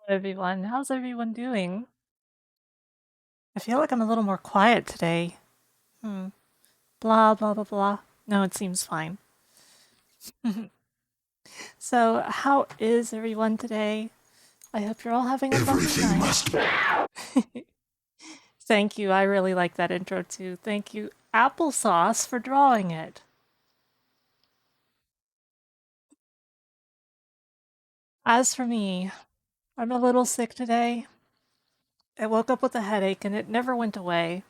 Everyone. How's everyone doing? I feel like I'm a little more quiet today. Hmm. Blah, blah, blah, blah. No, it seems fine. So, how is everyone today? I hope you're all having a lovely night. Thank you. I really like that intro too. Thank you, Applesauce, for drawing it. As for me, I'm a little sick today. I woke up with a headache and it never went away.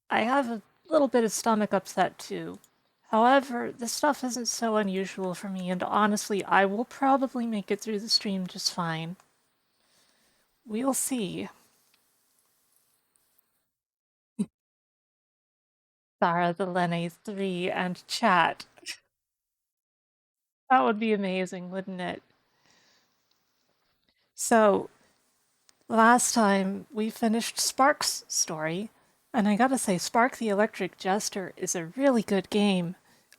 I have a little bit of stomach upset too. However, this stuff isn't so unusual for me, and honestly, I will probably make it through the stream just fine. We'll see. Sarah the Lene 3 and chat. That would be amazing, wouldn't it? So, last time we finished Spark's story, and I gotta say, Spark the Electric Jester is a really good game.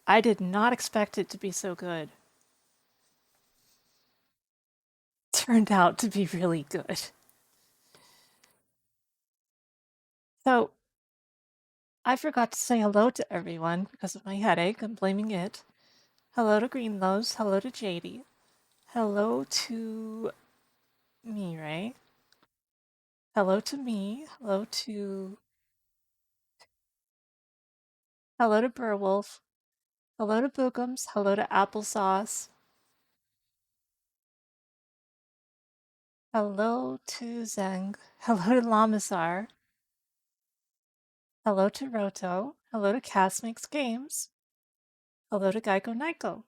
I did not expect it to be so good. Turned out to be really good. So, I forgot to say hello to everyone because of my headache. I'm blaming it. Hello to Greenlows. Hello to JD. Hello to me, right? Hello to me. Hello to Burwolf. Hello to Bookums. Hello to Applesauce. Hello to Zeng. Hello to Lamasar. Hello to Roto. Hello to Castmix Games. Hello to Geico Nyko.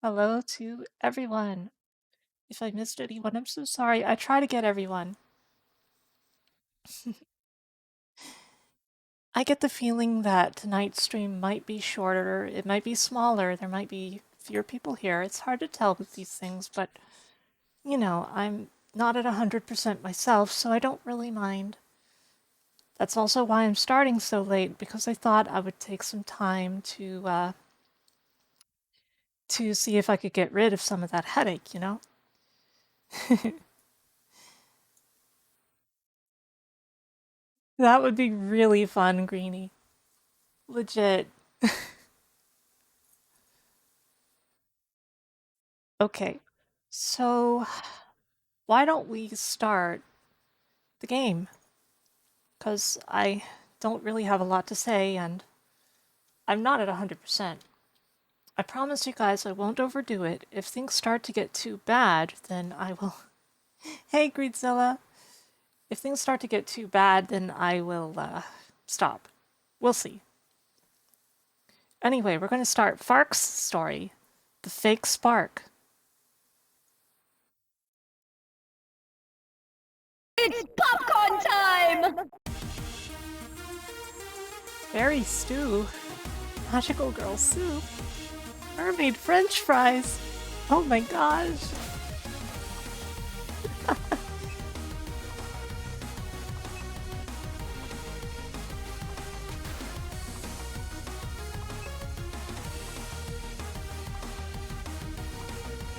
Hello to everyone. If I missed anyone, I'm so sorry. I try to get everyone. I get the feeling that tonight's stream might be shorter, it might be smaller, there might be fewer people here. It's hard to tell with these things, but I'm not at 100% myself, so I don't really mind. That's also why I'm starting so late, because I thought I would take some time to see if I could get rid of some of that headache, you know? That would be really fun, Greenie. Legit. Okay, so why don't we start the game? Because I don't really have a lot to say and I'm not at 100%. I promise you guys I won't overdo it. If things start to get too bad, then I will. Hey, Greedzilla! If things start to get too bad, then I will stop. We'll see. Anyway, we're going to start Fark's story, The Fake Spark. It's popcorn time! Berry stew, magical girl soup, mermaid french fries. Oh my gosh.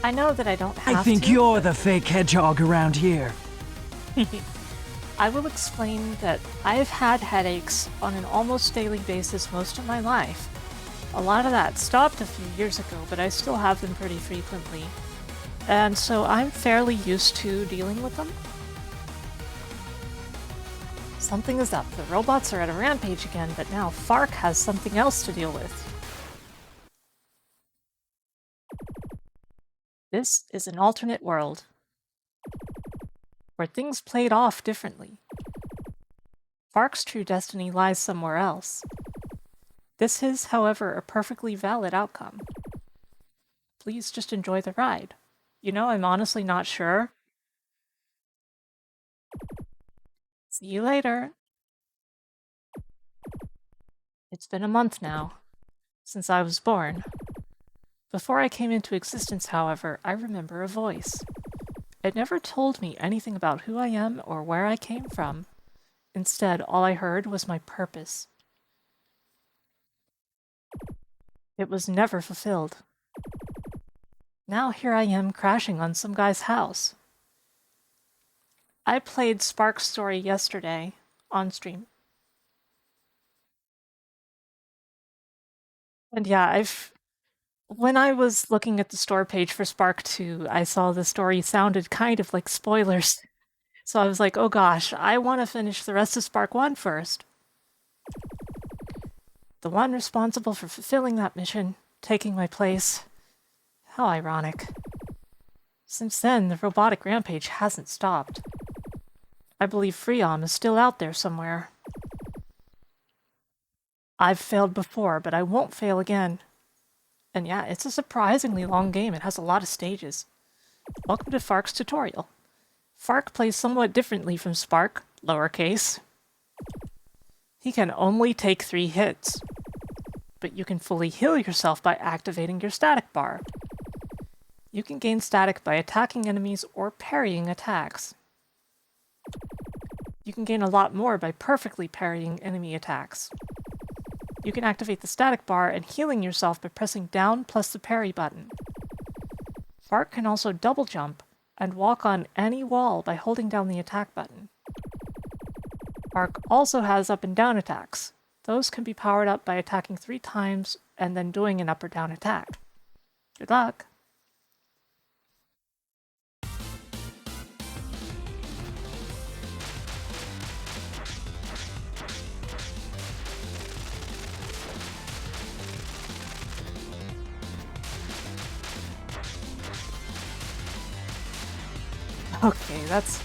I know that I don't have to. I think you're the fake hedgehog around here. I will explain that I have had headaches on an almost daily basis most of my life. A lot of that stopped a few years ago, but I still have them pretty frequently. And so I'm fairly used to dealing with them. Something is up. The robots are at a rampage again, but now Fark has something else to deal with. This is an alternate world, where things played off differently. Fark's true destiny lies somewhere else. This is, however, a perfectly valid outcome. Please just enjoy the ride. You know, I'm honestly not sure. See you later. It's been a month now, since I was born. Before I came into existence, however, I remember a voice. It never told me anything about who I am or where I came from. Instead, all I heard was my purpose. It was never fulfilled. Now here I am crashing on some guy's house. I played Spark's story yesterday on stream. And yeah, when I was looking at the store page for Spark 2, I saw the story sounded kind of like spoilers. So I was like, oh gosh, I want to finish the rest of Spark 1 first. The one responsible for fulfilling that mission, taking my place. How ironic. Since then, the robotic rampage hasn't stopped. I believe Freon is still out there somewhere. I've failed before, but I won't fail again. And yeah, it's a surprisingly long game. It has a lot of stages. Welcome to Fark's tutorial. Fark plays somewhat differently from Spark, lowercase. He can only take 3 hits, but you can fully heal yourself by activating your static bar. You can gain static by attacking enemies or parrying attacks. You can gain a lot more by perfectly parrying enemy attacks. You can activate the static bar and healing yourself by pressing down plus the parry button. Fark can also double jump and walk on any wall by holding down the attack button. Fark also has up and down attacks. Those can be powered up by attacking 3 times and then doing an up or down attack. Good luck! Okay, that's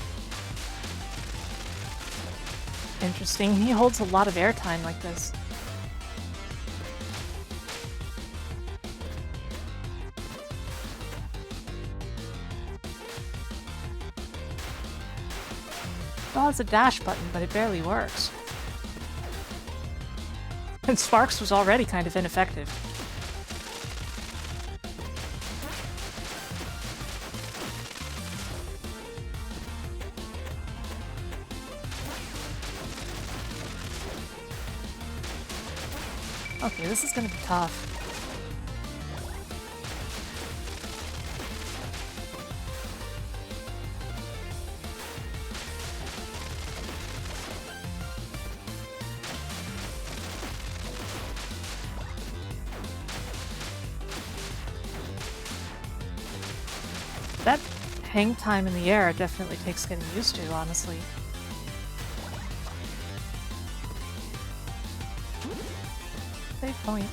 interesting. He holds a lot of airtime like this. It has a dash button, but it barely works. And Sparks was already kind of ineffective. Okay, this is gonna be tough. That hang time in the air definitely takes getting used to, honestly. Save point.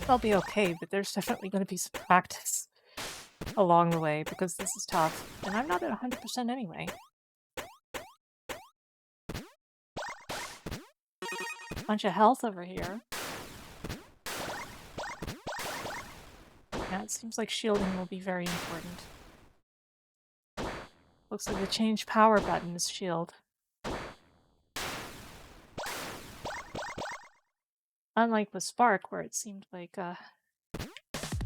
I'll be okay, but there's definitely going to be some practice along the way because this is tough, and I'm not at 100% anyway. Bunch of health over here. Yeah, it seems like shielding will be very important. Looks like the change power button is shield. Unlike with Spark, where it seemed like, yeah,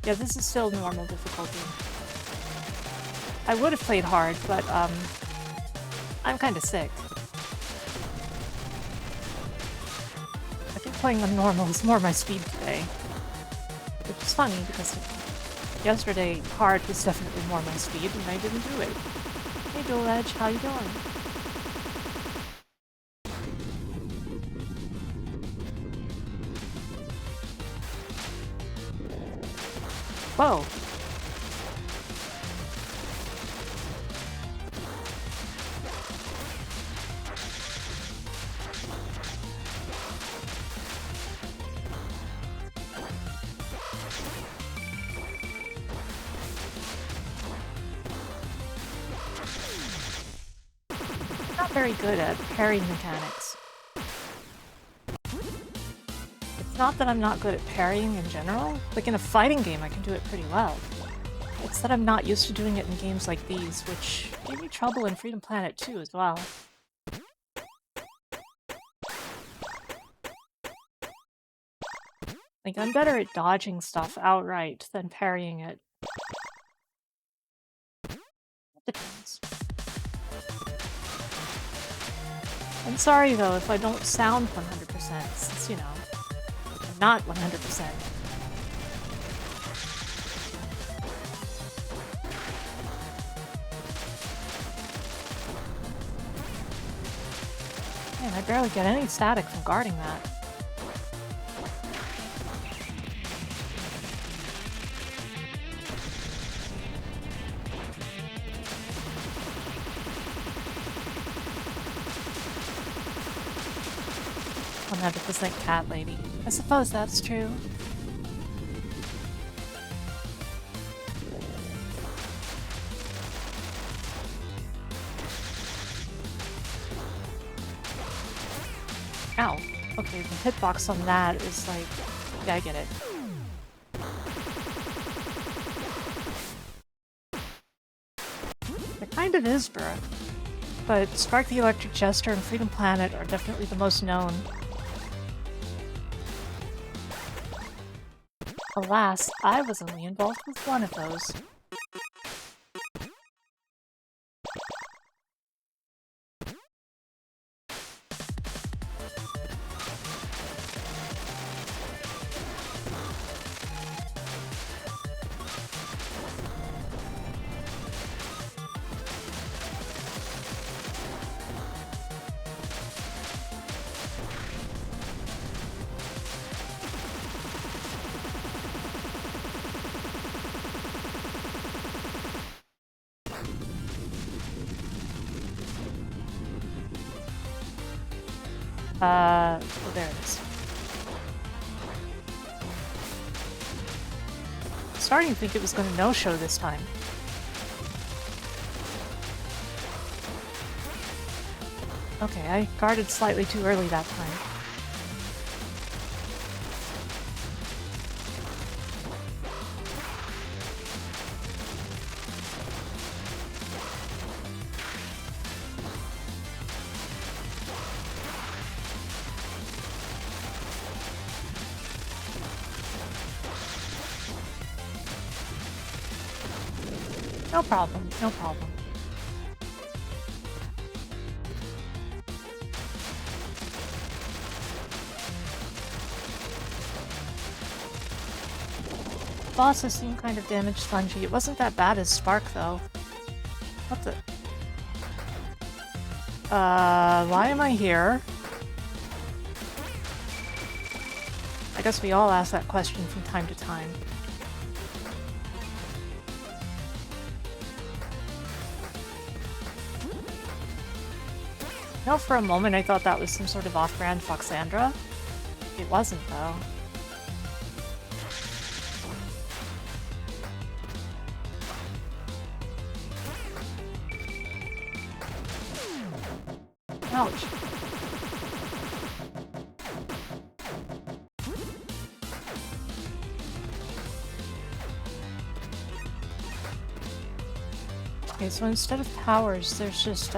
this is still normal difficulty. I would have played hard, but, I'm kinda sick. I think playing on normal is more my speed today. Which is funny, because yesterday hard was definitely more my speed, and I didn't do it. Hey Dual Edge, how you doing? Whoa! Not very good at parry mechanics. It's not that I'm not good at parrying in general. Like in a fighting game, I can do it pretty well. It's that I'm not used to doing it in games like these, which gave me trouble in Freedom Planet 2 as well. Like, I'm better at dodging stuff outright than parrying it. It depends. sorry though if I don't sound 100%, since, you know, I'm not 100%. Man, I barely get any static from guarding that. That it was like cat lady. I suppose that's true. Ow. Okay, the hitbox on that is like... Yeah, I get it. It kind of is, bruh. But Spark the Electric Jester and Freedom Planet are definitely the most known. Alas, I was only involved with one of those. Oh, there it is. I'm starting to think it was going to no-show this time. Okay, I guarded slightly too early that time. No problem, no problem. Bosses seem kind of damaged spongy. It wasn't that bad as Fark, though. What the... why am I here? I guess we all ask that question from time to time. You know, for a moment I thought that was some sort of off-brand Foxandra. It wasn't, though. Ouch. Okay, so instead of powers, there's just,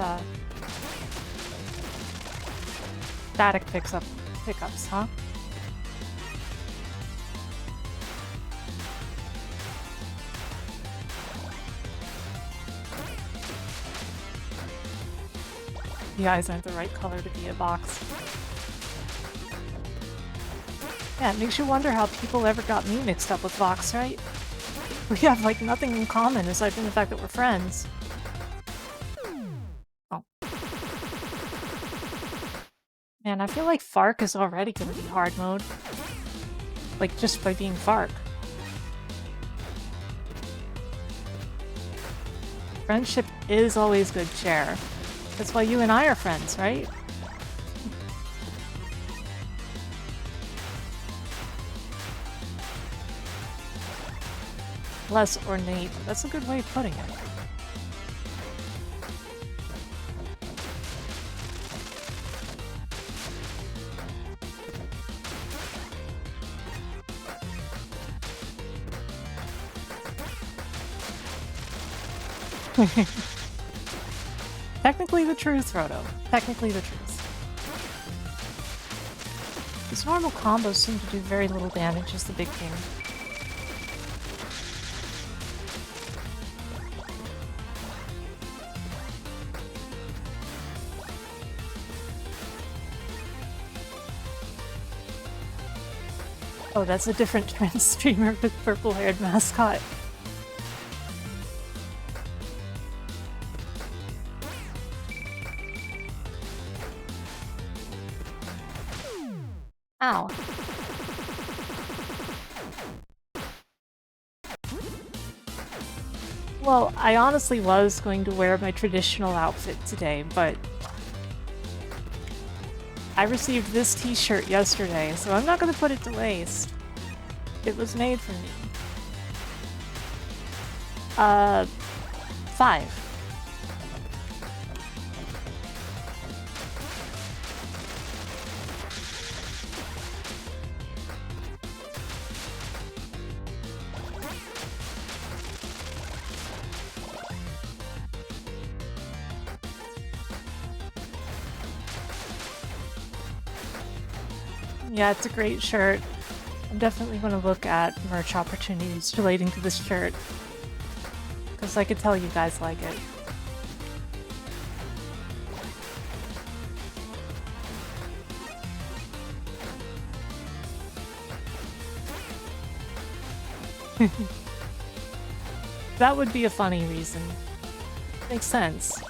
static pickups, huh? The eyes aren't the right color to be a box. Yeah, it makes you wonder how people ever got me mixed up with Vox, right? We have, like, nothing in common aside from the fact that we're friends. Oh. Man, I feel like Fark is already gonna be hard mode. Like, just by being Fark. Friendship is always good, Cher. That's why you and I are friends, right? Less ornate. That's a good way of putting it. Technically the truth, Frodo. Technically the truth. These normal combos seem to do very little damage as the big king. Oh, that's a different trans streamer with purple-haired mascot. Ow. Well, I honestly was going to wear my traditional outfit today, but I received this t-shirt yesterday, so I'm not going to put it to waste. It was made for me. 5. Yeah, it's a great shirt. I'm definitely going to look at merch opportunities relating to this shirt, because I could tell you guys like it. That would be a funny reason. Makes sense.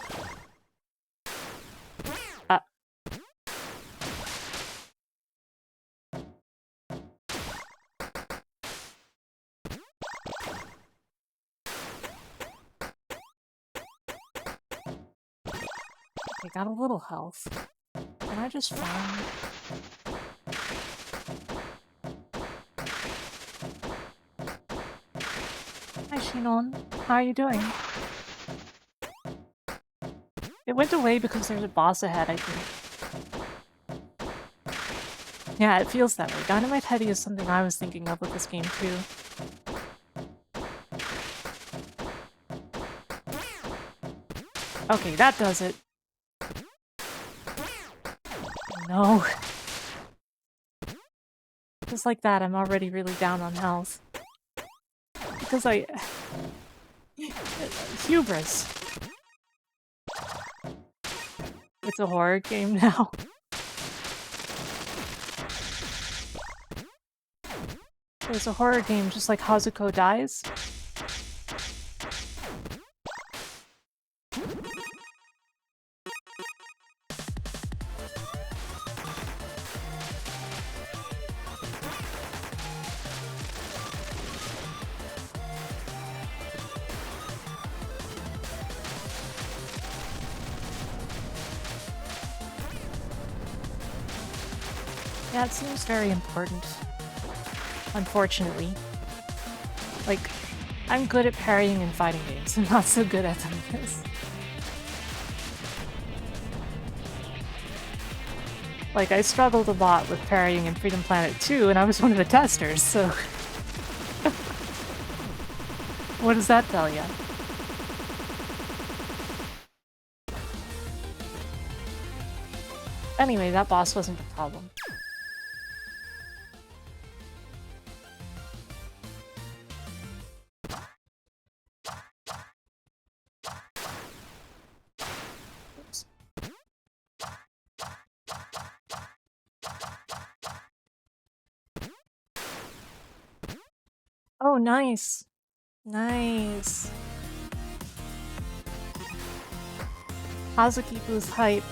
I got a little health. Can I just farm? Hi, Shinon. How are you doing? It went away because there's a boss ahead, I think. Yeah, it feels that way. Dynamite Heady is something I was thinking of with this game, too. Okay, that does it. No. Just like that, I'm already really down on health. Because I... Hubris. It's a horror game now. It's a horror game just like Hazuko dies. Yeah, it seems very important. Unfortunately. Like, I'm good at parrying in fighting games. I'm not so good at them in this. Like, I struggled a lot with parrying in Freedom Planet 2, and I was one of the testers, so... What does that tell you? Anyway, that boss wasn't the problem. Oops. Oh, nice. Nice. Hazuki boost hype.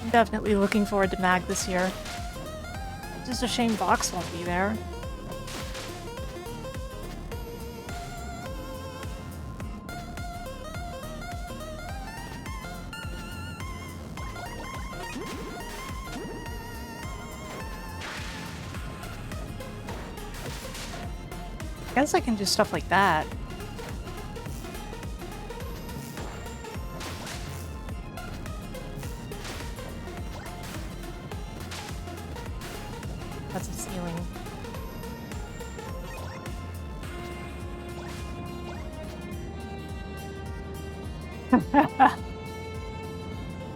I'm definitely looking forward to MAG this year. Just a shame Vox won't be there. I guess I can do stuff like that. That's a ceiling.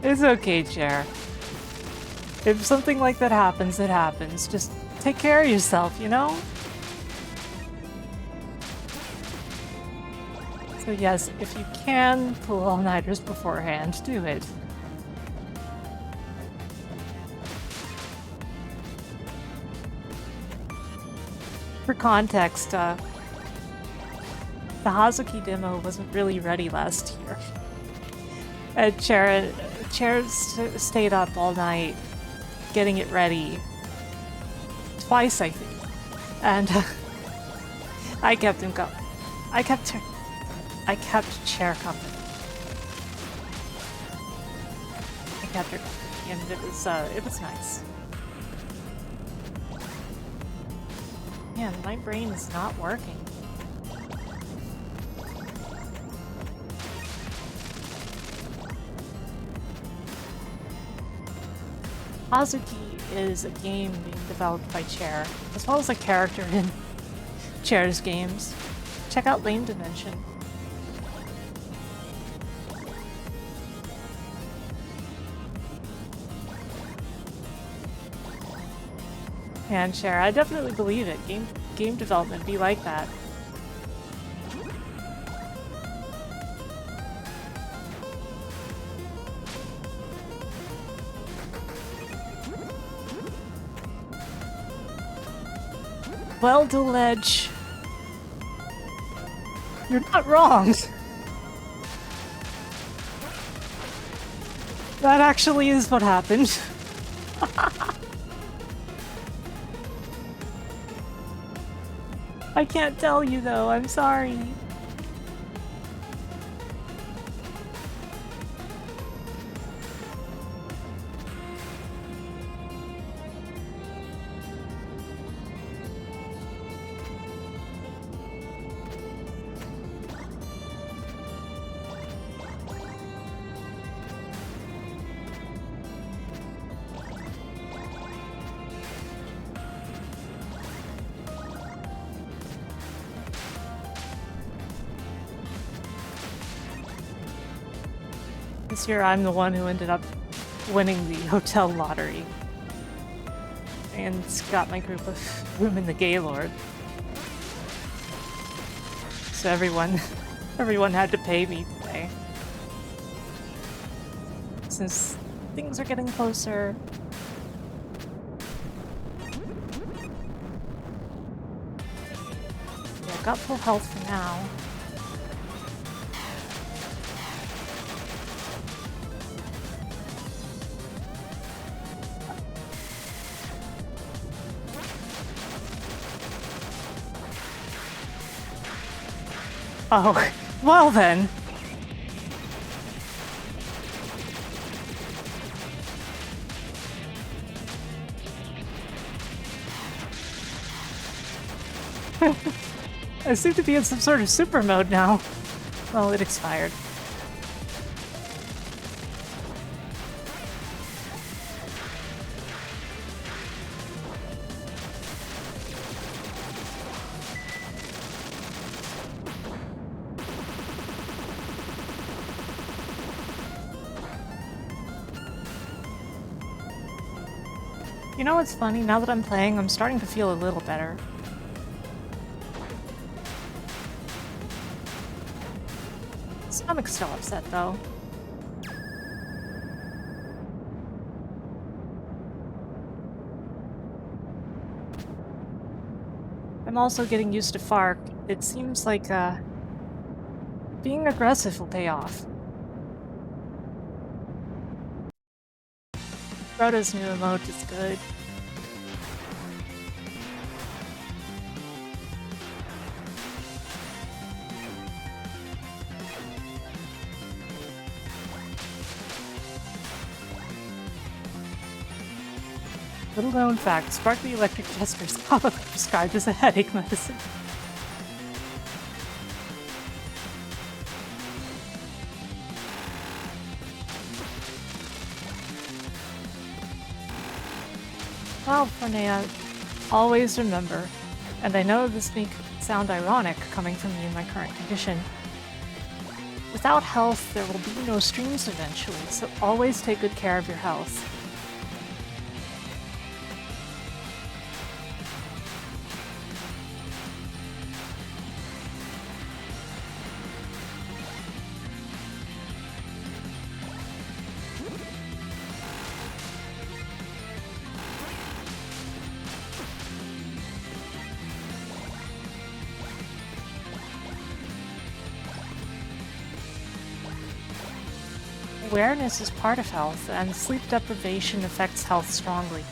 It's okay, Chair. If something like that happens, it happens. Just take care of yourself, you know? So yes, if you can pull all-nighters beforehand, do it. For context, the Hazuki demo wasn't really ready last year. And Chair stayed up all night getting it ready. Twice, I think. And I kept him going. I kept Chair company. I kept her company, and it was nice. Man, my brain is not working. Hazuki is a game being developed by Chair, as well as a character in Chair's games. Check out Lane Dimension. And Chair, I definitely believe it. Game development be like that. Well, Deledge, you're not wrong. That actually is what happened. I can't tell you though, I'm sorry. This year I'm the one who ended up winning the hotel lottery. And got my group of room in the Gaylord. So everyone had to pay me today. Since things are getting closer. Yeah, I've got full health for now. Oh, well then. I seem to be in some sort of super mode now. Well, it expired. You know what's funny? Now that I'm playing, I'm starting to feel a little better. Stomach's still upset, though. I'm also getting used to Fark. It seems like, being aggressive will pay off. Rhoda's new emote is good. Little known fact, Sparkly Electric Jester is commonly prescribed as a headache medicine. Well, Fornea, always remember, and I know this may sound ironic coming from me in my current condition, without health there will be no streams eventually, so always take good care of your health. Awareness is part of health, and sleep deprivation affects health strongly.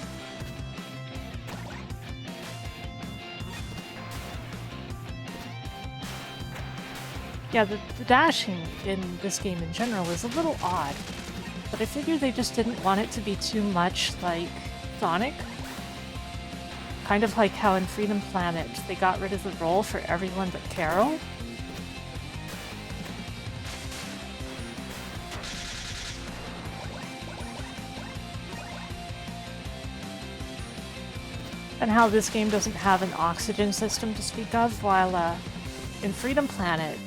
Yeah, the dashing in this game in general is a little odd, but I figured they just didn't want it to be too much like Sonic. Kind of like how in Freedom Planet they got rid of the roll for everyone but Carol. And how this game doesn't have an oxygen system to speak of, while in Freedom Planet,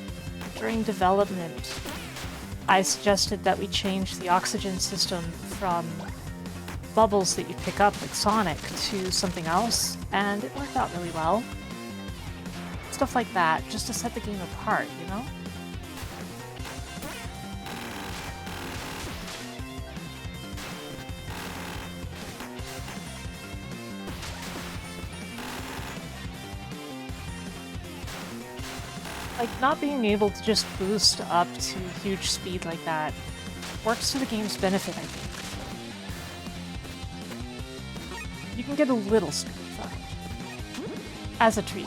during development, I suggested that we change the oxygen system from bubbles that you pick up like Sonic to something else, and it worked out really well. Stuff like that, just to set the game apart, you know? Like, not being able to just boost up to huge speed like that works to the game's benefit, I think. You can get a little speed from it, as a treat.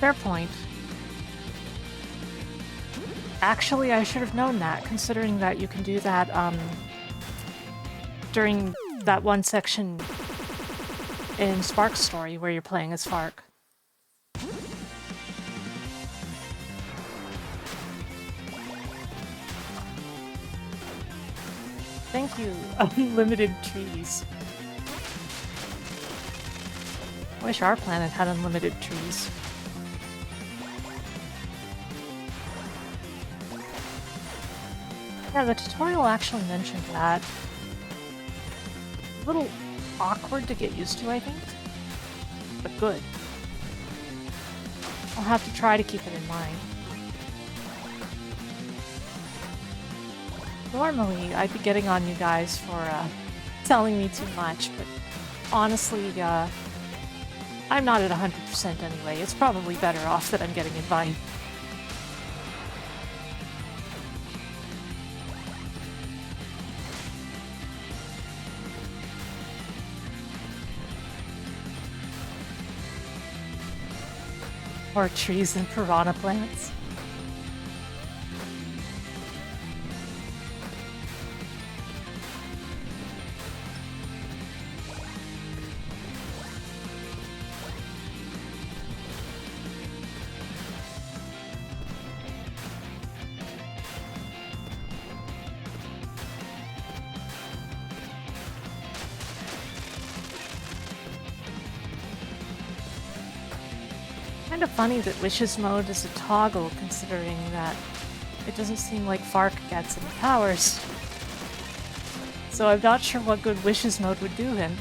Fair point. Actually, I should have known that, considering that you can do that, during that one section in Spark's story where you're playing as Fark. Thank you, unlimited trees. I wish our planet had unlimited trees. Yeah, the tutorial actually mentioned that. A little awkward to get used to, I think, but good. I'll have to try to keep it in mind. Normally, I'd be getting on you guys for telling me too much, but honestly, I'm not at 100% anyway. It's probably better off that I'm getting advice. More trees than piranha plants. Kind of funny that Wishes mode is a toggle, considering that it doesn't seem like Fark gets any powers. So I'm not sure what good Wishes mode would do him.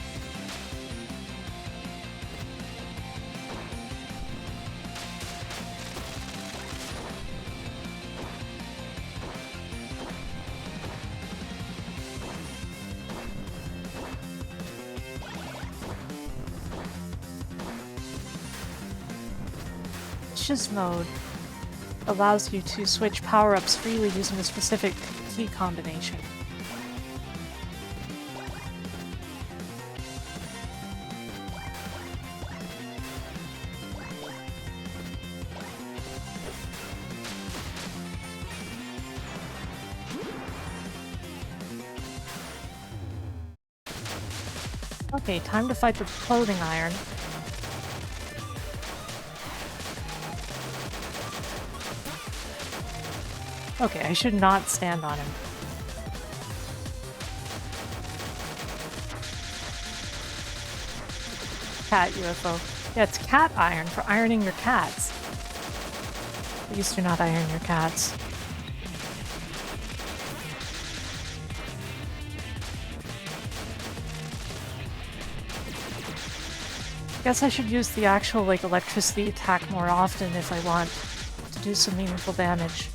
Wishes mode allows you to switch power-ups freely using a specific key combination. Okay, time to fight the clothing iron. Okay, I should not stand on him. cat UFO. Yeah, it's cat iron for ironing your cats. Please do not iron your cats. Guess I should use the actual, like, electricity attack more often if I want to do some meaningful damage.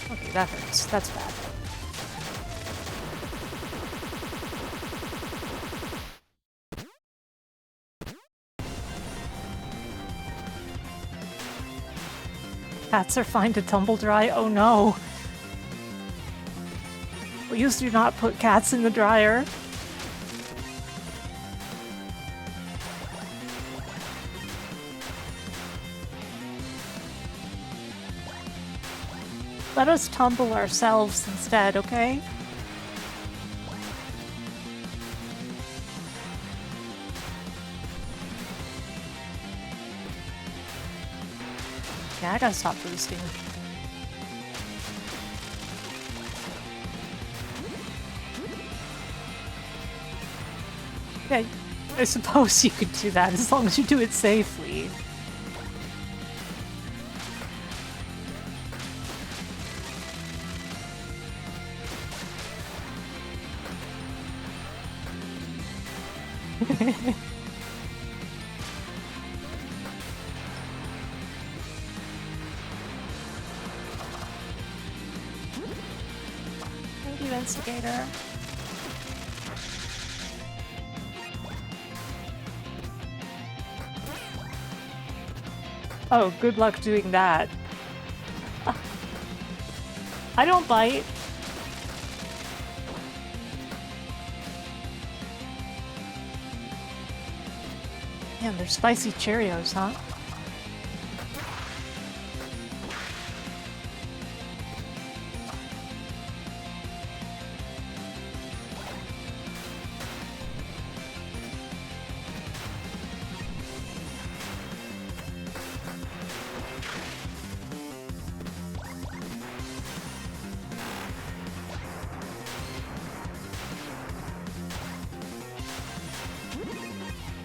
Okay, that hurts. That's bad. Cats are fine to tumble dry? Oh no! Please do not put cats in the dryer. Let us tumble ourselves instead, okay? Yeah, I gotta stop boosting. Yeah, I suppose you could do that as long as you do it safely. Thank you, Instigator. Oh, good luck doing that. I don't bite. Man, they're spicy Cheerios, huh?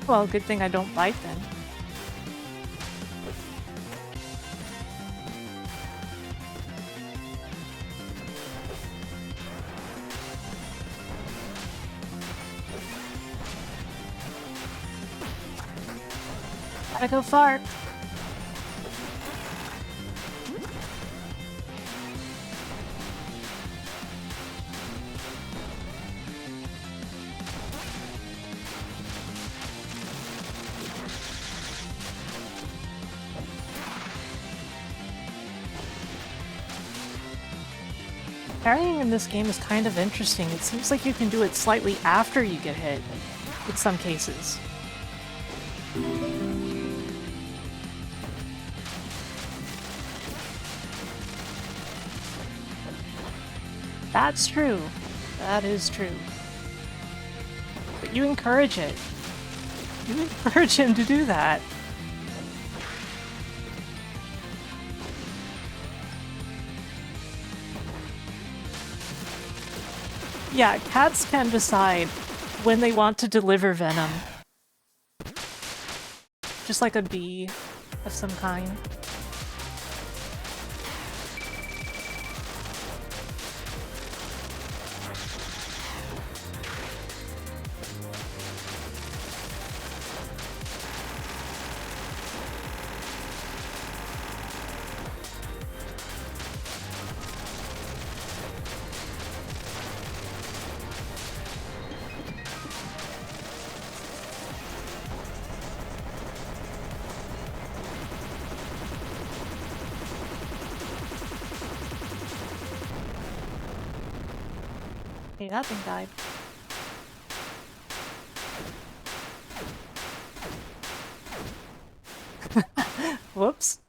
Well, good thing I don't bite then. Gotta go Fark. Parrying in this game is kind of interesting. It seems like you can do it slightly after you get hit, in some cases. That's true. That is true. But you encourage it. You encourage him to do that. Yeah, cats can decide when they want to deliver venom. Just like a bee of some kind. Hey, that thing died. Whoops.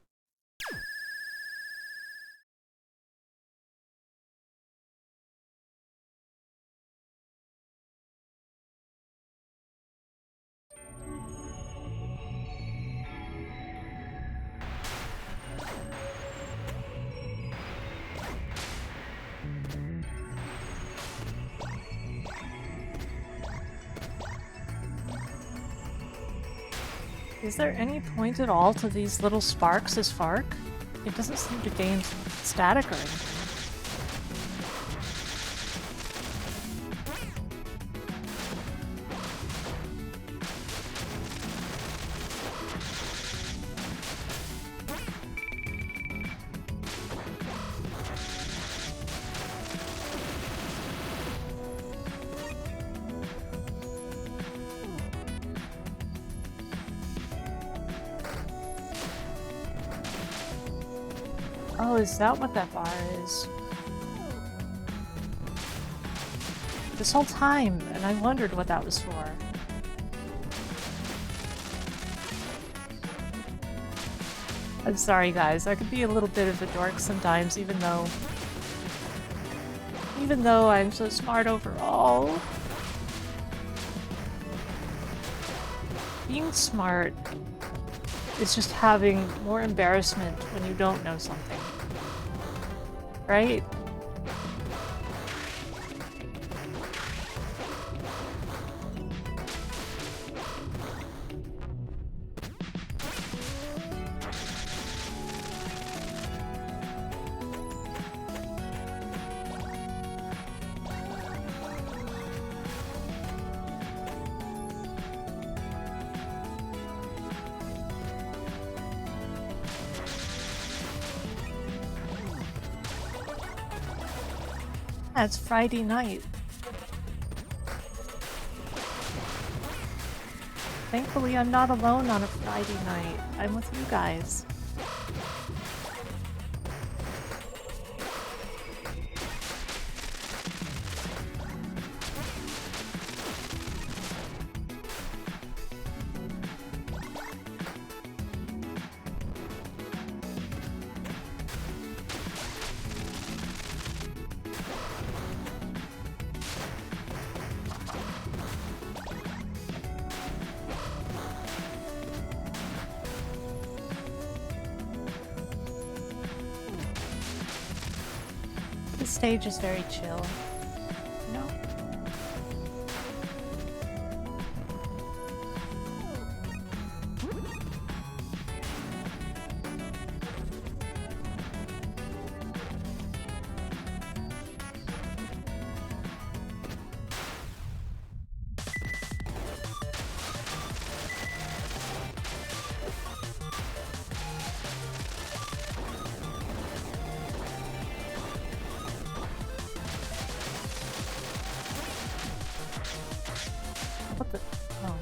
Is there any point at all to these little sparks as Fark? It doesn't seem to gain static or anything. Oh, is that what that bar is? This whole time, and I wondered what that was for. I'm sorry guys, I could be a little bit of a dork sometimes, even though I'm so smart overall. Being smart is just having more embarrassment when you don't know something. Right? Yeah, it's Friday night. Thankfully, I'm not alone on a Friday night. I'm with you guys. This stage is very chill, you know? What the? Oh.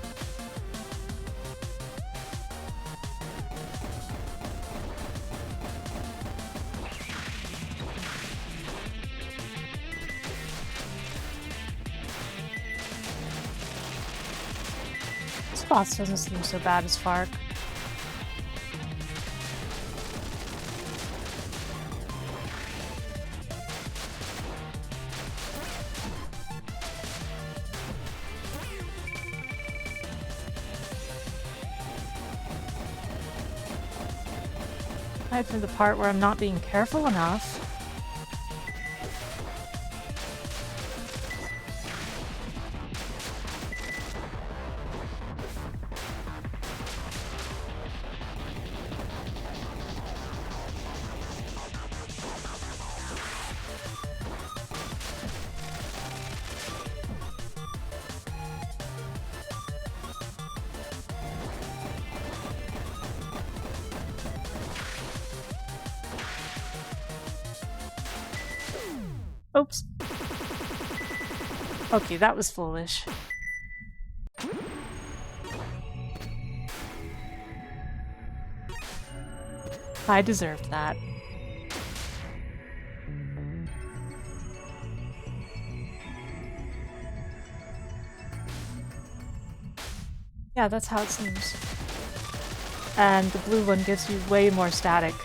This boss doesn't seem so bad as Fark. Aside from the part where I'm not being careful enough. Oops. Okay, that was foolish. I deserved that. Yeah, that's how it seems. And the blue one gives you way more static.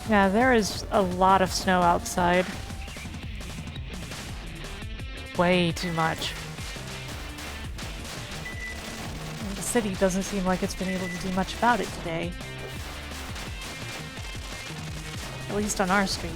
Yeah, there is a lot of snow outside. Way too much. And city doesn't seem like it's been able to do much about it today. At least on our street.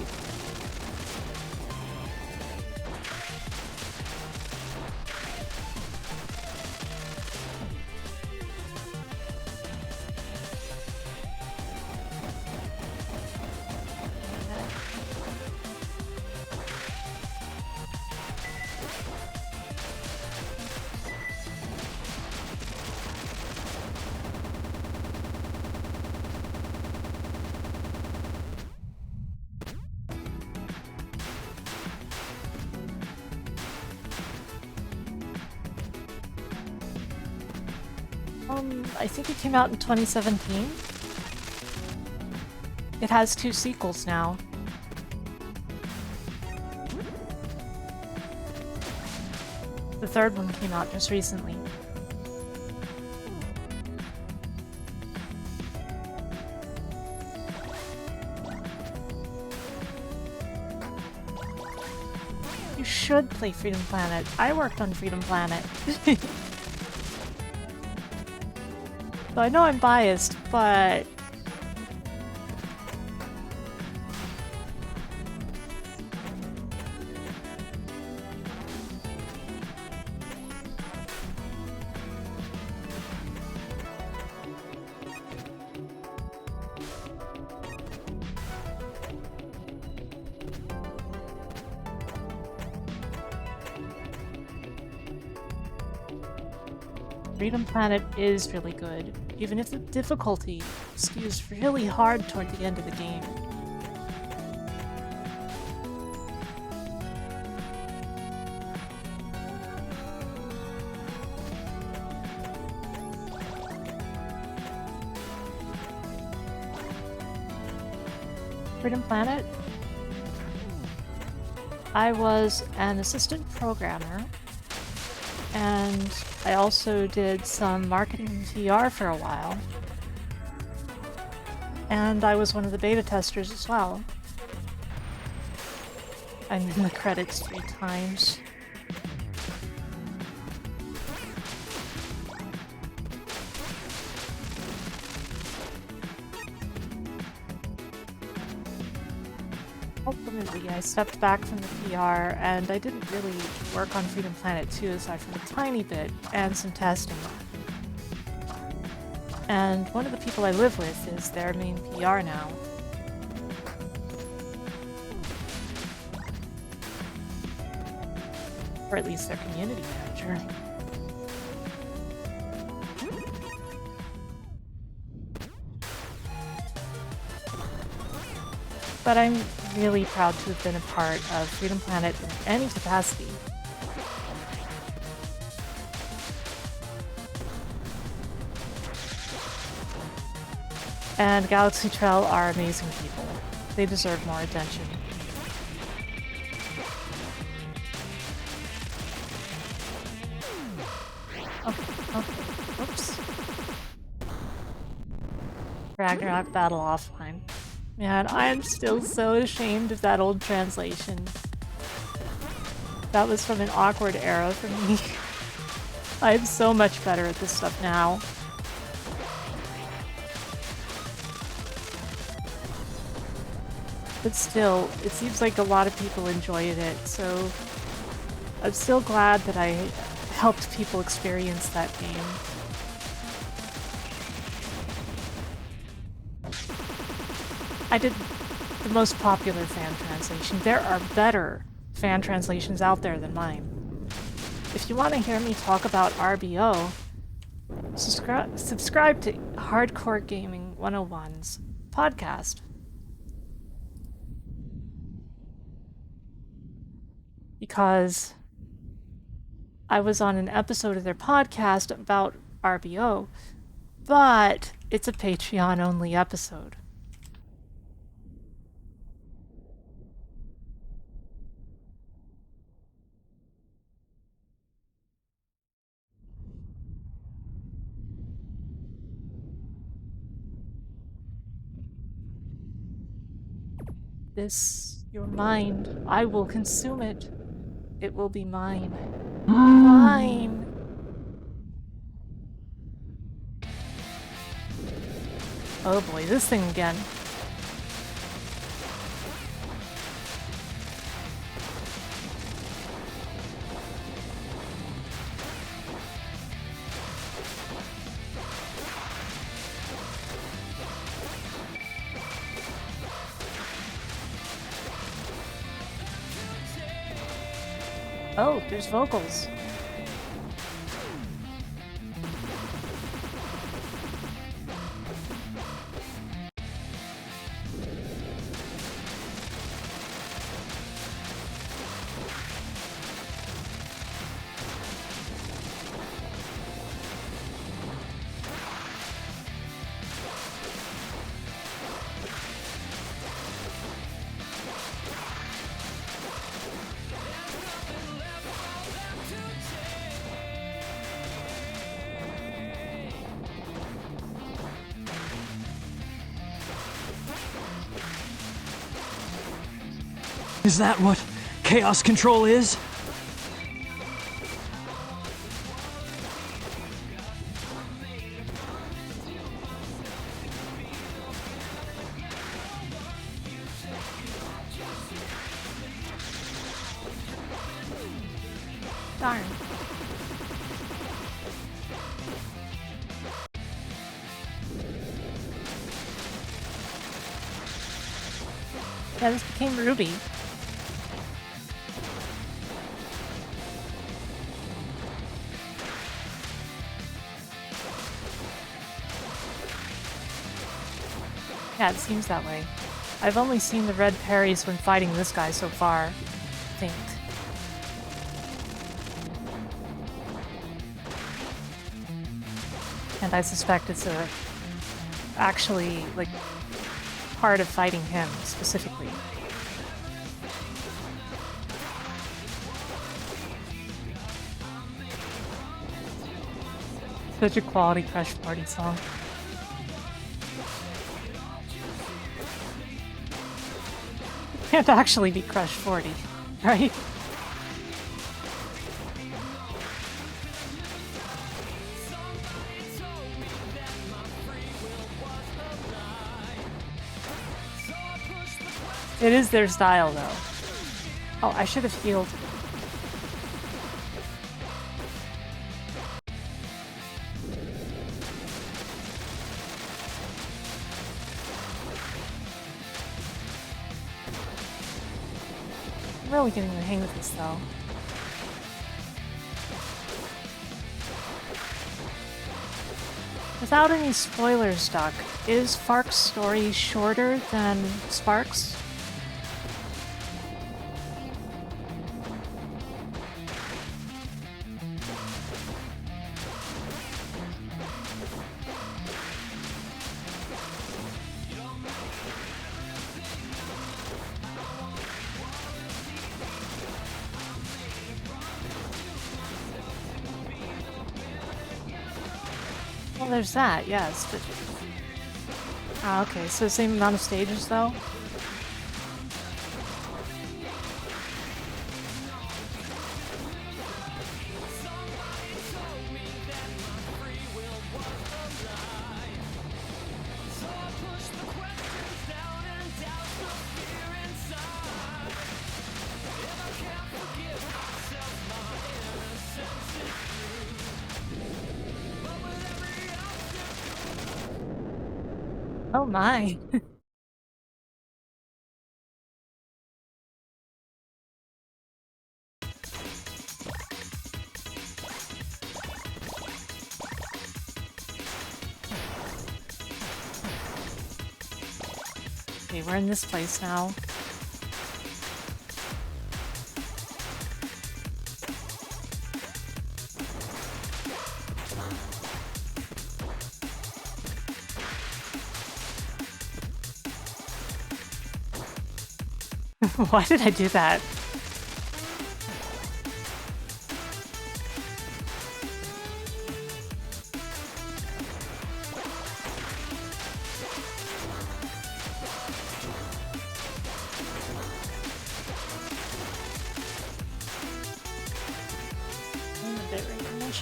I think it came out in 2017. It has 2 sequels now. The 3rd one came out just recently. You should play Freedom Planet. I worked on Freedom Planet. So I know I'm biased, but Freedom Planet is really good, even if the difficulty skews really hard toward the end of the game. Freedom Planet? I was an assistant programmer, and I also did some marketing and PR for a while. And I was one of the beta testers as well. I'm in the credits 3 times. Ultimately, I stepped back from the PR, and I didn't really work on Freedom Planet 2 aside from a tiny bit and some testing. And one of the people I live with is their main PR now. Or at least their community manager. But I'm really proud to have been a part of Freedom Planet in any capacity. And Galaxy Trail are amazing people. They deserve more attention. Whoops. Ragnarok Battle Offline. Man, I am still so ashamed of that old translation. That was from an awkward era for me. I'm so much better at this stuff now. But still, it seems like a lot of people enjoyed it, so I'm still glad that I helped people experience that game. I did the most popular fan translation. There are better fan translations out there than mine. If you want to hear me talk about RBO, subscribe to Hardcore Gaming 101's podcast. Because I was on an episode of their podcast about RBO, but it's a Patreon-only episode. This, your mind, I will consume it. It will be mine. Mine! Oh boy, this thing again. Oh, there's vocals. Is that what chaos control is? Darn. Yeah, this became Ruby. Yeah, it seems that way. I've only seen the red parries when fighting this guy so far, I think. And I suspect it's actually, like, part of fighting him, specifically. Such a quality Crush Party song. Can't actually be Crush 40, right? It is their style, though. Oh, I should have healed. I'm really getting the hang of this, though. Without any spoilers, Doc, is Fark's story shorter than Spark's? Well, there's that, yes, but... Ah, okay, so the same amount of stages, though? Oh my. Okay, we're in this place now. Why did I do that?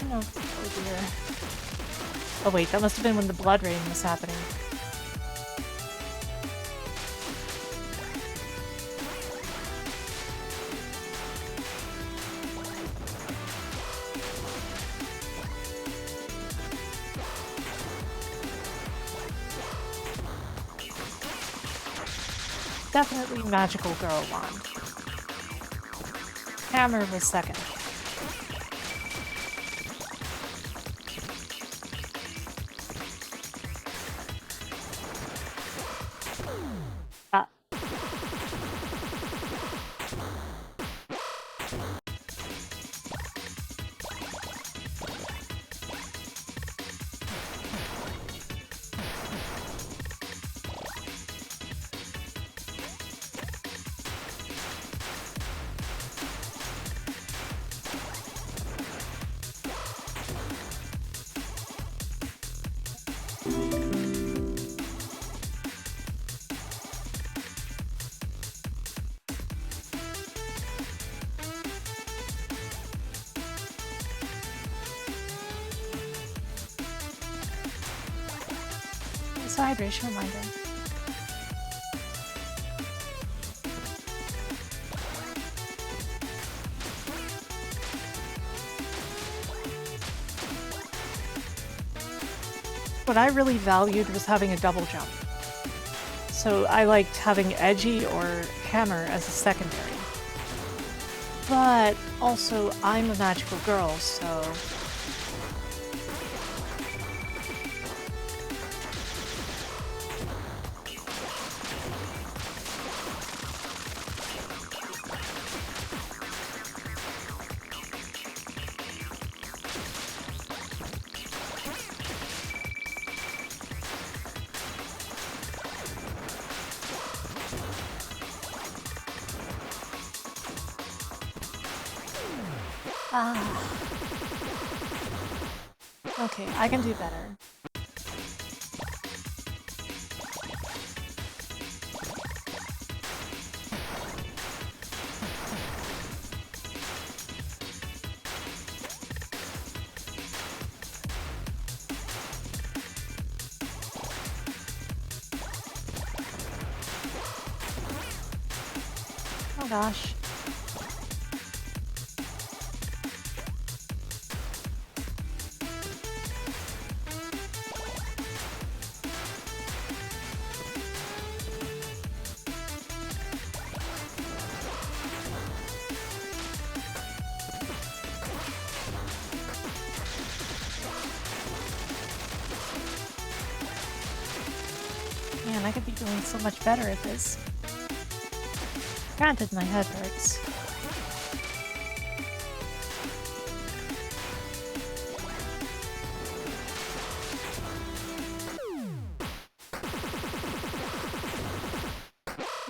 Oh dear. Oh wait, that must have been when the blood rain was happening. definitely Magical Girl won. Hammer was second. Ah. It's a hydration reminder. What I really valued was having a double jump. So I liked having Edgy or Hammer as a secondary. But also, I'm a magical girl, so... Okay, I can do better. Oh gosh. Man, I could be doing so much better at this. Granted, my head hurts.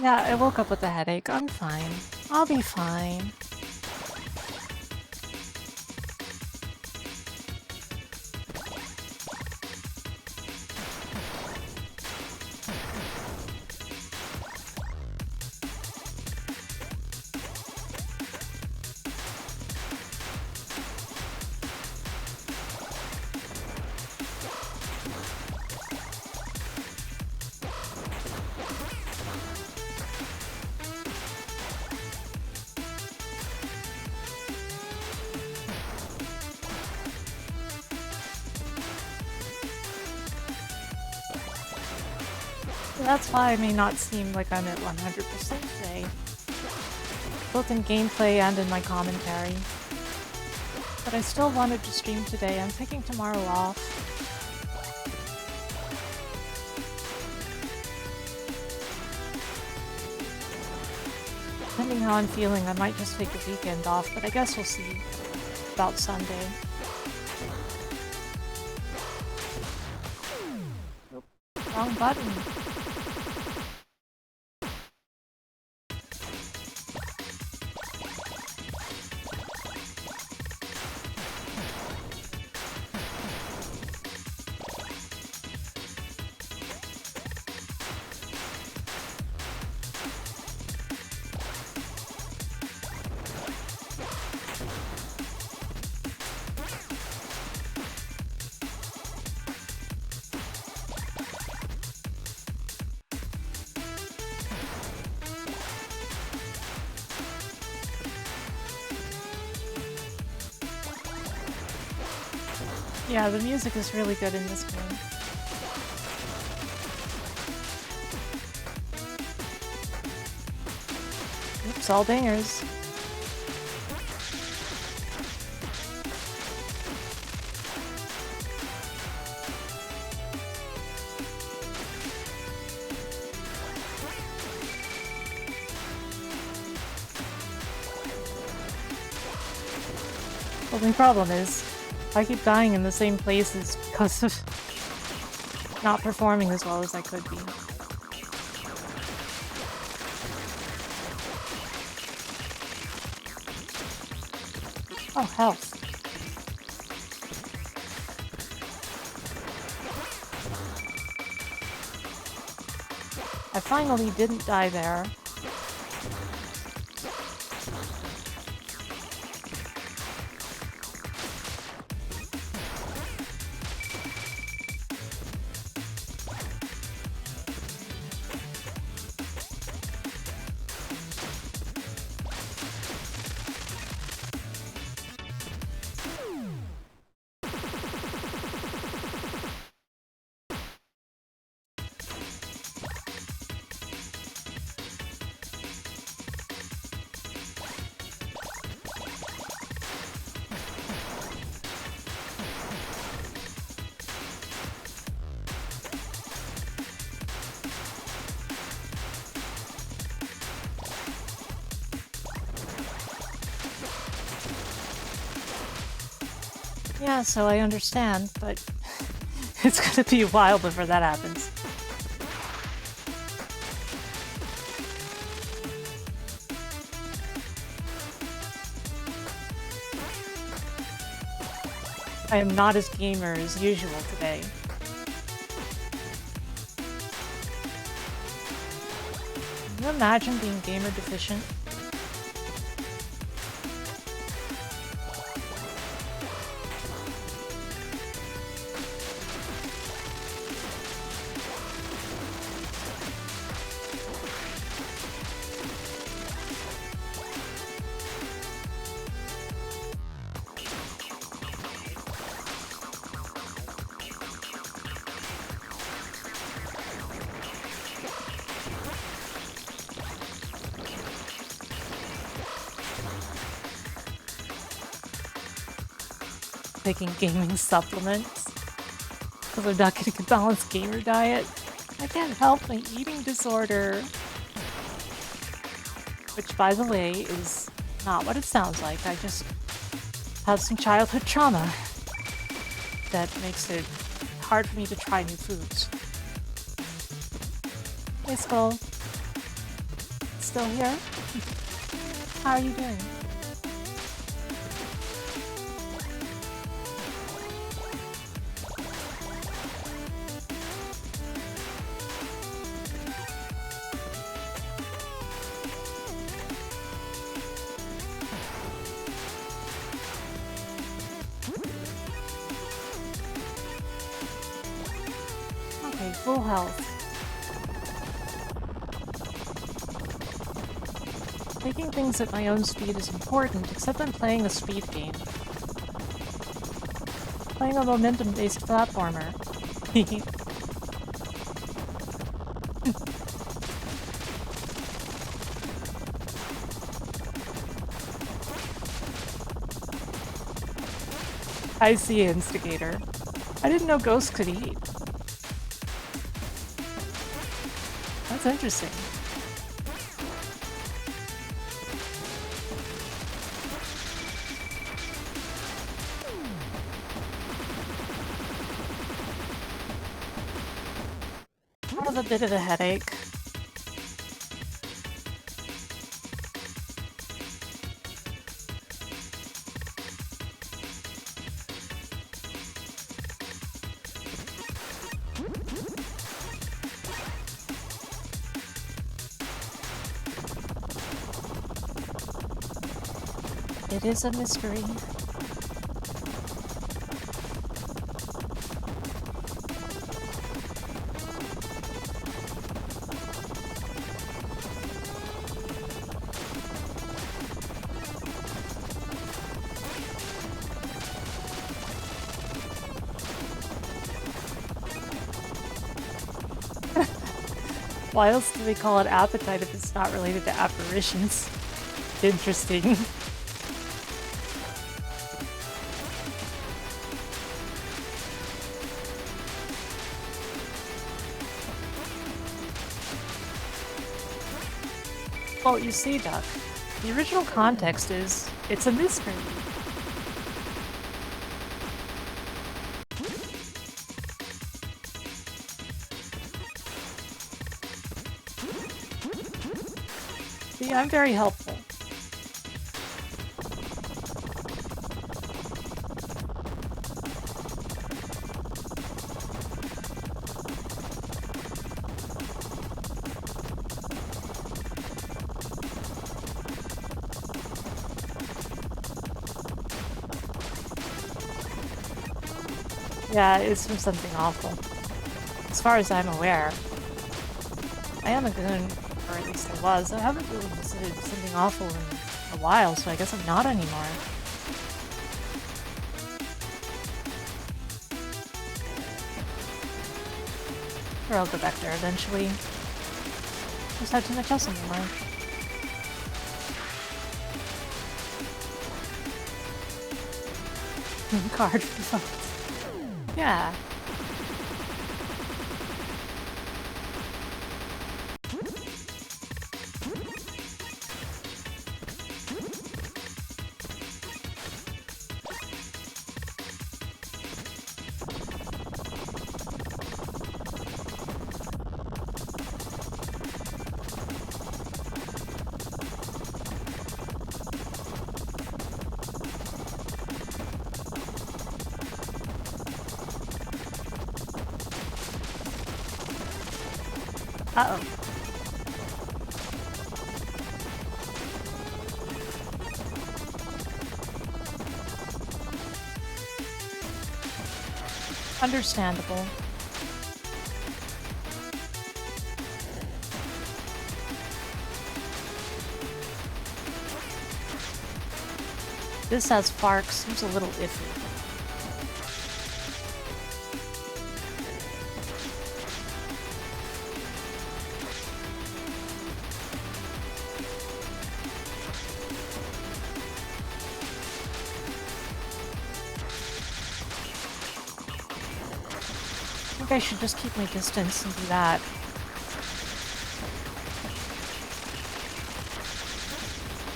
Yeah, I woke up with a headache. I'm fine. I'll be fine. That's why I may not seem like I'm at 100% today, both in gameplay and in my commentary. But I still wanted to stream today. I'm taking tomorrow off. Depending how I'm feeling, I might just take the weekend off, but I guess we'll see about Sunday. Oop, wrong button. Yeah, the music is really good in this game. Oops, all dingers. The only problem is, I keep dying in the same places because of not performing as well as I could be. Oh, health. I finally didn't die there. Yeah, so I understand, but it's gonna be a while before that happens. I am not as gamer as usual today. Can you imagine being gamer deficient? Taking gaming supplements because I'm not getting a balanced gamer diet. I can't help my eating disorder. Which, by the way, is not what it sounds like. I just have some childhood trauma that makes it hard for me to try new foods. Hey, Skull. Still here? How are you doing? Full health. Taking things at my own speed is important, except I'm playing a speed game. Playing a momentum-based platformer. I see, Instigator. I didn't know ghosts could eat. That's interesting. I have a bit of a headache. It is a mystery. Why else do they call it appetite if it's not related to apparitions? Interesting. Well, you see, Duck, the original context is it's a mystery. See, I'm very helpful. Yeah, it's from something awful. As far as I'm aware. I am a goon, or at least I was. I haven't really visited something awful in a while, so I guess I'm not anymore. Or I'll go back there eventually. Just have too much else in my life. Card results. Yeah. Uh-oh. Understandable. This has Fark, seems a little iffy. I think I should just keep my distance and do that.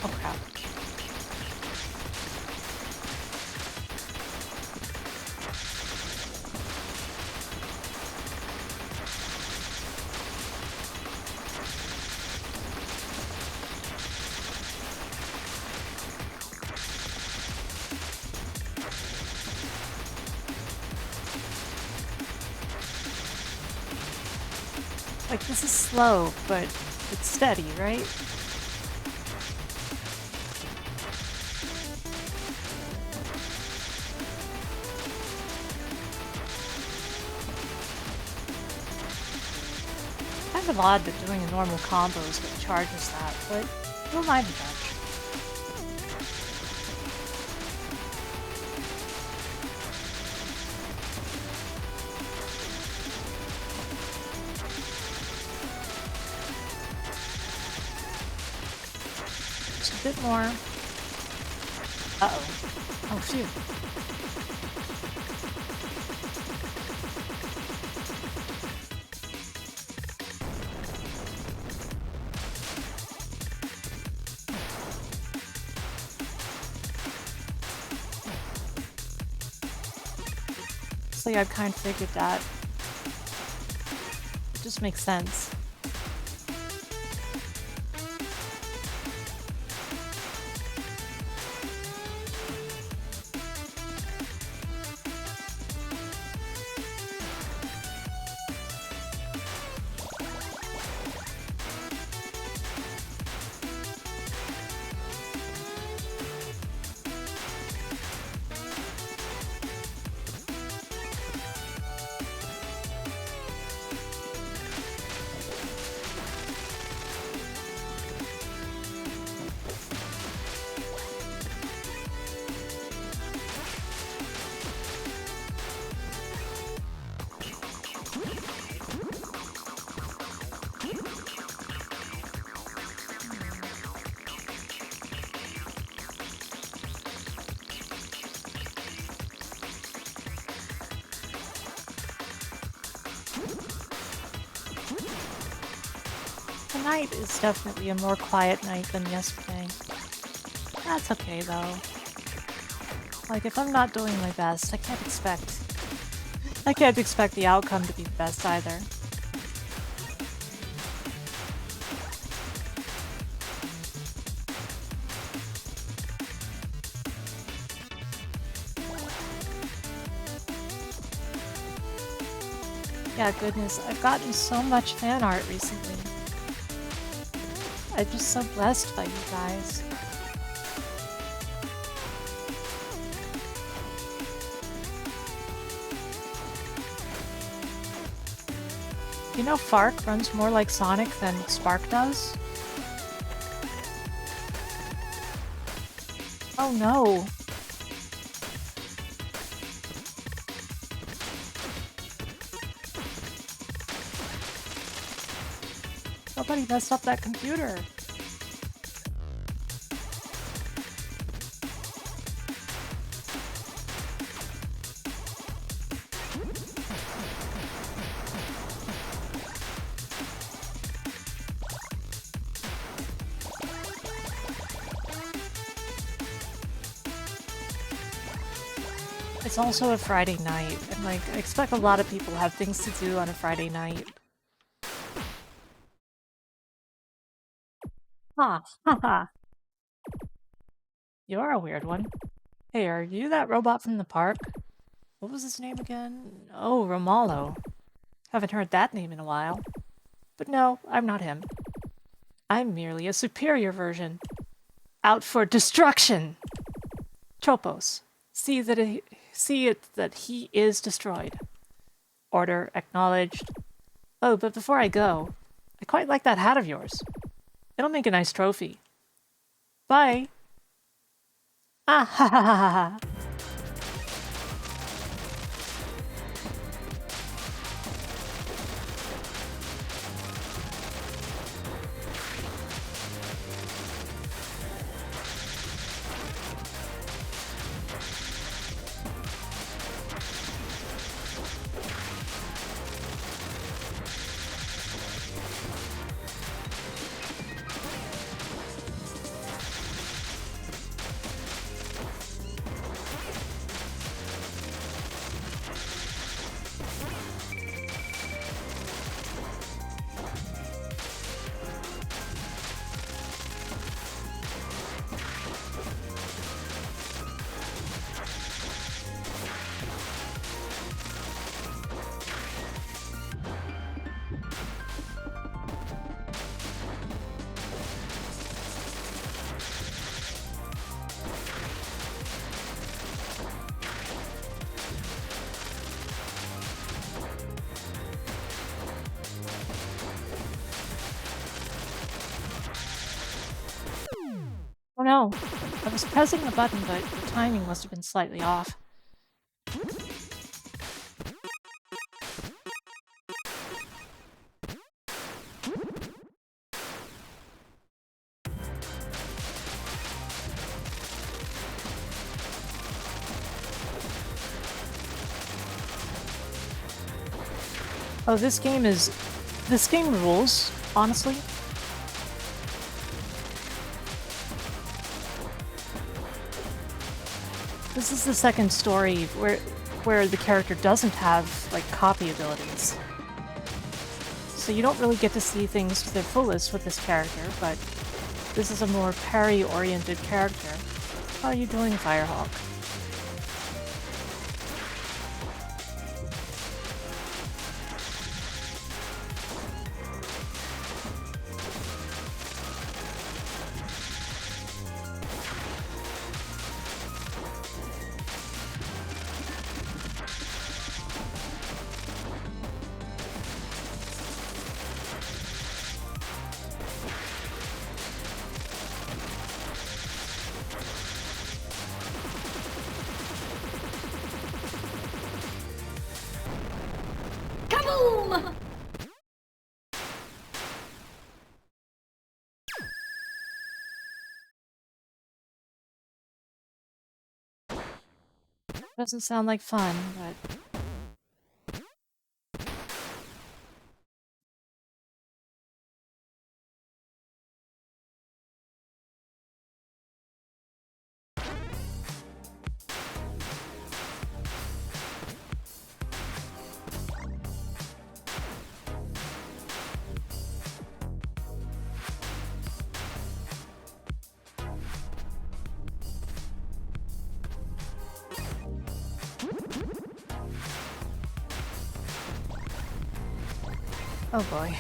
Oh crap. Like, this is slow, but it's steady, right? Kind of odd that doing a normal combo is what charges that, but who am I to judge? A bit more. Uh-oh. Oh, phew. So yeah, I kind of figured that. It just makes sense. tonight is definitely a more quiet night than yesterday. That's okay, though. Like, if I'm not doing my best, I can't expect the outcome to be the best either. Yeah, goodness, I've gotten so much fan art recently. I'm just so blessed by you guys. You know Fark runs more like Sonic than Spark does? Oh no. Somebody messed up that computer. It's also a Friday night, and like, I expect a lot of people have things to do on a Friday night. Ha, ha ha. You're a weird one. Hey, are you that robot from the park? What was his name again? Oh, Romalo. Haven't heard that name in a while. But no, I'm not him. I'm merely a superior version. Out for destruction! Tropos, see it that he is destroyed. Order acknowledged. Oh, but before I go, I quite like that hat of yours. It'll make a nice trophy. Bye! Ah ha ha ha ha ha! Oh no, I was pressing the button, but the timing must have been slightly off. Oh, this game rules, honestly. This is the second story where the character doesn't have, like, copy abilities. So you don't really get to see things to their fullest with this character, but this is a more parry-oriented character. How are you doing, Firehawk? Kaboom! Doesn't sound like fun, but Oh boy.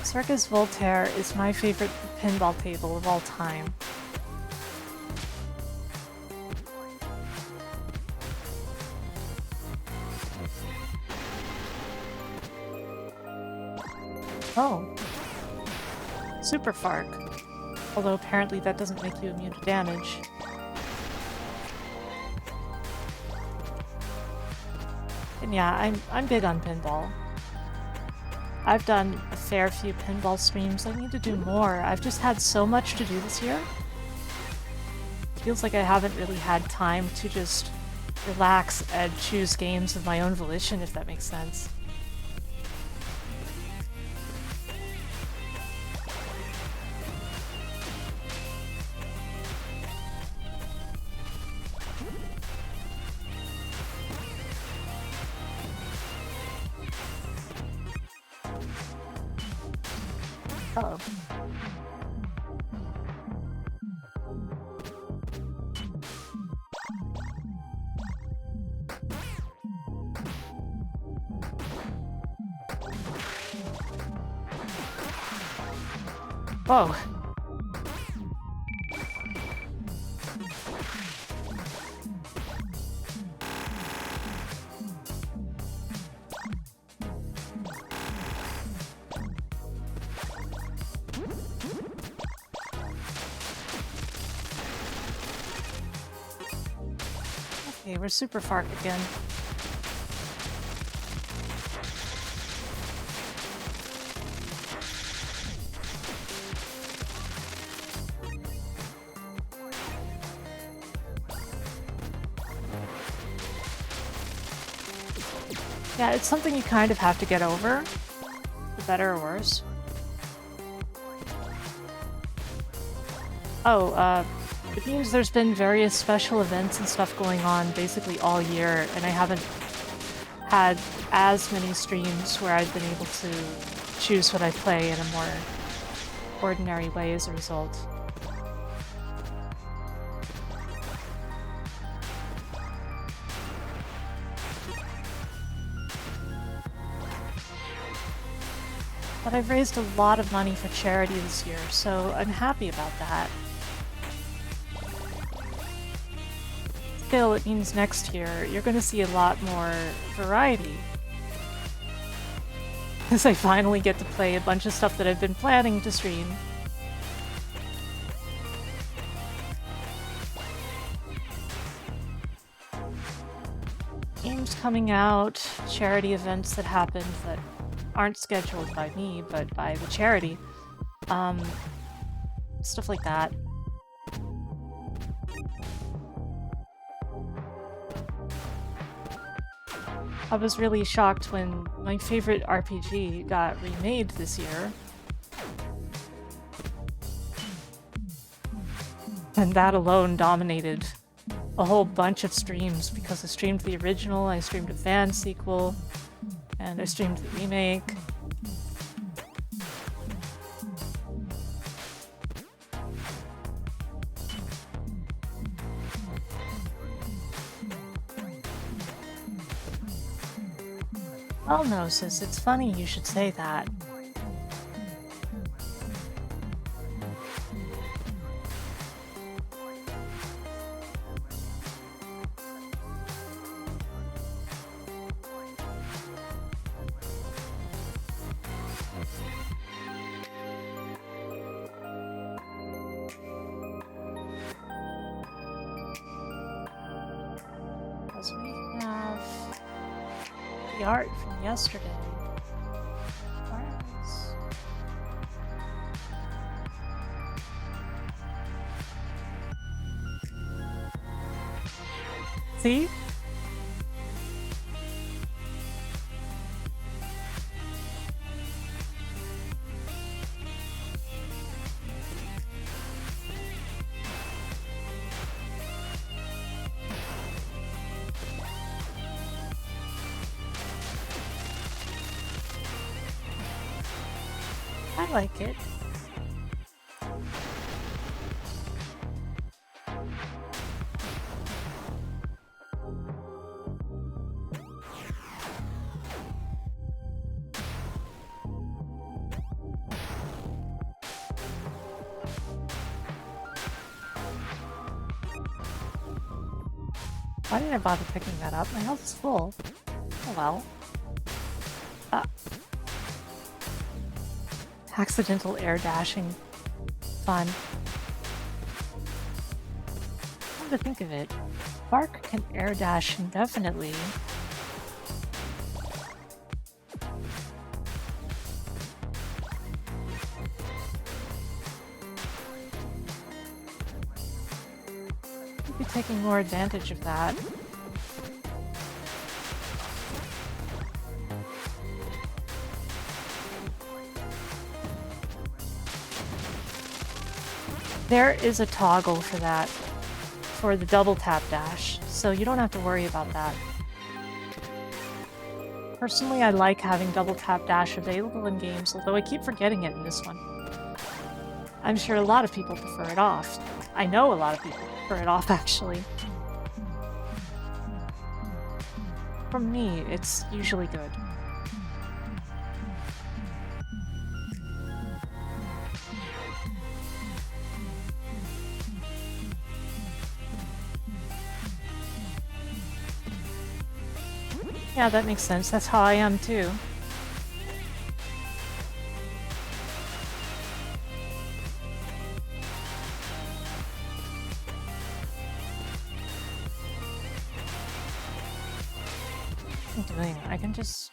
Circus Voltaire is my favorite pinball table of all time. Oh. Super Fark. Although apparently that doesn't make you immune to damage. And yeah, I'm big on pinball. I've done a fair few pinball streams. I need to do more. I've just had so much to do this year. Feels like I haven't really had time to just relax and choose games of my own volition, if that makes sense. Uh-oh. Whoa. Okay, we're Super Fark again. Yeah, it's something you kind of have to get over, for better or worse. Oh, it means there's been various special events and stuff going on basically all year, and I haven't had as many streams where I've been able to choose what I play in a more ordinary way as a result. But I've raised a lot of money for charity this year, so I'm happy about that. Still, it means next year you're going to see a lot more variety. As I finally get to play a bunch of stuff that I've been planning to stream. Games coming out, charity events that happened that aren't scheduled by me, but by the charity. Stuff like that. I was really shocked when my favorite RPG got remade this year. And that alone dominated a whole bunch of streams because I streamed the original, I streamed a fan sequel, and I streamed the remake. Oh no, sis, it's funny you should say that. Because we have the art from yesterday. Where is... See? I like it. Why didn't I bother picking that up? My health is full. Oh well. Accidental air dashing. Fun. Come to think of it, Fark can air dash indefinitely. Be taking more advantage of that. There is a toggle for that, for the double tap dash, so you don't have to worry about that. Personally, I like having double tap dash available in games, although I keep forgetting it in this one. I'm sure a lot of people prefer it off. I know a lot of people prefer it off, actually. For me, it's usually good. Yeah, that makes sense. That's how I am, too. What am I doing? I can just...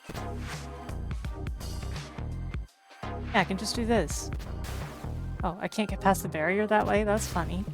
Yeah, I can just do this. Oh, I can't get past the barrier that way? That's funny.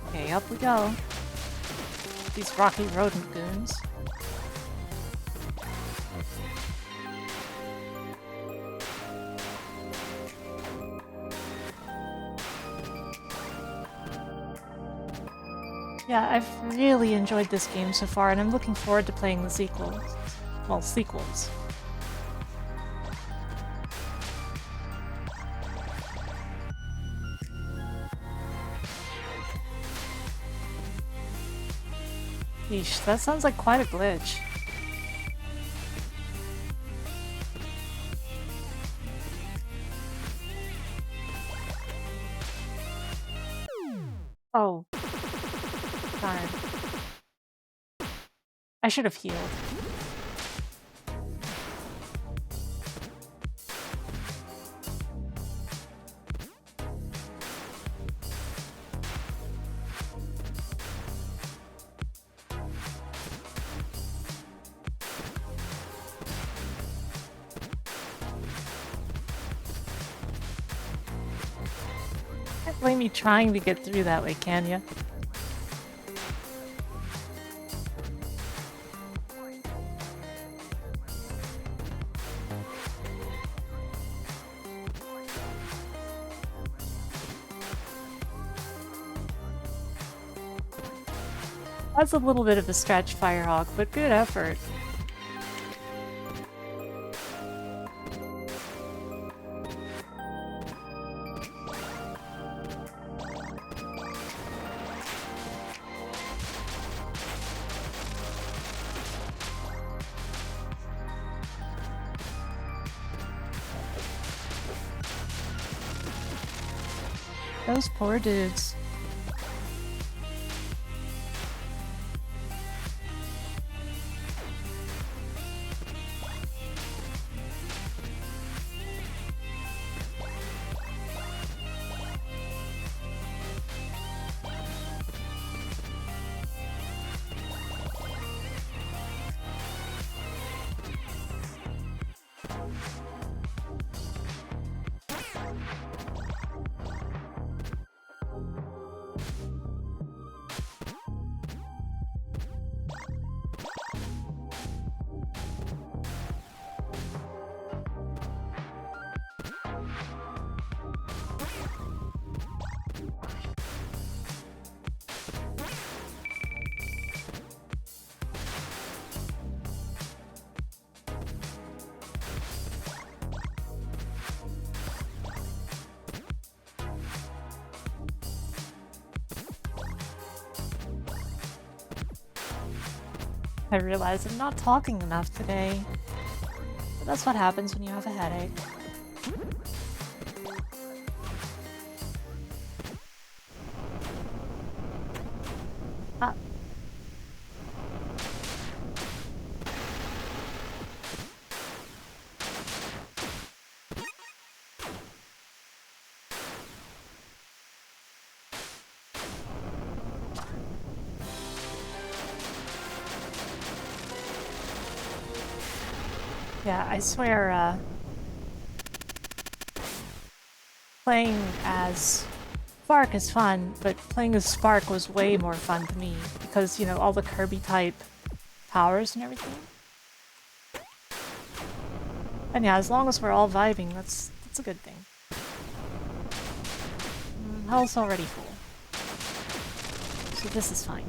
Okay, up we go. These rocky rodent goons. Yeah, I've really enjoyed this game so far, and I'm looking forward to playing the sequels. Well, sequels. Yeesh, that sounds like quite a glitch. Oh. Darn. I should have healed. Can't blame me trying to get through that way, can ya? That's a little bit of a stretch, Firehawk, but good effort. Those poor dudes. I realize I'm not talking enough today. But that's what happens when you have a headache. Ah. Yeah, I swear, playing as Fark is fun, but playing as Spark was way more fun to me because, you know, all the Kirby type powers and everything. And yeah, as long as we're all vibing, that's a good thing. Health's already full. So this is fine.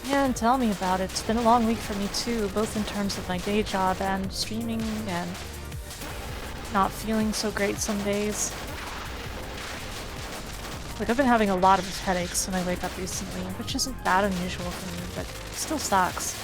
Yeah, and tell me about it. It's been a long week for me too, both in terms of my day job and streaming and not feeling so great some days. Like, I've been having a lot of headaches when I wake up recently, which isn't that unusual for me, but still sucks.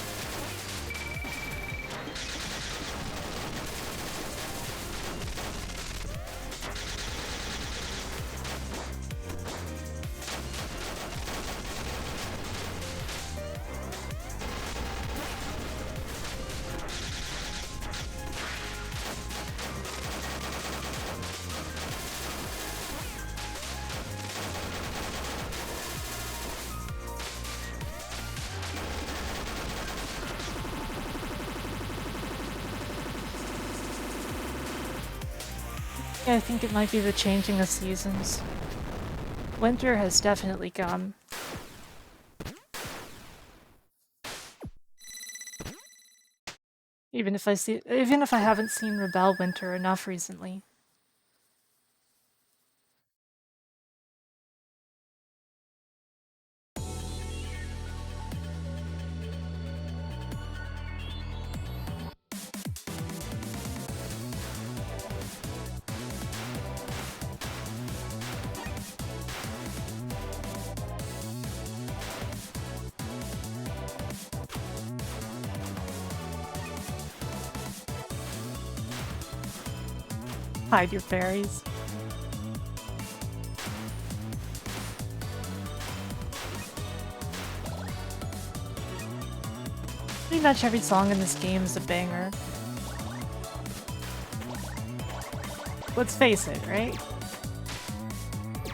Yeah, I think it might be the changing of seasons. Winter has definitely come. Even if I haven't seen Rebel Winter enough recently. Hide your fairies. Pretty much every song in this game is a banger. Let's face it, right?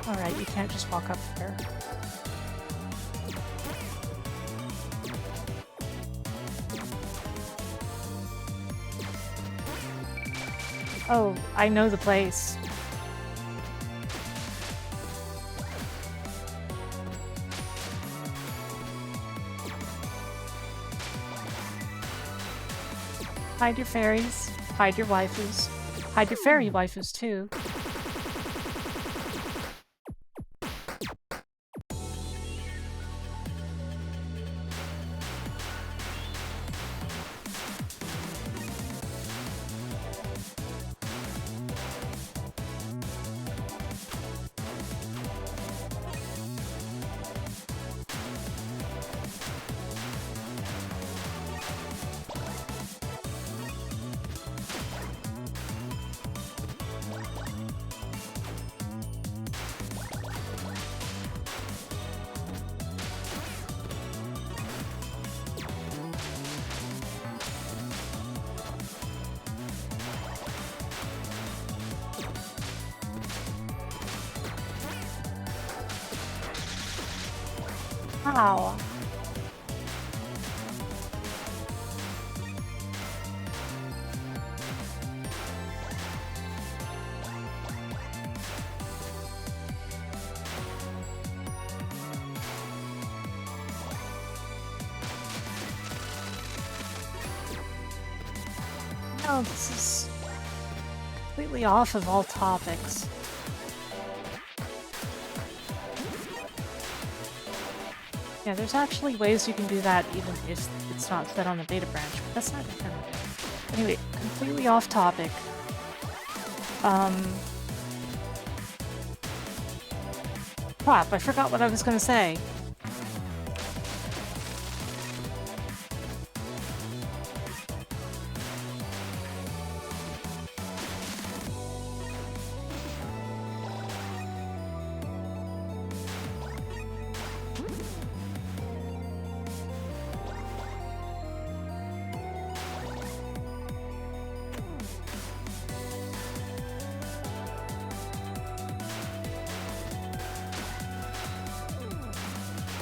Alright, you can't just walk up here. Oh, I know the place. Hide your fairies, hide your waifus, hide your fairy waifus too. Wow. No, this is completely off of all topics. Yeah, there's actually ways you can do that even if it's not set on the data branch, but that's not intended. Anyway, completely off topic. Crap, I forgot what I was gonna say.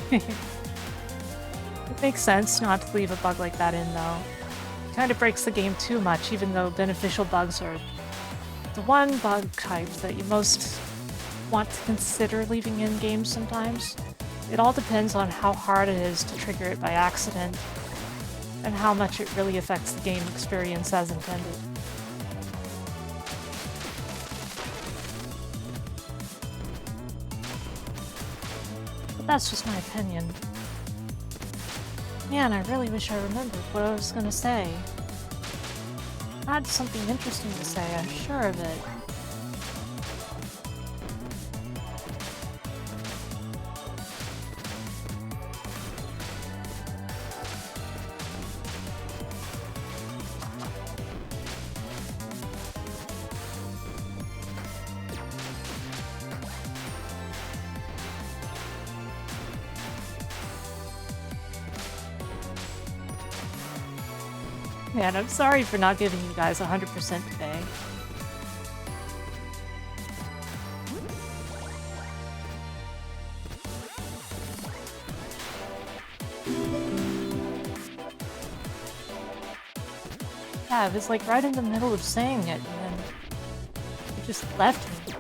It makes sense not to leave a bug like that in, though. It kind of breaks the game too much, even though beneficial bugs are the one bug type that you most want to consider leaving in games sometimes. It all depends on how hard it is to trigger it by accident, and how much it really affects the game experience as intended. But that's just my opinion. Man, I really wish I remembered what I was gonna say. I had something interesting to say, I'm sure of it. Man, I'm sorry for not giving you guys 100% today. Yeah, I was like right in the middle of saying it, and then it just left me.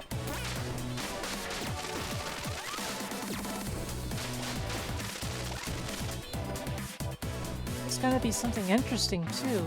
It's gonna be something interesting, too.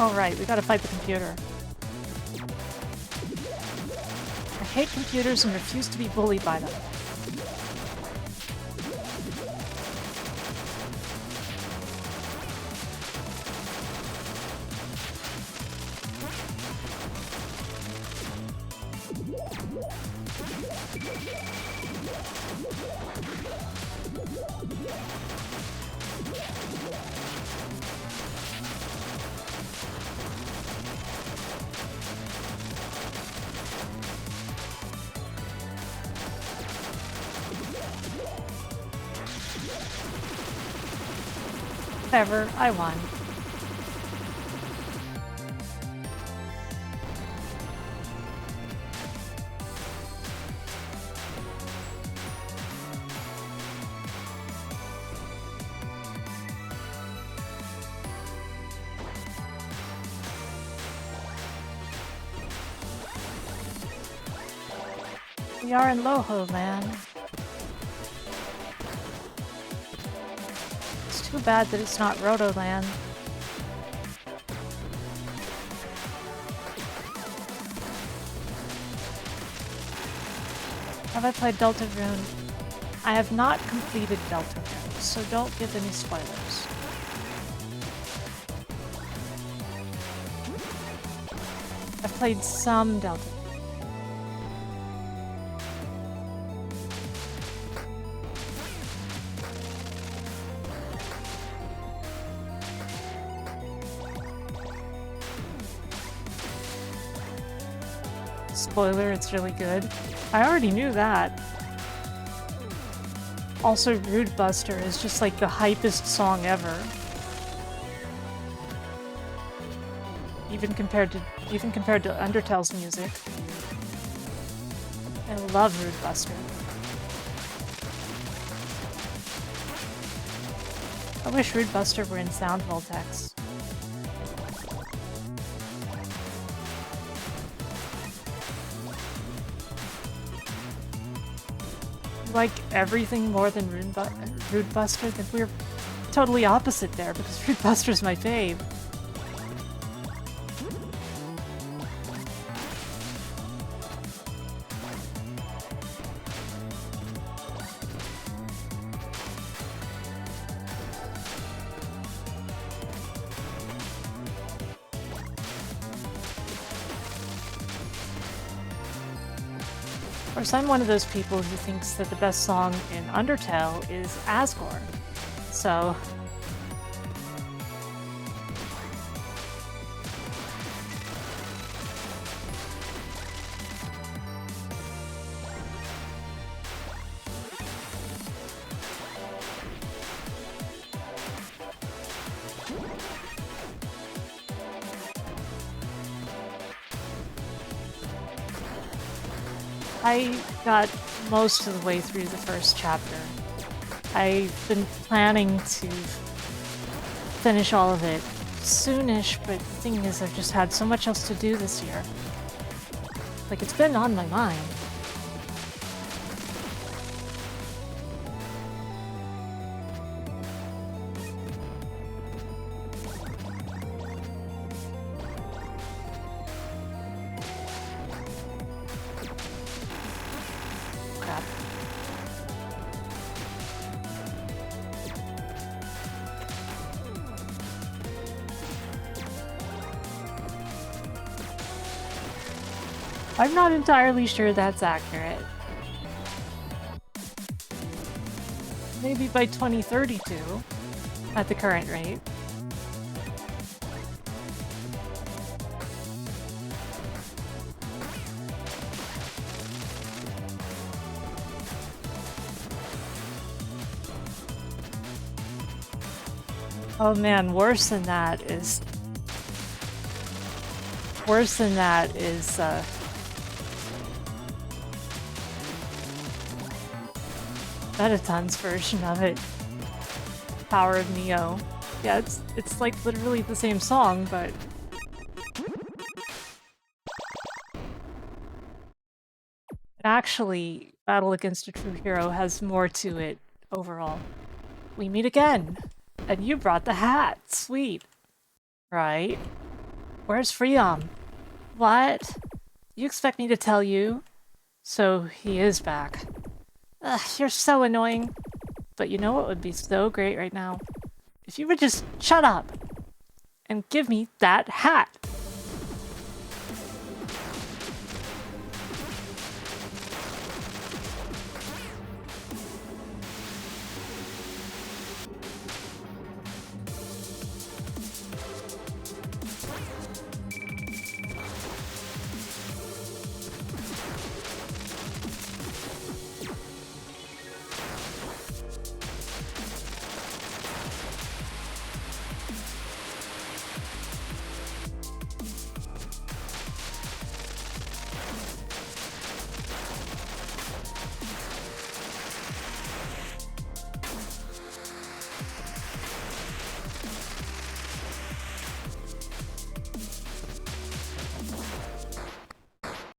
Alright, we gotta fight the computer. I hate computers and refuse to be bullied by them. Whatever, I won. We are in Loho Land. It's too bad that it's not Rotoland. Have I played Deltarune? I have not completed Deltarune, so don't give any spoilers. I've played some Deltarune. Spoiler, it's really good. I already knew that. Also, Rude Buster is just like the hypest song ever. Even compared to Undertale's music. I love Rude Buster. I wish Rude Buster were in Sound Voltex. Like everything more than Rude Buster, then we're totally opposite there because Rude Buster's my fave. Of course, I'm one of those people who thinks that the best song in Undertale is Asgore. So I got most of the way through the first chapter. I've been planning to finish all of it soonish, but the thing is I've just had so much else to do this year. Like, it's been on my mind. Crap. I'm not entirely sure that's accurate. Maybe by 2032, at the current rate. Oh man, worse than that is Metaton's version of it. Power of Neo. Yeah, it's like literally the same song, but actually, Battle Against a True Hero has more to it overall. We meet again, and you brought the hat. Sweet. Right. Where's Freon? What? You expect me to tell you? So he is back. Ugh, you're so annoying. But you know what would be so great right now? If you would just shut up and give me that hat.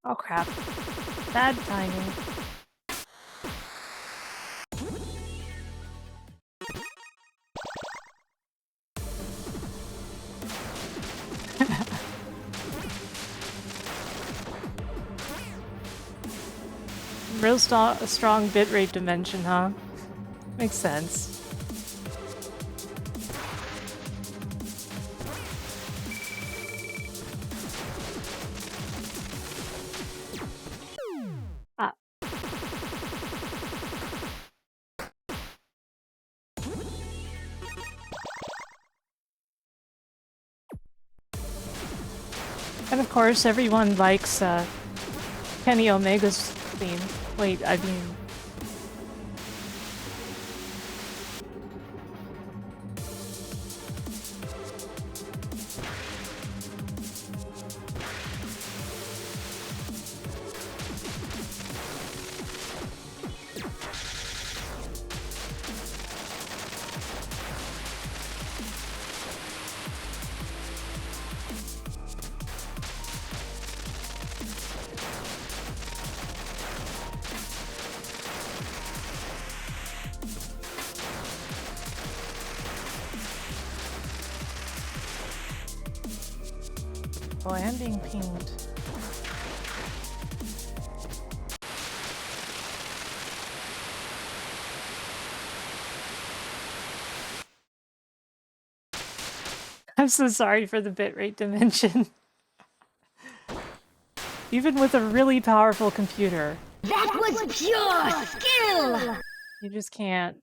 Oh crap. Bad timing. Real strong bitrate dimension, huh? Makes sense. Ah. And of course, everyone likes Kenny Omega's theme. Wait, I mean... Oh, I am being pinged. I'm so sorry for the bitrate dimension. Even with a really powerful computer, That was pure skill! you just can't.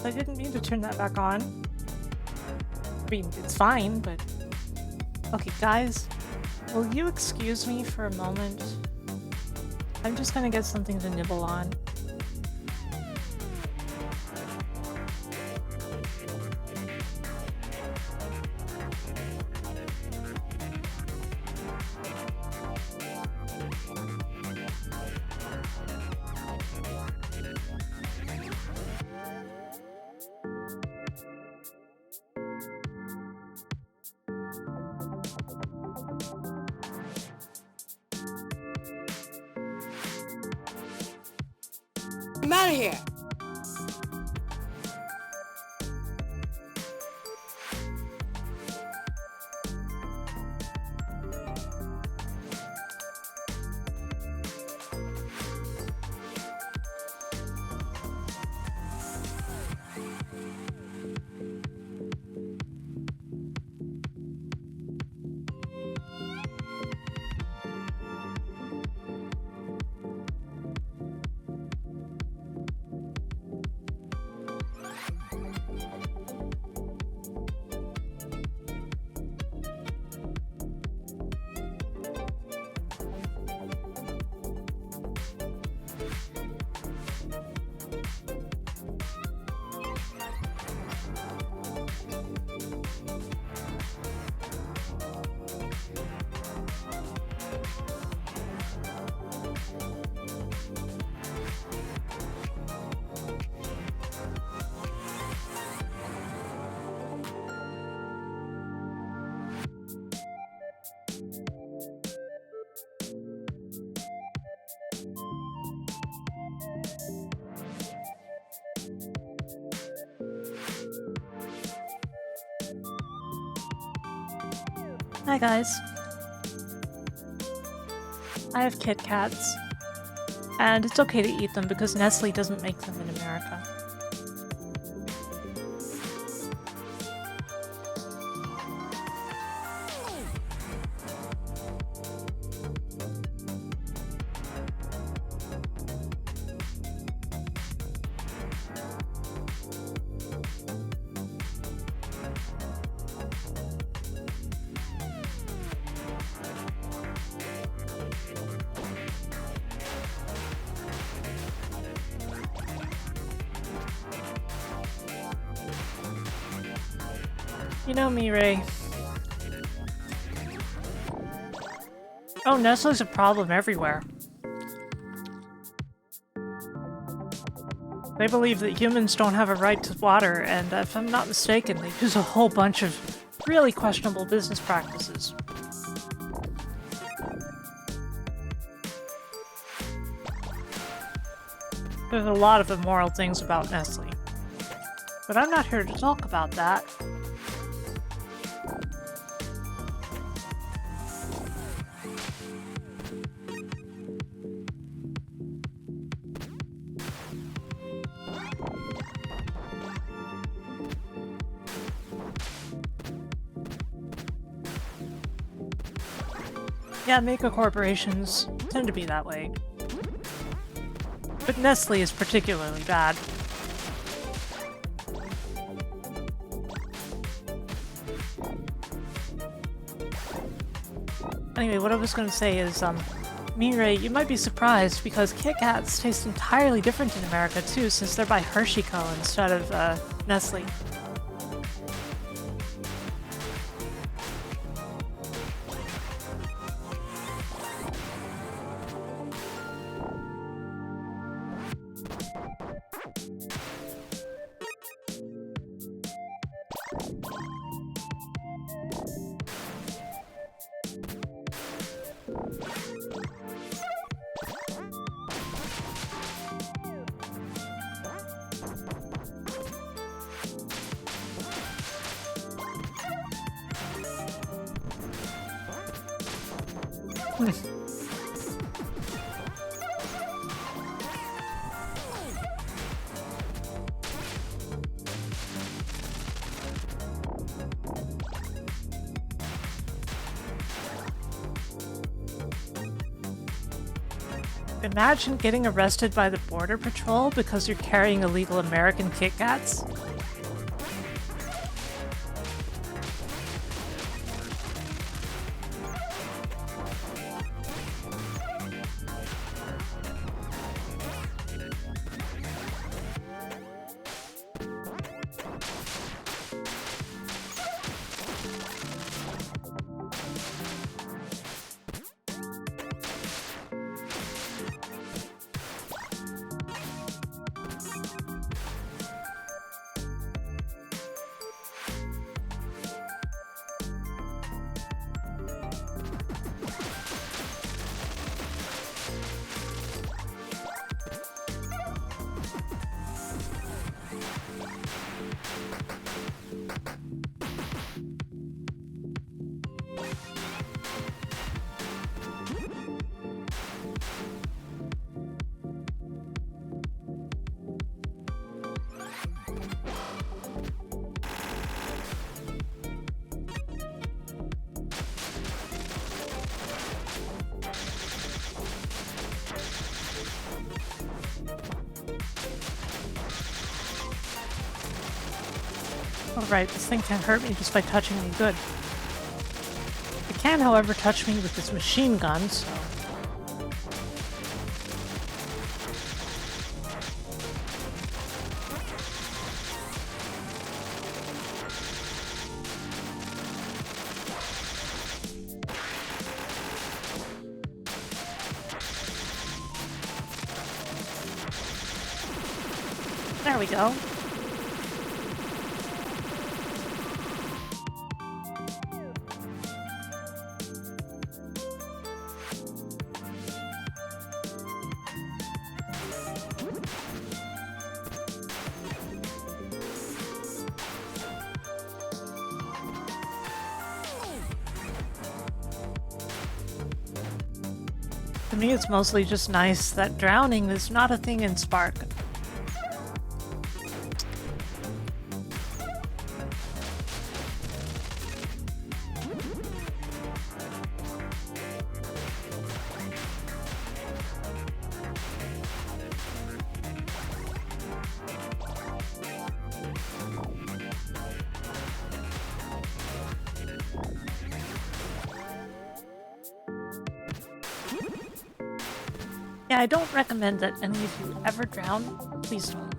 I didn't mean to turn that back on. I mean, it's fine, but... Okay, guys, will you excuse me for a moment? I'm just gonna get something to nibble on. I'm out of here. Hi guys. I have Kit Kats, and it's okay to eat them because Nestle doesn't make them in America. You know me, Ray. Oh, Nestle's a problem everywhere. They believe that humans don't have a right to water, and if I'm not mistaken, they use a whole bunch of really questionable business practices. There's a lot of immoral things about Nestle. But I'm not here to talk about that. Yeah, mega corporations tend to be that way. But Nestle is particularly bad. Anyway, what I was going to say is, Mirai, you might be surprised because Kit Kats taste entirely different in America too, since they're by Hershey Co. instead of Nestle. Imagine getting arrested by the Border Patrol because you're carrying illegal American Kit Kats. Alright, this thing can't hurt me just by touching me good. It can, however, touch me with its machine gun, so... There we go. To me, it's mostly just nice that drowning is not a thing in Spark. Yeah, I don't recommend that any of you ever drown. Please don't.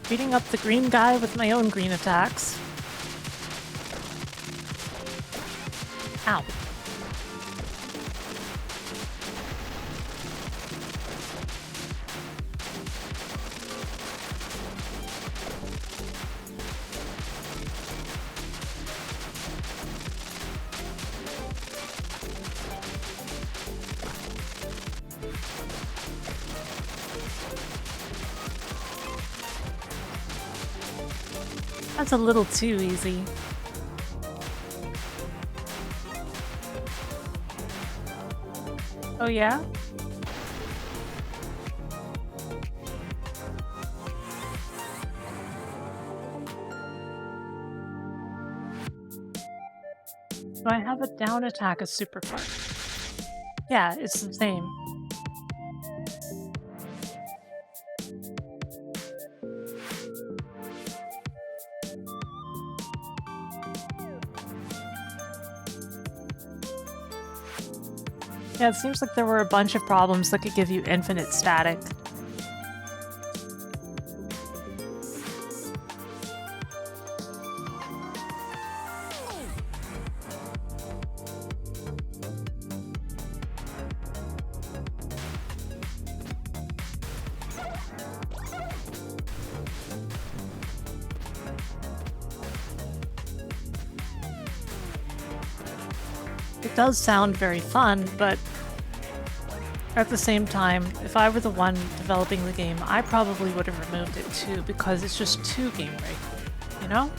Beating up the green guy with my own green attacks. Ow. That's a little too easy. Oh yeah? Do I have a down attack as Super Fark? Yeah, it's the same. Yeah, it seems like there were a bunch of problems that could give you infinite static. It does sound very fun, but at the same time, if I were the one developing the game, I probably would have removed it too, because it's just too game breaking, you know?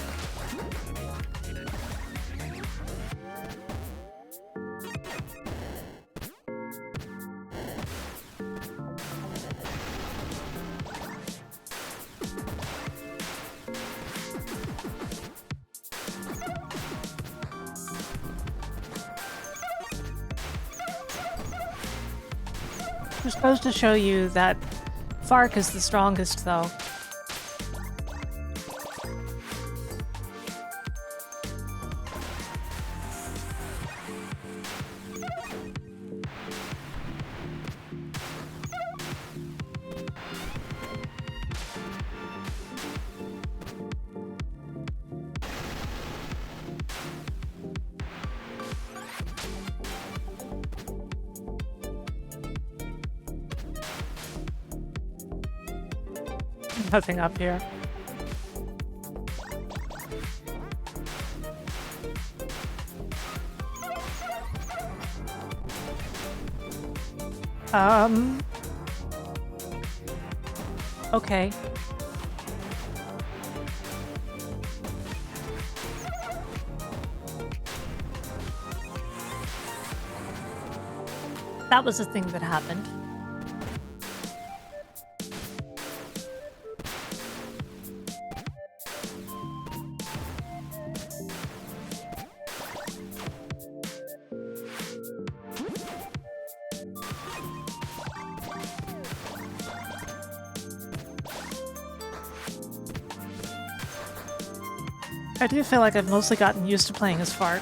Just goes to show you that Fark is the strongest, though. Nothing up here. Okay. That was a thing that happened. I do feel like I've mostly gotten used to playing as Fark.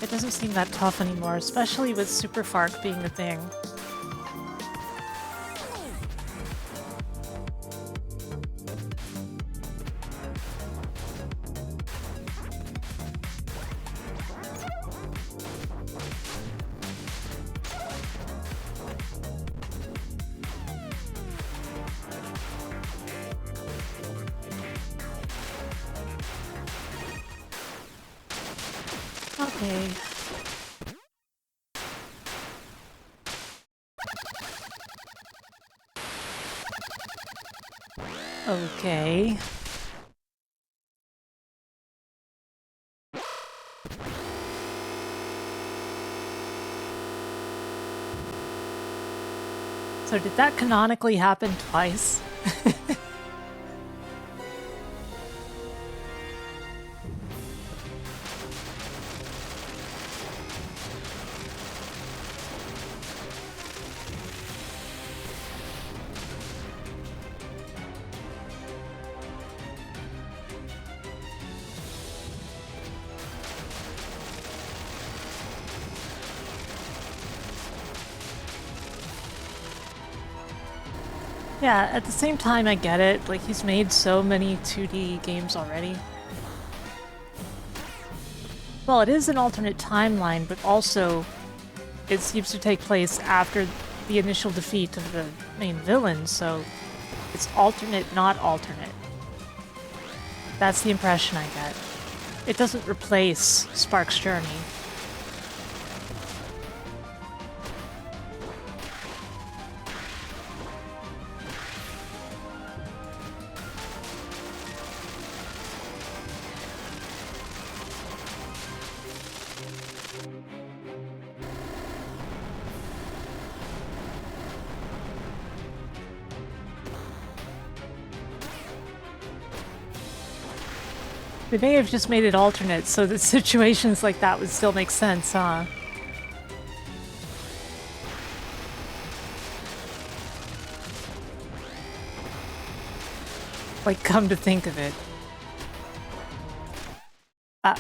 It doesn't seem that tough anymore, especially with Super Fark being a thing. Okay. Okay. So did that canonically happen twice? Yeah, at the same time, I get it. Like, he's made so many 2D games already. Well, it is an alternate timeline, but also it seems to take place after the initial defeat of the main villain, so it's alternate, not alternate. That's the impression I get. It doesn't replace Spark's journey. They may have just made it alternate so that situations like that would still make sense, huh? Like, come to think of it. Ah.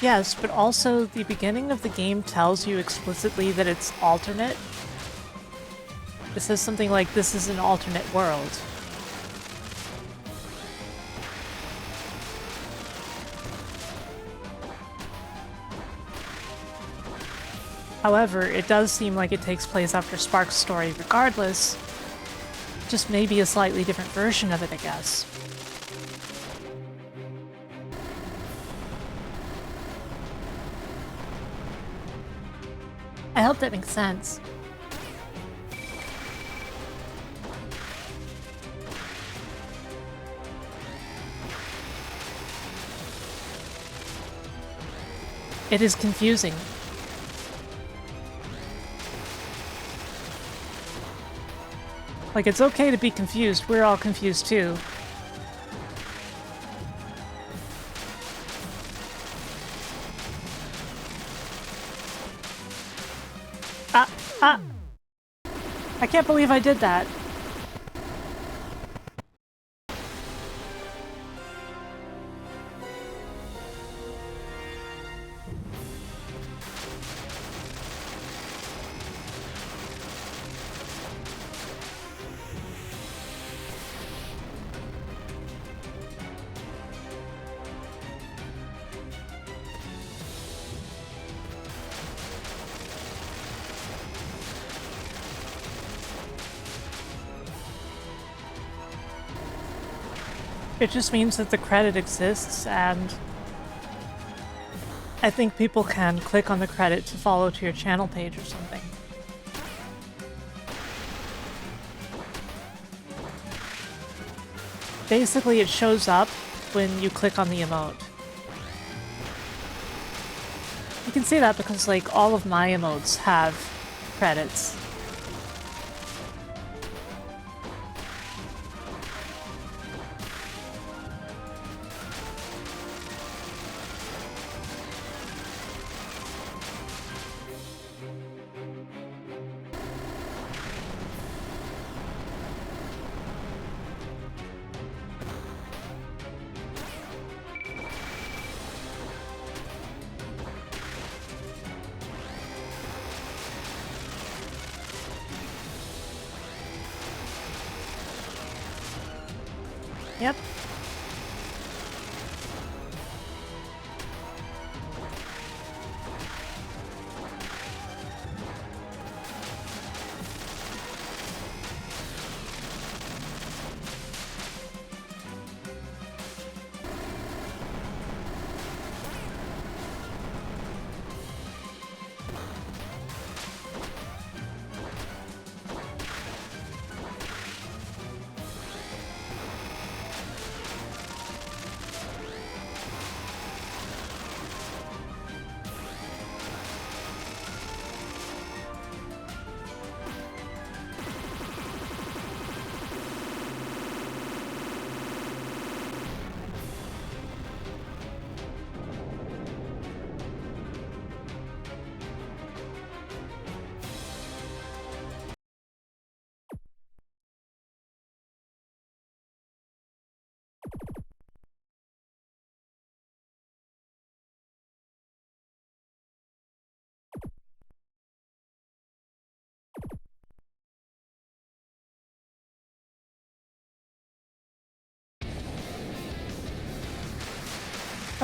Yes, but also the beginning of the game tells you explicitly that it's alternate. It says something like, this is an alternate world. However, it does seem like it takes place after Spark's story regardless. Just maybe a slightly different version of it, I guess. I hope that makes sense. It is confusing. Like, it's okay to be confused. We're all confused too. Ah! I can't believe I did that. It just means that the credit exists, and I think people can click on the credit to follow to your channel page or something. Basically, it shows up when you click on the emote. You can see that because, like, all of my emotes have credits. Yep.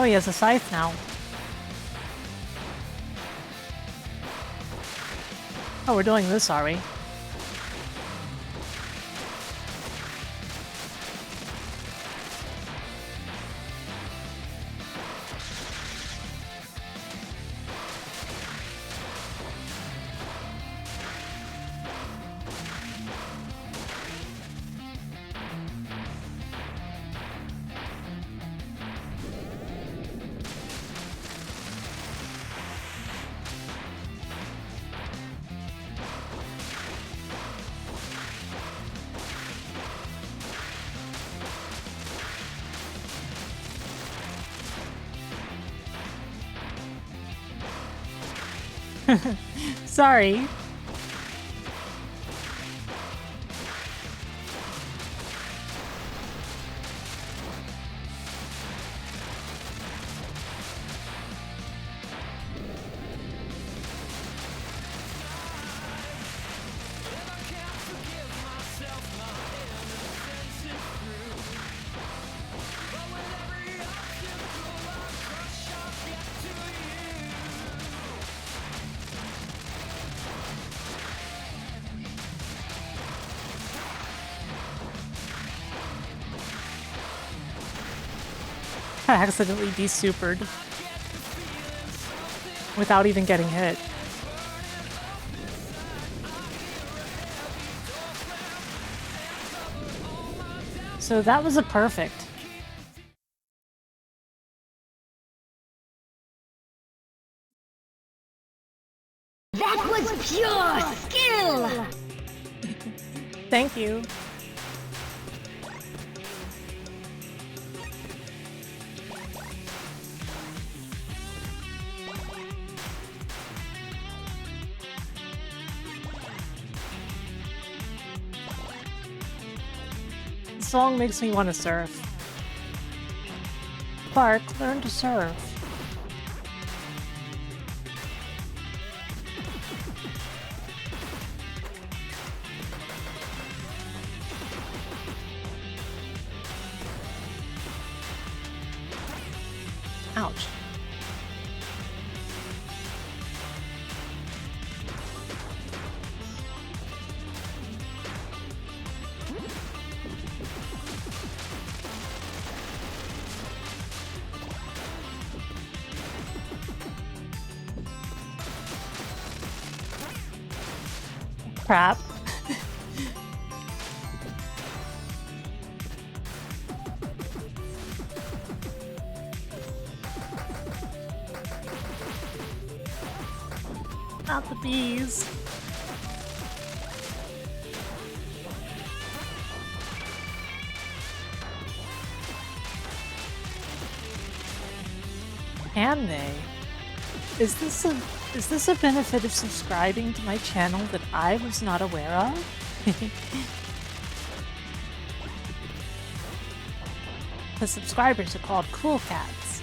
Oh, he has a scythe now. Oh, we're doing this, are we? Sorry. I accidentally de-supered without even getting hit. So that was a perfect. That was pure skill! Thank you. The song makes me want to surf. Fark, learn to surf. Ouch. Crap. Not the bees. Can they? Is this a benefit of subscribing to my channel that I was not aware of? The subscribers are called cool cats.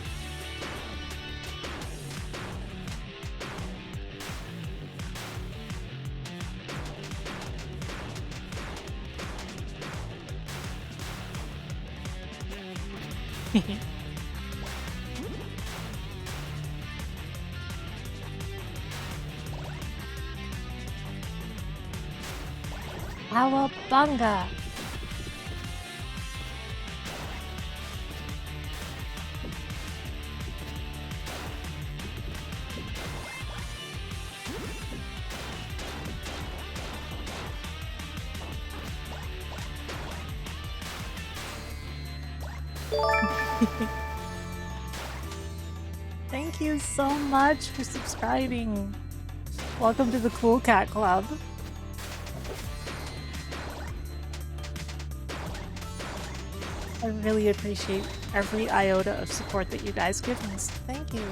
Cowabunga! Thank you so much for subscribing. Welcome to the Cool Cat Club. I really appreciate every iota of support that you guys give me. So thank you.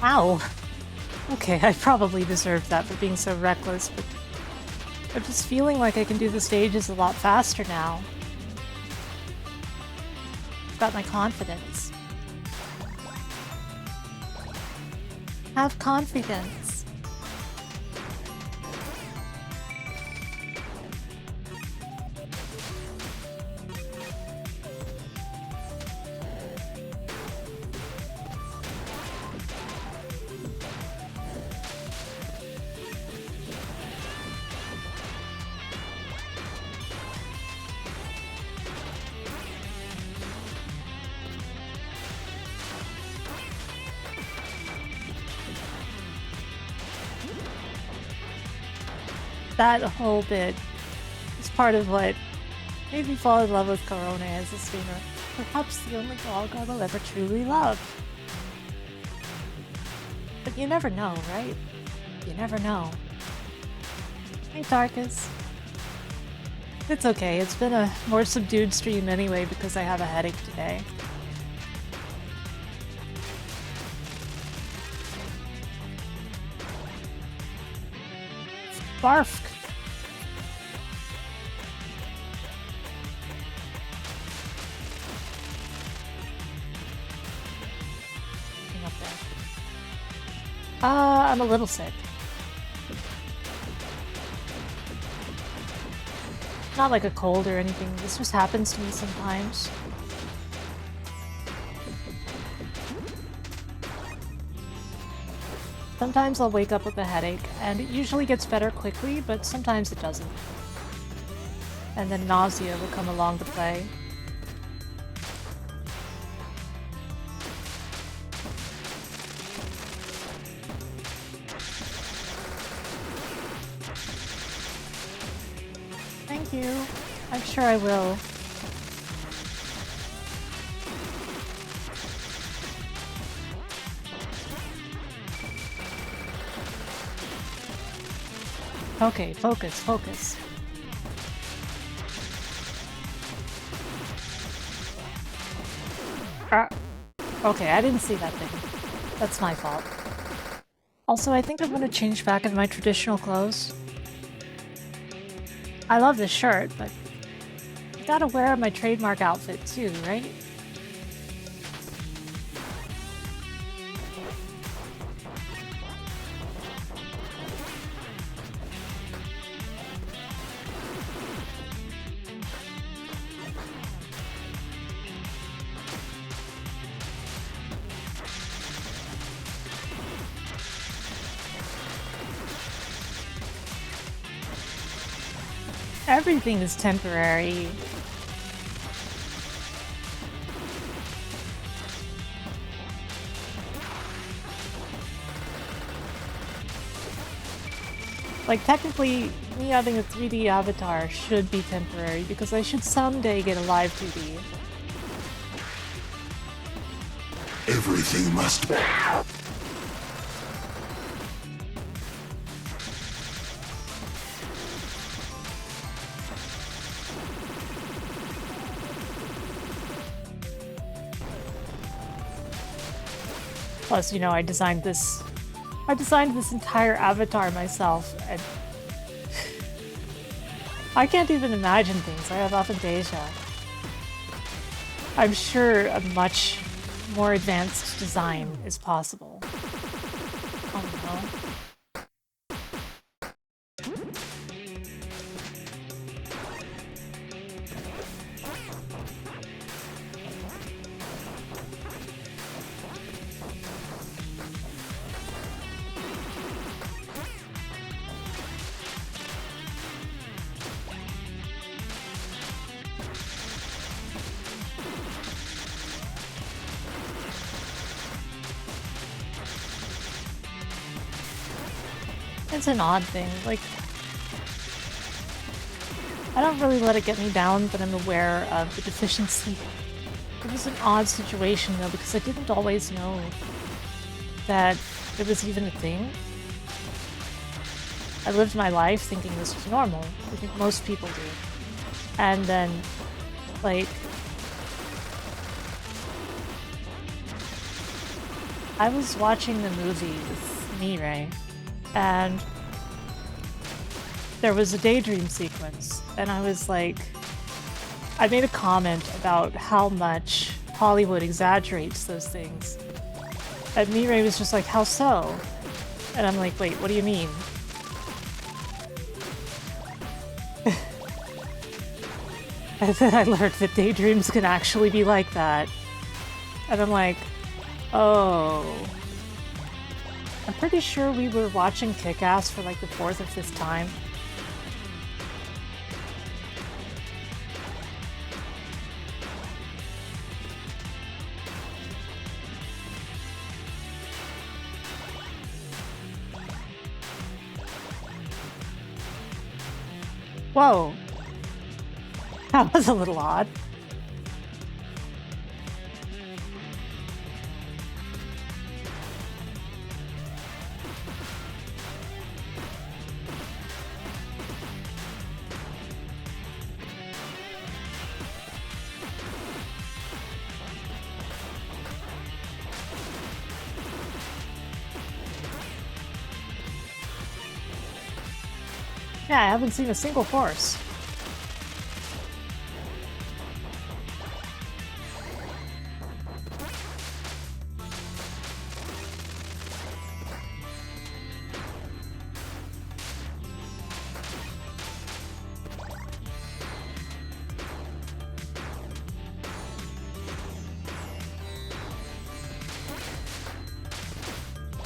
Ow. Okay, I probably deserved that for being so reckless, but I'm just feeling like I can do the stages a lot faster now. I've got my confidence. Have confidence. That whole bit is part of what made me fall in love with Corona as a streamer. Perhaps the only dog I will ever truly love. But you never know, right? You never know. Hey, Darkus. It's okay, it's been a more subdued stream anyway because I have a headache today. Fark. Up there. I'm a little sick. Not like a cold or anything, this just happens to me sometimes. Sometimes I'll wake up with a headache, and it usually gets better quickly, but sometimes it doesn't. And then nausea will come along to play. Thank you. I'm sure I will. Okay, focus, focus. Okay, I didn't see that thing. That's my fault. Also, I think I'm gonna change back into my traditional clothes. I love this shirt, but I gotta wear my trademark outfit too, right? Everything is temporary. Like, technically, me having a 3D avatar should be temporary, because I should someday get a live 2D. Everything must be. Plus, you know, I designed this entire avatar myself, and I can't even imagine things. I have aphantasia. I'm sure a much more advanced design is possible. Oh no. It's an odd thing, like, I don't really let it get me down, but I'm aware of the deficiency. It was an odd situation though, because I didn't always know that it was even a thing. I lived my life thinking this was normal. I think most people do. And then, like, I was watching the movie with Mirai, and there was a daydream sequence, and I was like, I made a comment about how much Hollywood exaggerates those things. And Mirai was just like, how so? And I'm like, wait, what do you mean? And then I learned that daydreams can actually be like that. And I'm like, oh. I'm pretty sure we were watching Kick-Ass for like the 4th or 5th time. Whoa. That was a little odd. Yeah, I haven't seen a single horse.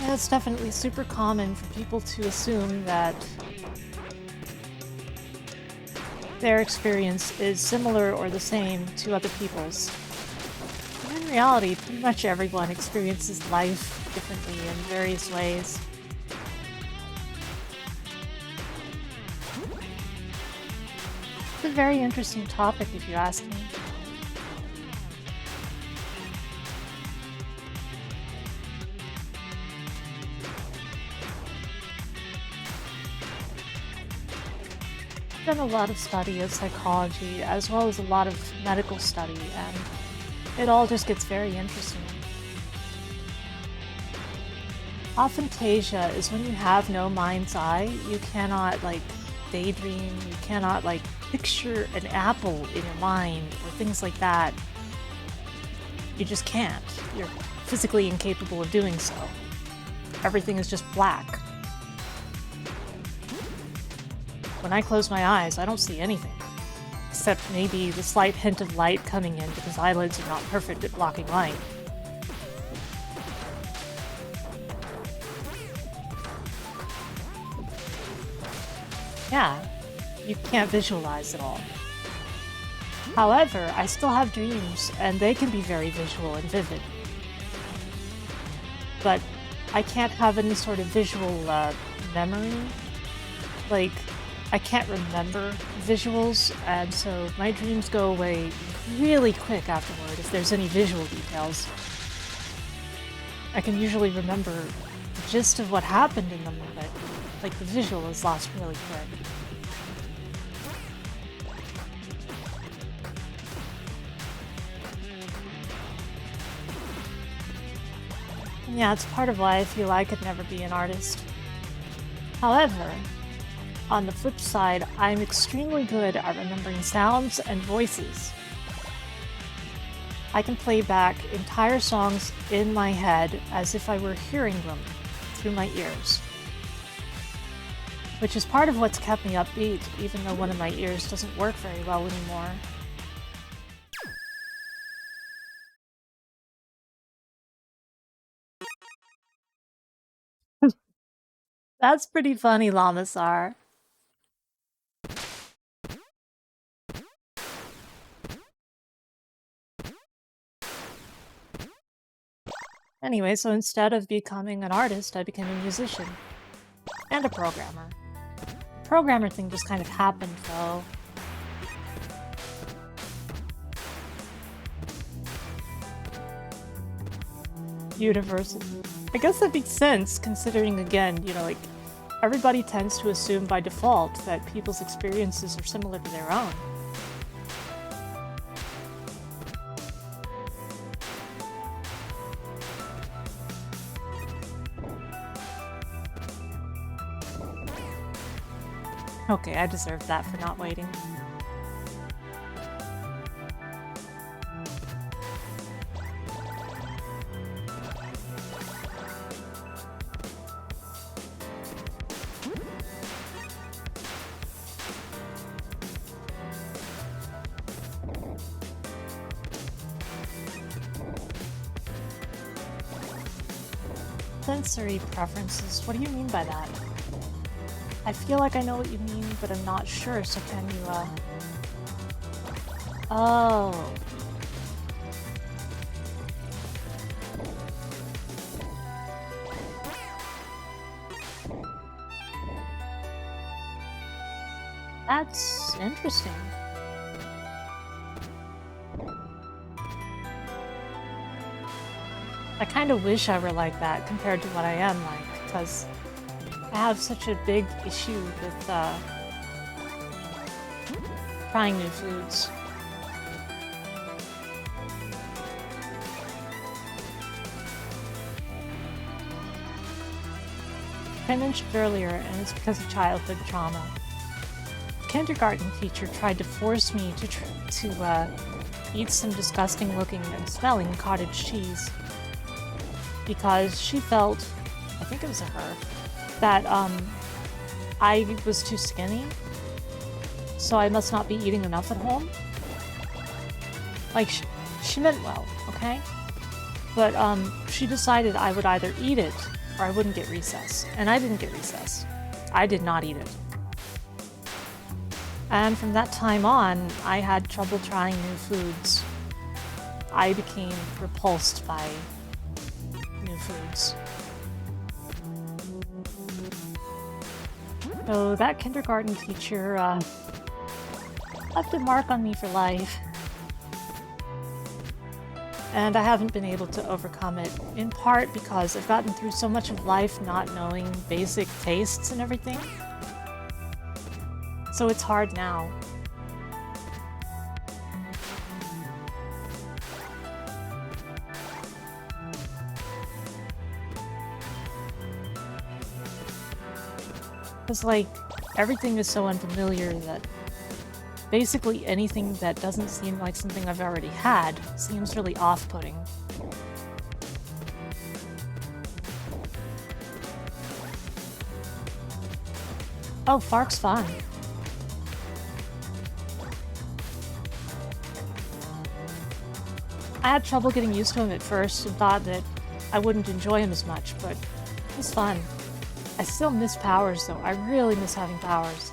Yeah, it's definitely super common for people to assume that their experience is similar or the same to other people's. But in reality, pretty much everyone experiences life differently in various ways. It's a very interesting topic if you ask me. I've done a lot of study of psychology as well as a lot of medical study, and it all just gets very interesting. Aphantasia is when you have no mind's eye. You cannot like daydream, you cannot like picture an apple in your mind or things like that. You just can't. You're physically incapable of doing so. Everything is just black. When I close my eyes, I don't see anything. Except maybe the slight hint of light coming in because eyelids are not perfect at blocking light. Yeah, you can't visualize at all. However, I still have dreams, and they can be very visual and vivid. But I can't have any sort of visual memory. Like, I can't remember visuals, and so my dreams go away really quick afterward if there's any visual details. I can usually remember the gist of what happened in them, but like the visual is lost really quick. And yeah, it's part of why I feel I could never be an artist. However, on the flip side, I'm extremely good at remembering sounds and voices. I can play back entire songs in my head as if I were hearing them through my ears. Which is part of what's kept me upbeat, even though one of my ears doesn't work very well anymore. That's pretty funny, Lamasar. Anyway, so instead of becoming an artist, I became a musician. And a programmer. The programmer thing just kind of happened, though. University. I guess that makes sense, considering, again, you know, like, everybody tends to assume by default that people's experiences are similar to their own. Okay, I deserve that for not waiting. Sensory preferences, what do you mean by that? I feel like I know what you mean, but I'm not sure, so can you, Oh. That's interesting. I kind of wish I were like that compared to what I am like, because I have such a big issue with trying new foods. I mentioned earlier, and it's because of childhood trauma. A kindergarten teacher tried to force me to eat some disgusting-looking and smelling cottage cheese because she felt, I think it was a her, that I was too skinny, so I must not be eating enough at home. Like, she meant well, okay? But she decided I would either eat it or I wouldn't get recess. And I didn't get recess. I did not eat it. And from that time on, I had trouble trying new foods. I became repulsed by new foods. So that kindergarten teacher left a mark on me for life. And I haven't been able to overcome it, in part because I've gotten through so much of life not knowing basic tastes and everything. So it's hard now. Because, like, everything is so unfamiliar that basically anything that doesn't seem like something I've already had seems really off-putting. Oh, Fark's fun. I had trouble getting used to him at first and thought that I wouldn't enjoy him as much, but he's fun. I still miss powers, though. I really miss having powers.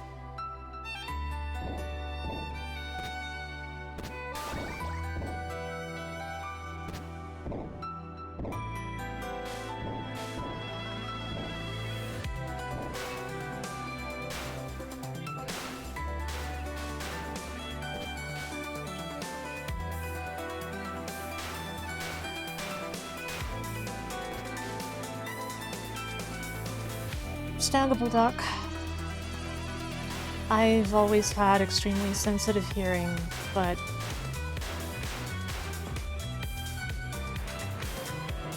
Understandable, Duck. I've always had extremely sensitive hearing, but...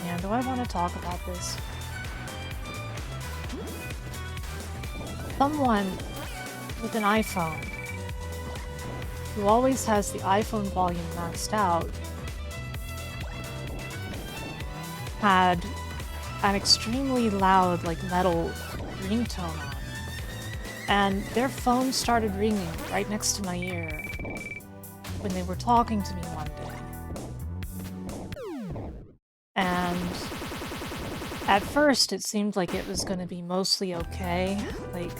Man, do I want to talk about this? Someone with an iPhone who always has the iPhone volume maxed out had an extremely loud, like, metal ringtone on, and their phone started ringing right next to my ear when they were talking to me one day. And at first it seemed like it was going to be mostly okay, like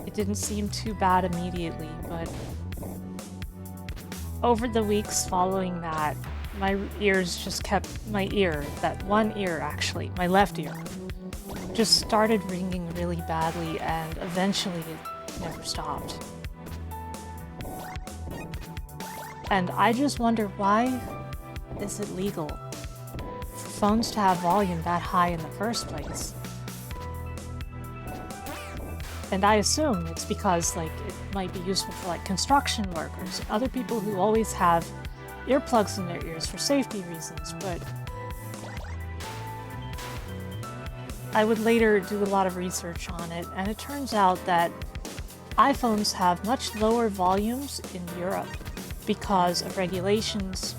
it didn't seem too bad immediately, but over the weeks following that, my ears just kept, my ear, that one ear actually, my left ear, just started ringing really badly, and eventually it never stopped. And I just wonder, why is it legal for phones to have volume that high in the first place? And I assume it's because, like, it might be useful for, like, construction workers, other people who always have earplugs in their ears for safety reasons, but I would later do a lot of research on it, and it turns out that iPhones have much lower volumes in Europe because of regulations.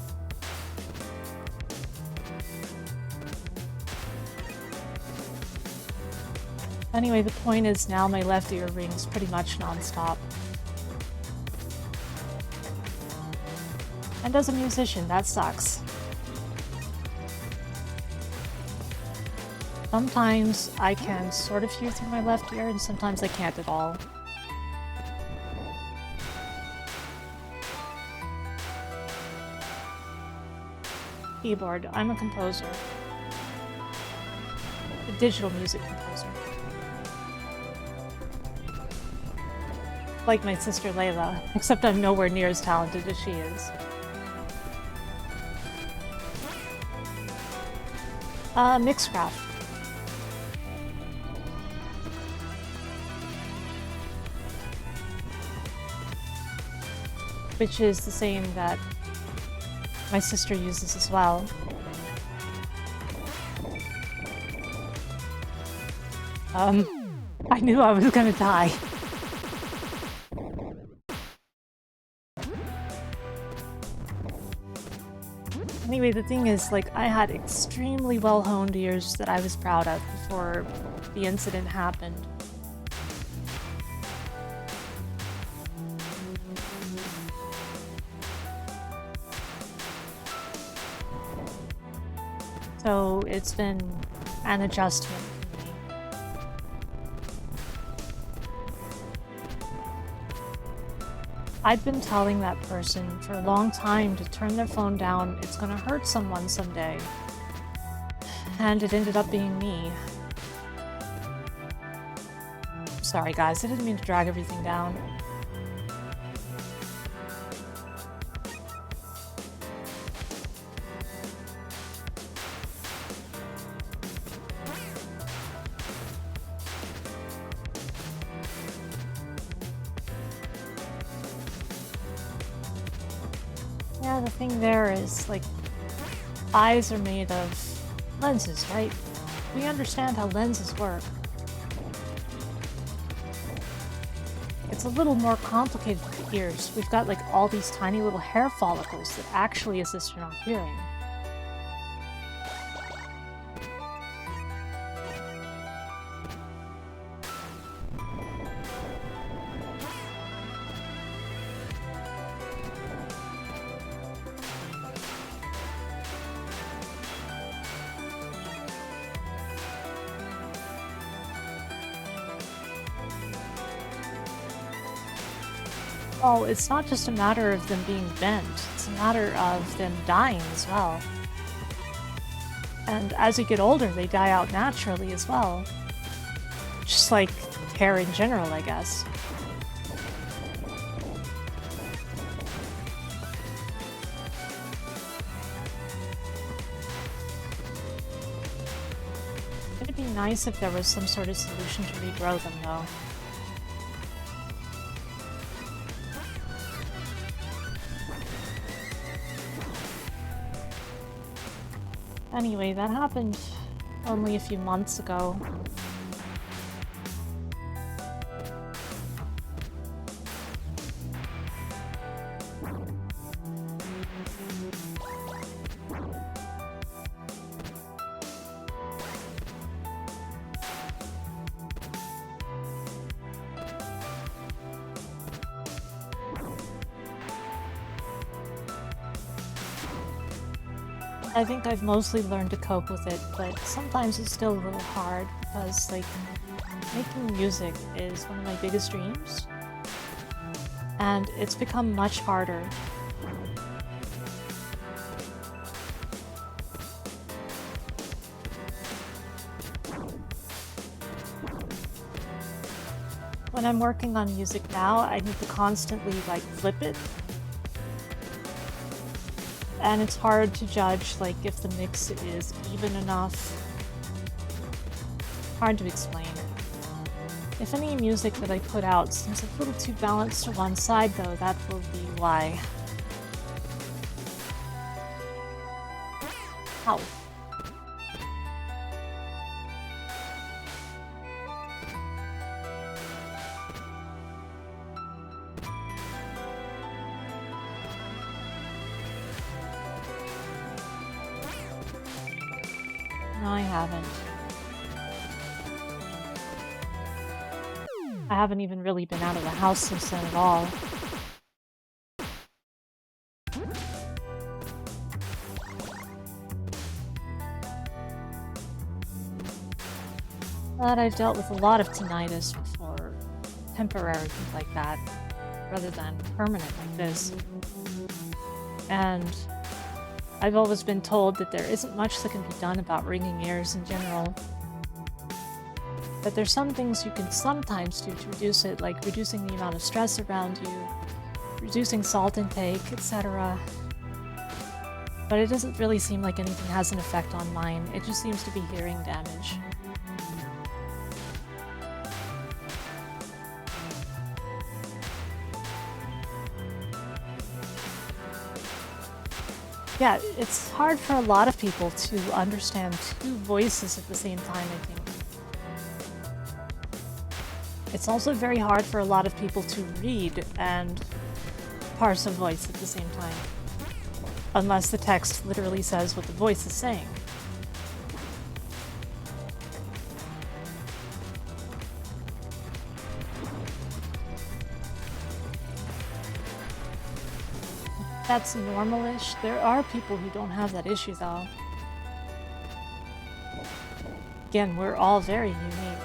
Anyway, the point is now my left ear rings pretty much non-stop. And as a musician, that sucks. Sometimes I can sort of hear through my left ear, and sometimes I can't at all. Keyboard. I'm a composer. A digital music composer. Like my sister Layla, except I'm nowhere near as talented as she is. Mixcraft. Which is the same that my sister uses as well. I knew I was gonna die. Anyway, the thing is, like, I had extremely well-honed ears that I was proud of before the incident happened. So it's been an adjustment for me. I've been telling that person for a long time to turn their phone down. It's gonna hurt someone someday. And it ended up being me. Sorry guys, I didn't mean to drag everything down. Yeah, the thing there is, like, eyes are made of lenses, right? We understand how lenses work. It's a little more complicated with the ears. We've got, like, all these tiny little hair follicles that actually assist in our hearing. Well, it's not just a matter of them being bent, it's a matter of them dying as well. And as you get older, they die out naturally as well. Just like hair in general, I guess. It'd be nice if there was some sort of solution to regrow them, though. Anyway, that happened only a few months ago. I think I've mostly learned to cope with it, but sometimes it's still a little hard because, like, making music is one of my biggest dreams, and it's become much harder. When I'm working on music now, I need to constantly, like, flip it. And it's hard to judge, like, if the mix is even enough. Hard to explain. If any music that I put out seems a little too balanced to one side, though, that will be why. Ow. No, I haven't. I haven't even really been out of the house since then at all. But I've dealt with a lot of tinnitus before, temporary things like that, rather than permanent like this. And I've always been told that there isn't much that can be done about ringing ears in general. But there's some things you can sometimes do to reduce it, like reducing the amount of stress around you, reducing salt intake, etc. But it doesn't really seem like anything has an effect on mine. It just seems to be hearing damage. Yeah, it's hard for a lot of people to understand two voices at the same time, I think. It's also very hard for a lot of people to read and parse a voice at the same time. Unless the text literally says what the voice is saying. That's normal-ish. There are people who don't have that issue, though. Again, we're all very unique.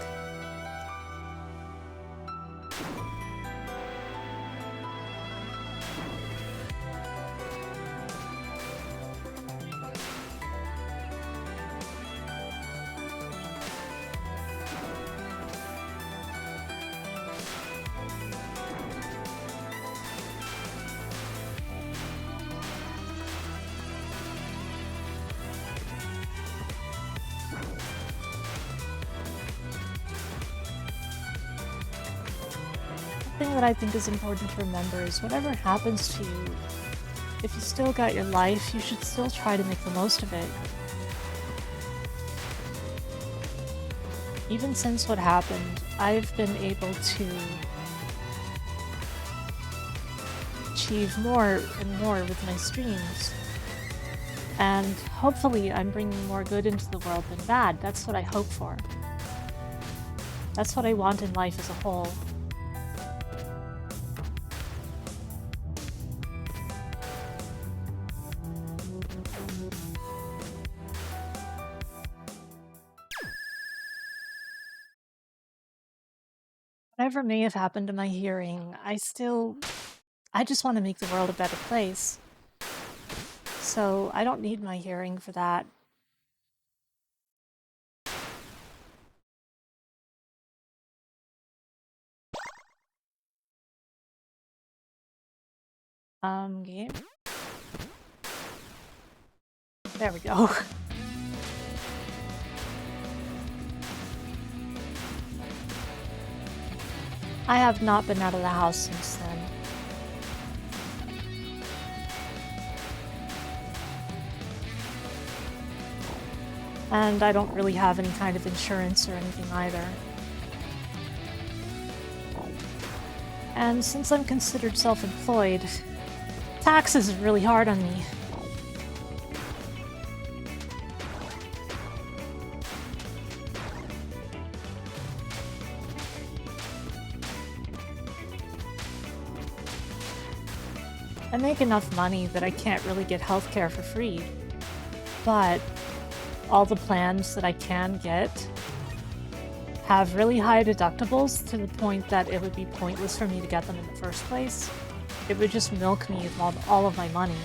That I think is important to remember is whatever happens to you, if you still got your life, you should still try to make the most of it. Even since what happened, I've been able to achieve more and more with my streams. And hopefully I'm bringing more good into the world than bad. That's what I hope for. That's what I want in life as a whole. Whatever may have happened to my hearing, I just want to make the world a better place. So I don't need my hearing for that. Game? There we go. I have not been out of the house since then. And I don't really have any kind of insurance or anything either. And since I'm considered self-employed, taxes is really hard on me. I make enough money that I can't really get healthcare for free, but all the plans that I can get have really high deductibles to the point that it would be pointless for me to get them in the first place. It would just milk me of all of my money.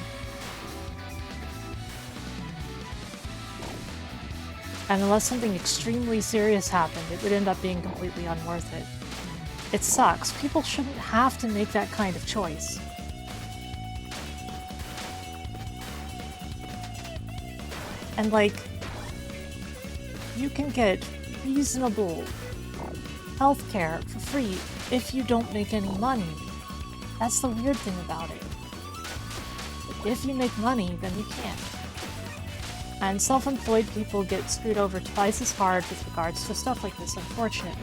And unless something extremely serious happened, it would end up being completely unworth it. It sucks. People shouldn't have to make that kind of choice. And like, you can get reasonable healthcare for free if you don't make any money. That's the weird thing about it. If you make money, then you can't. And self-employed people get screwed over twice as hard with regards to stuff like this, unfortunately.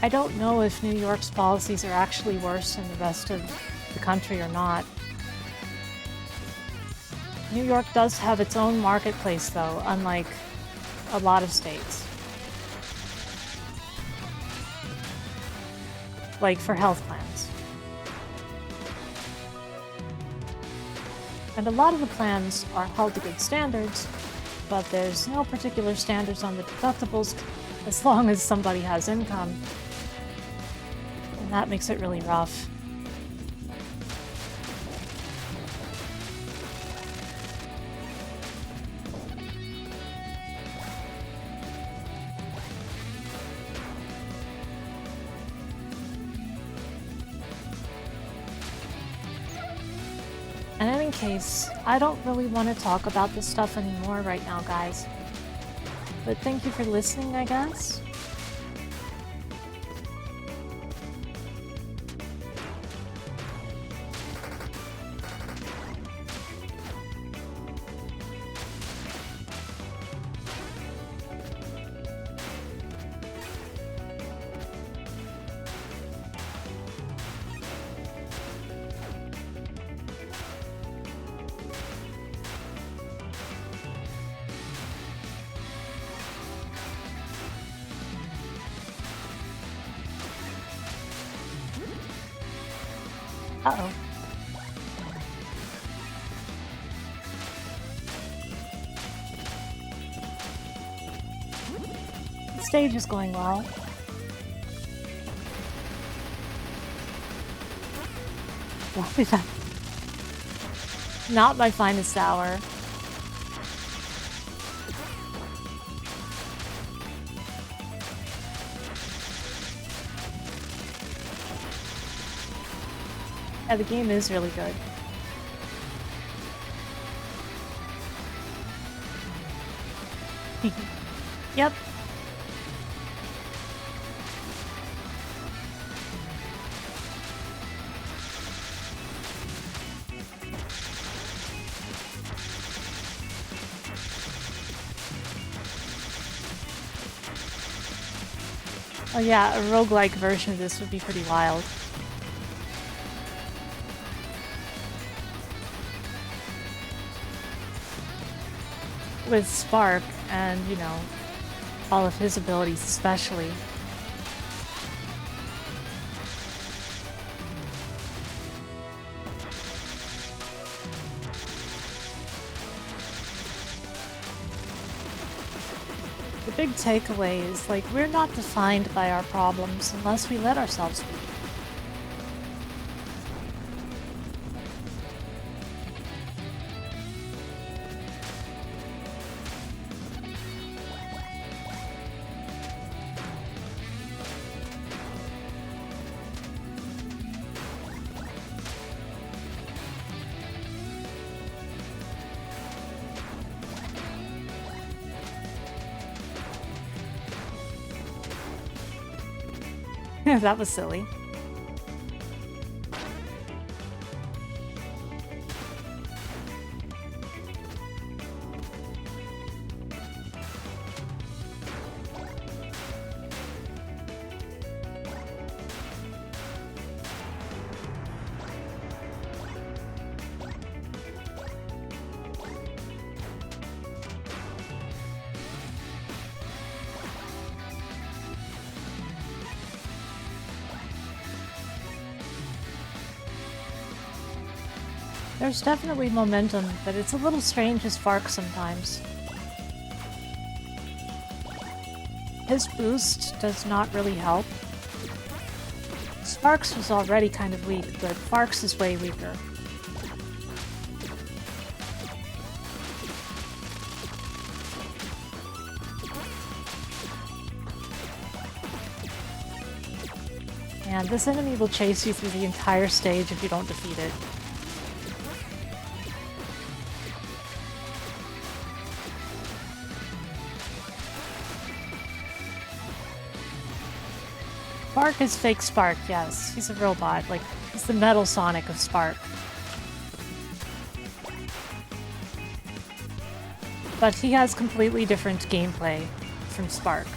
I don't know if New York's policies are actually worse than the rest of the country or not. New York does have its own marketplace, though, unlike a lot of states. Like for health plans. And a lot of the plans are held to good standards, but there's no particular standards on the deductibles as long as somebody has income. And that makes it really rough. In any case, I don't really want to talk about this stuff anymore right now, guys. But thank you for listening, I guess. Uh-oh. The stage is going well. What is that? Not my finest hour. Yeah, the game is really good. Yep. Oh yeah, a roguelike version of this would be pretty wild. With Spark and, you know, all of his abilities especially. The big takeaway is, like, we're not defined by our problems unless we let ourselves be. That was silly. There's definitely momentum, but it's a little strange as Fark sometimes. His boost does not really help. Sparks was already kind of weak, but Fark's is way weaker. And this enemy will chase you through the entire stage if you don't defeat it. Fark is fake Spark, yes. He's a robot. Like, he's the Metal Sonic of Spark. But he has completely different gameplay from Spark.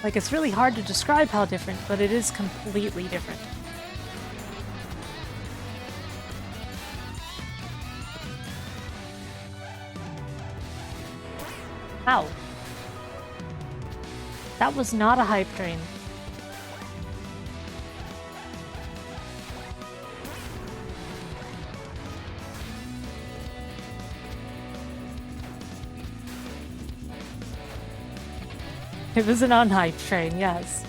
Like, it's really hard to describe how different, but it is completely different. Ow. That was not a hype train. It was an unhyped train, yes.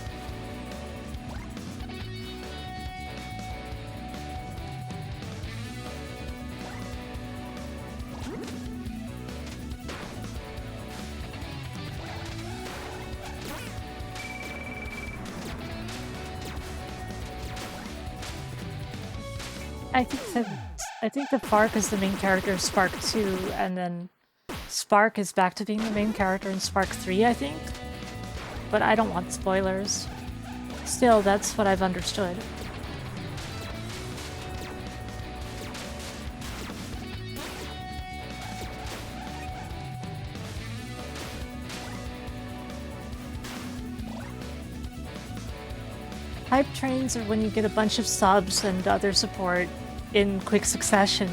I think the Fark is the main character of Spark 2, and then Spark is back to being the main character in Spark 3, I think. But I don't want spoilers. Still, that's what I've understood. Hype trains are when you get a bunch of subs and other support in quick succession.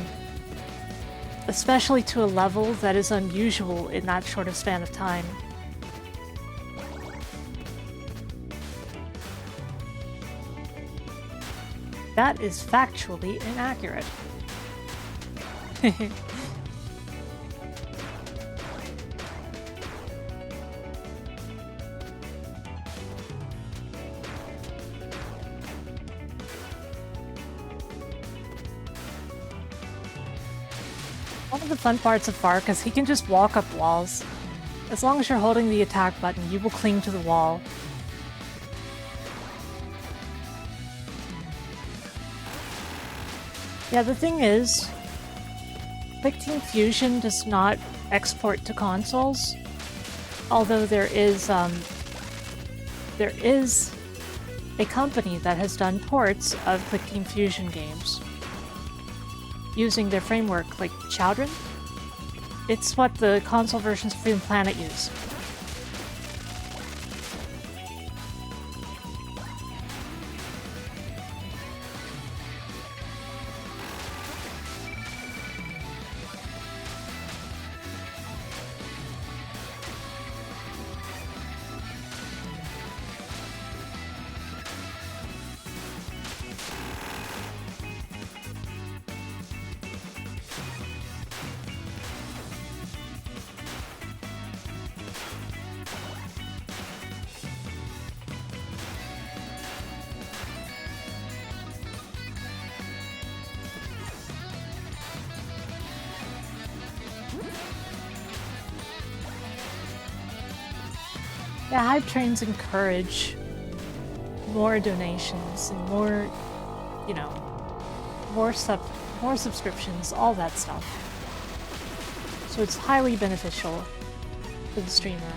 Especially to a level that is unusual in that short a span of time. That is factually inaccurate. One of the fun parts of Fark is he can just walk up walls. As long as you're holding the attack button, you will cling to the wall. Yeah, the thing is, Quick Team Fusion does not export to consoles, although there is a company that has done ports of Quick Team Fusion games using their framework, like Chowdron. It's what the console versions of Freedom Planet use. Yeah, hype trains encourage more donations and more, you know, more subscriptions, all that stuff. So it's highly beneficial for the streamer.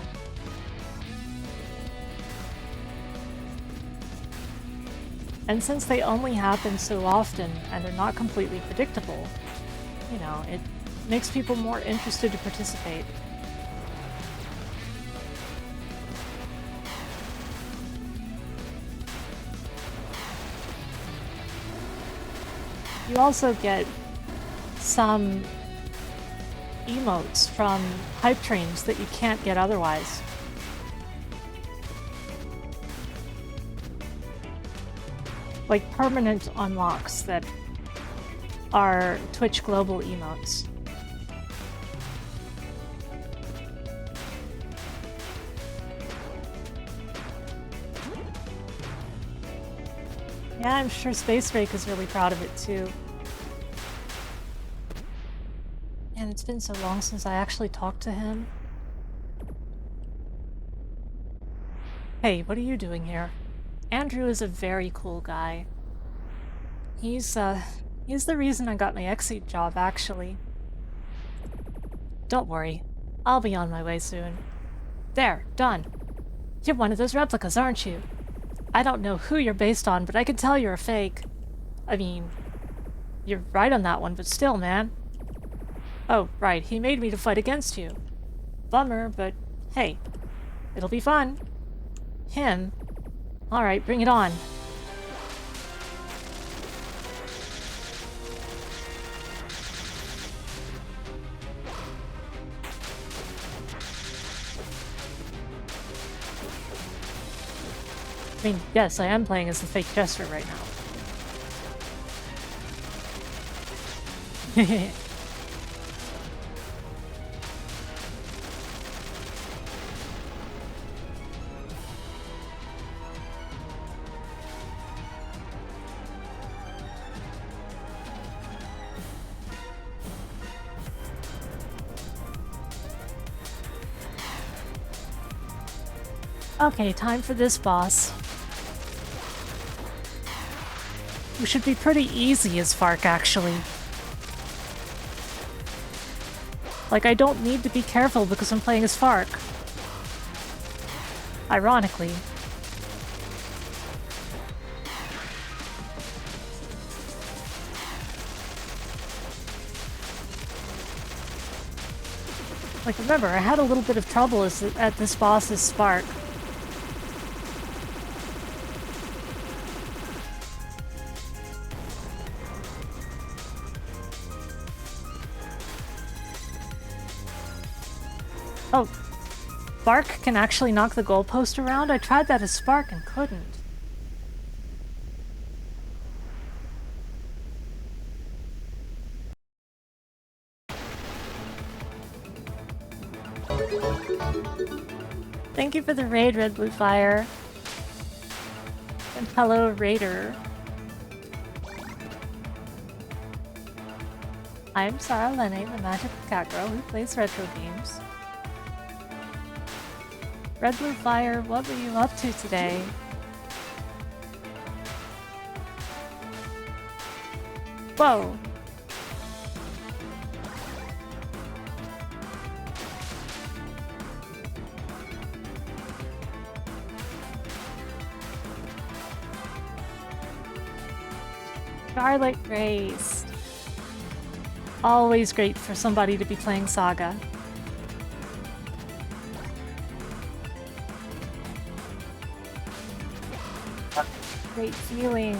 And since they only happen so often and they're not completely predictable, you know, it makes people more interested to participate. You also get some emotes from hype trains that you can't get otherwise. Like permanent unlocks that are Twitch Global emotes. Yeah, I'm sure Space Rake is really proud of it too. And it's been so long since I actually talked to him. Hey, what are you doing here? Andrew is a very cool guy. He's the reason I got my Exceed job, actually. Don't worry, I'll be on my way soon. There, done. You're one of those replicas, aren't you? I don't know who you're based on, but I can tell you're a fake. I mean, you're right on that one, but still, man. Oh, right, he made me to fight against you. Bummer, but hey, it'll be fun. Him? Alright, bring it on. I mean, yes, I am playing as the fake Jester right now. Okay, time for this boss. Who should be pretty easy as Fark, actually. Like, I don't need to be careful because I'm playing as Fark. Ironically. Like, remember, I had a little bit of trouble at this boss's Spark. Oh, Fark can actually knock the goalpost around? I tried that as Spark and couldn't. Thank you for the raid, Red Blue Fire. And hello, Raider. I'm Sarah Lene, the magical cat girl who plays retro games. Red Blue Fire, what were you up to today? Whoa! Scarlet Grace. Always great for somebody to be playing Saga. Great feeling.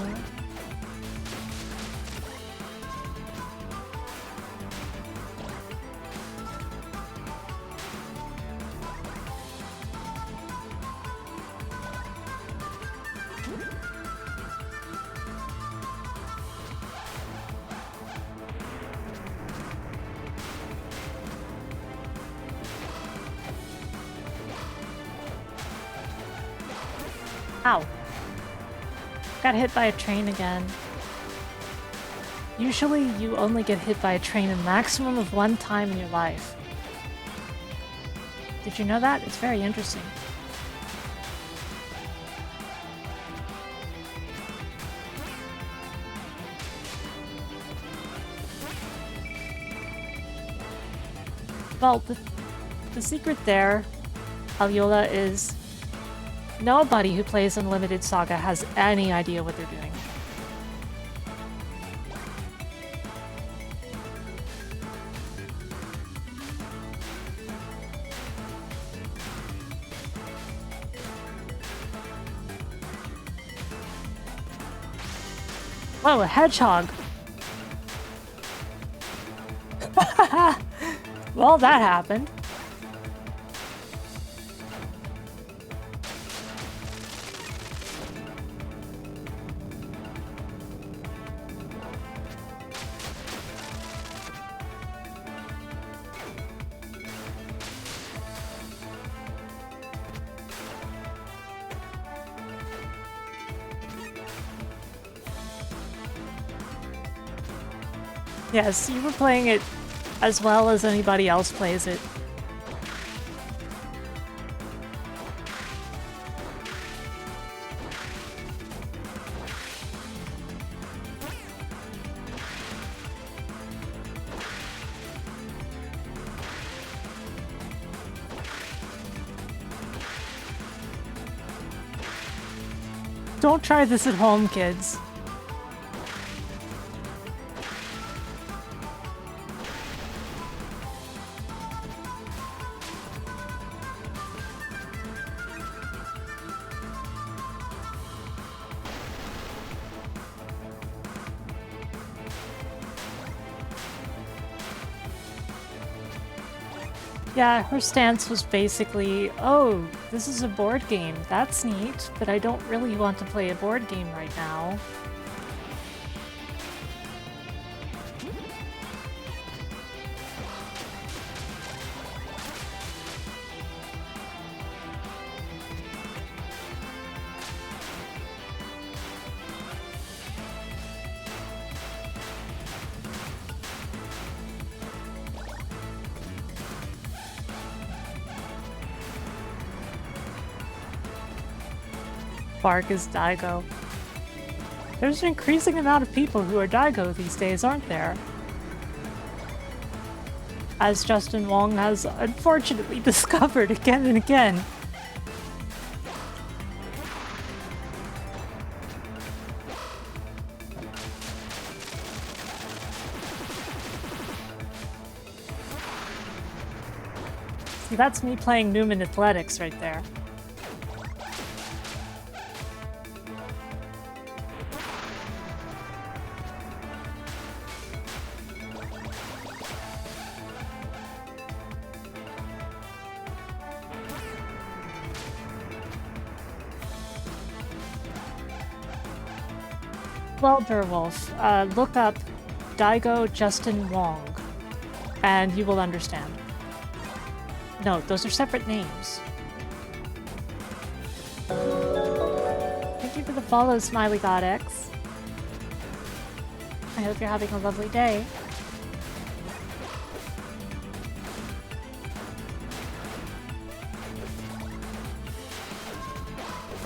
Ow. Got hit by a train again. Usually you only get hit by a train a maximum of one time in your life. Did you know that? It's very interesting. Well, the secret there, Aliola, is nobody who plays Unlimited Saga has any idea what they're doing. Whoa, a hedgehog! Well, that happened. Yes, you were playing it as well as anybody else plays it. Don't try this at home, kids. Yeah, her stance was basically, oh, this is a board game. That's neat, but I don't really want to play a board game right now. Fark is Daigo. There's an increasing amount of people who are Daigo these days, aren't there? As Justin Wong has unfortunately discovered again and again. See, that's me playing Newman Athletics right there. Well, Durwolf, look up Daigo Justin Wong, and you will understand. No, those are separate names. Thank you for the follow, Smiley God X. I hope you're having a lovely day.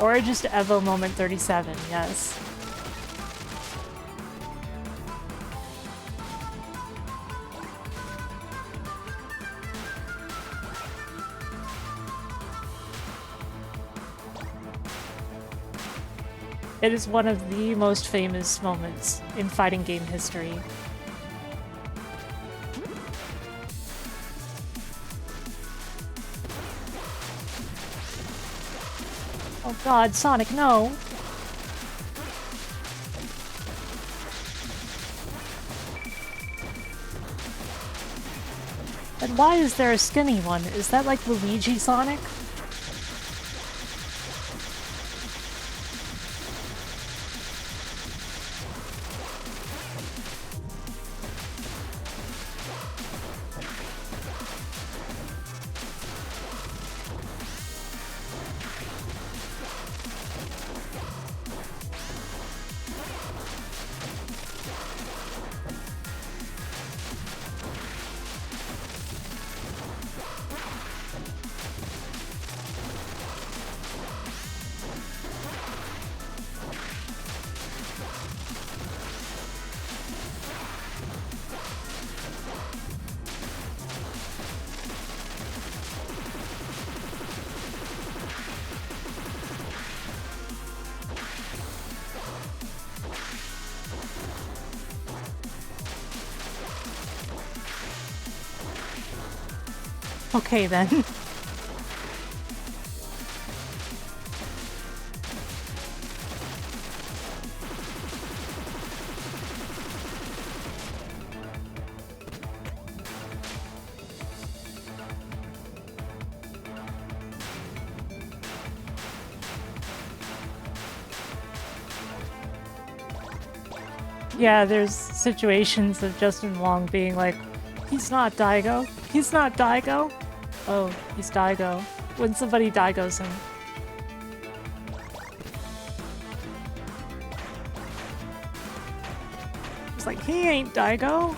Or just Evo Moment 37, yes. It is one of the most famous moments in fighting game history. Oh god, Sonic, no! And why is there a skinny one? Is that like Luigi Sonic? Okay then. Yeah, there's situations of Justin Wong being like, he's not Daigo. He's not Daigo. Oh, he's Daigo. When somebody Daigos him. It's like, he ain't Daigo.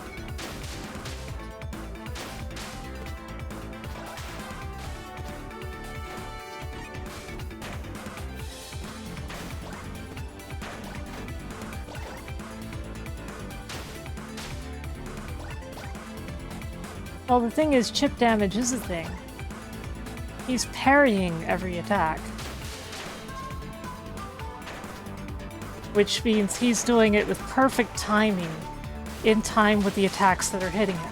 Well, the thing is, chip damage is a thing. He's parrying every attack. Which means he's doing it with perfect timing, in time with the attacks that are hitting him.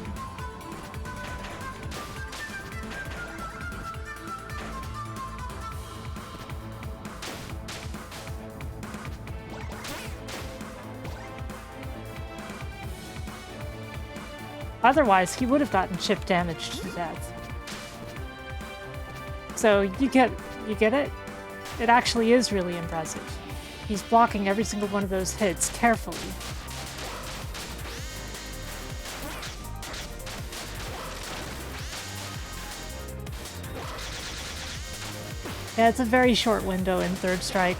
Otherwise, he would have gotten chip damaged to death. So you get it? It actually is really impressive. He's blocking every single one of those hits carefully. Yeah, it's a very short window in Third Strike.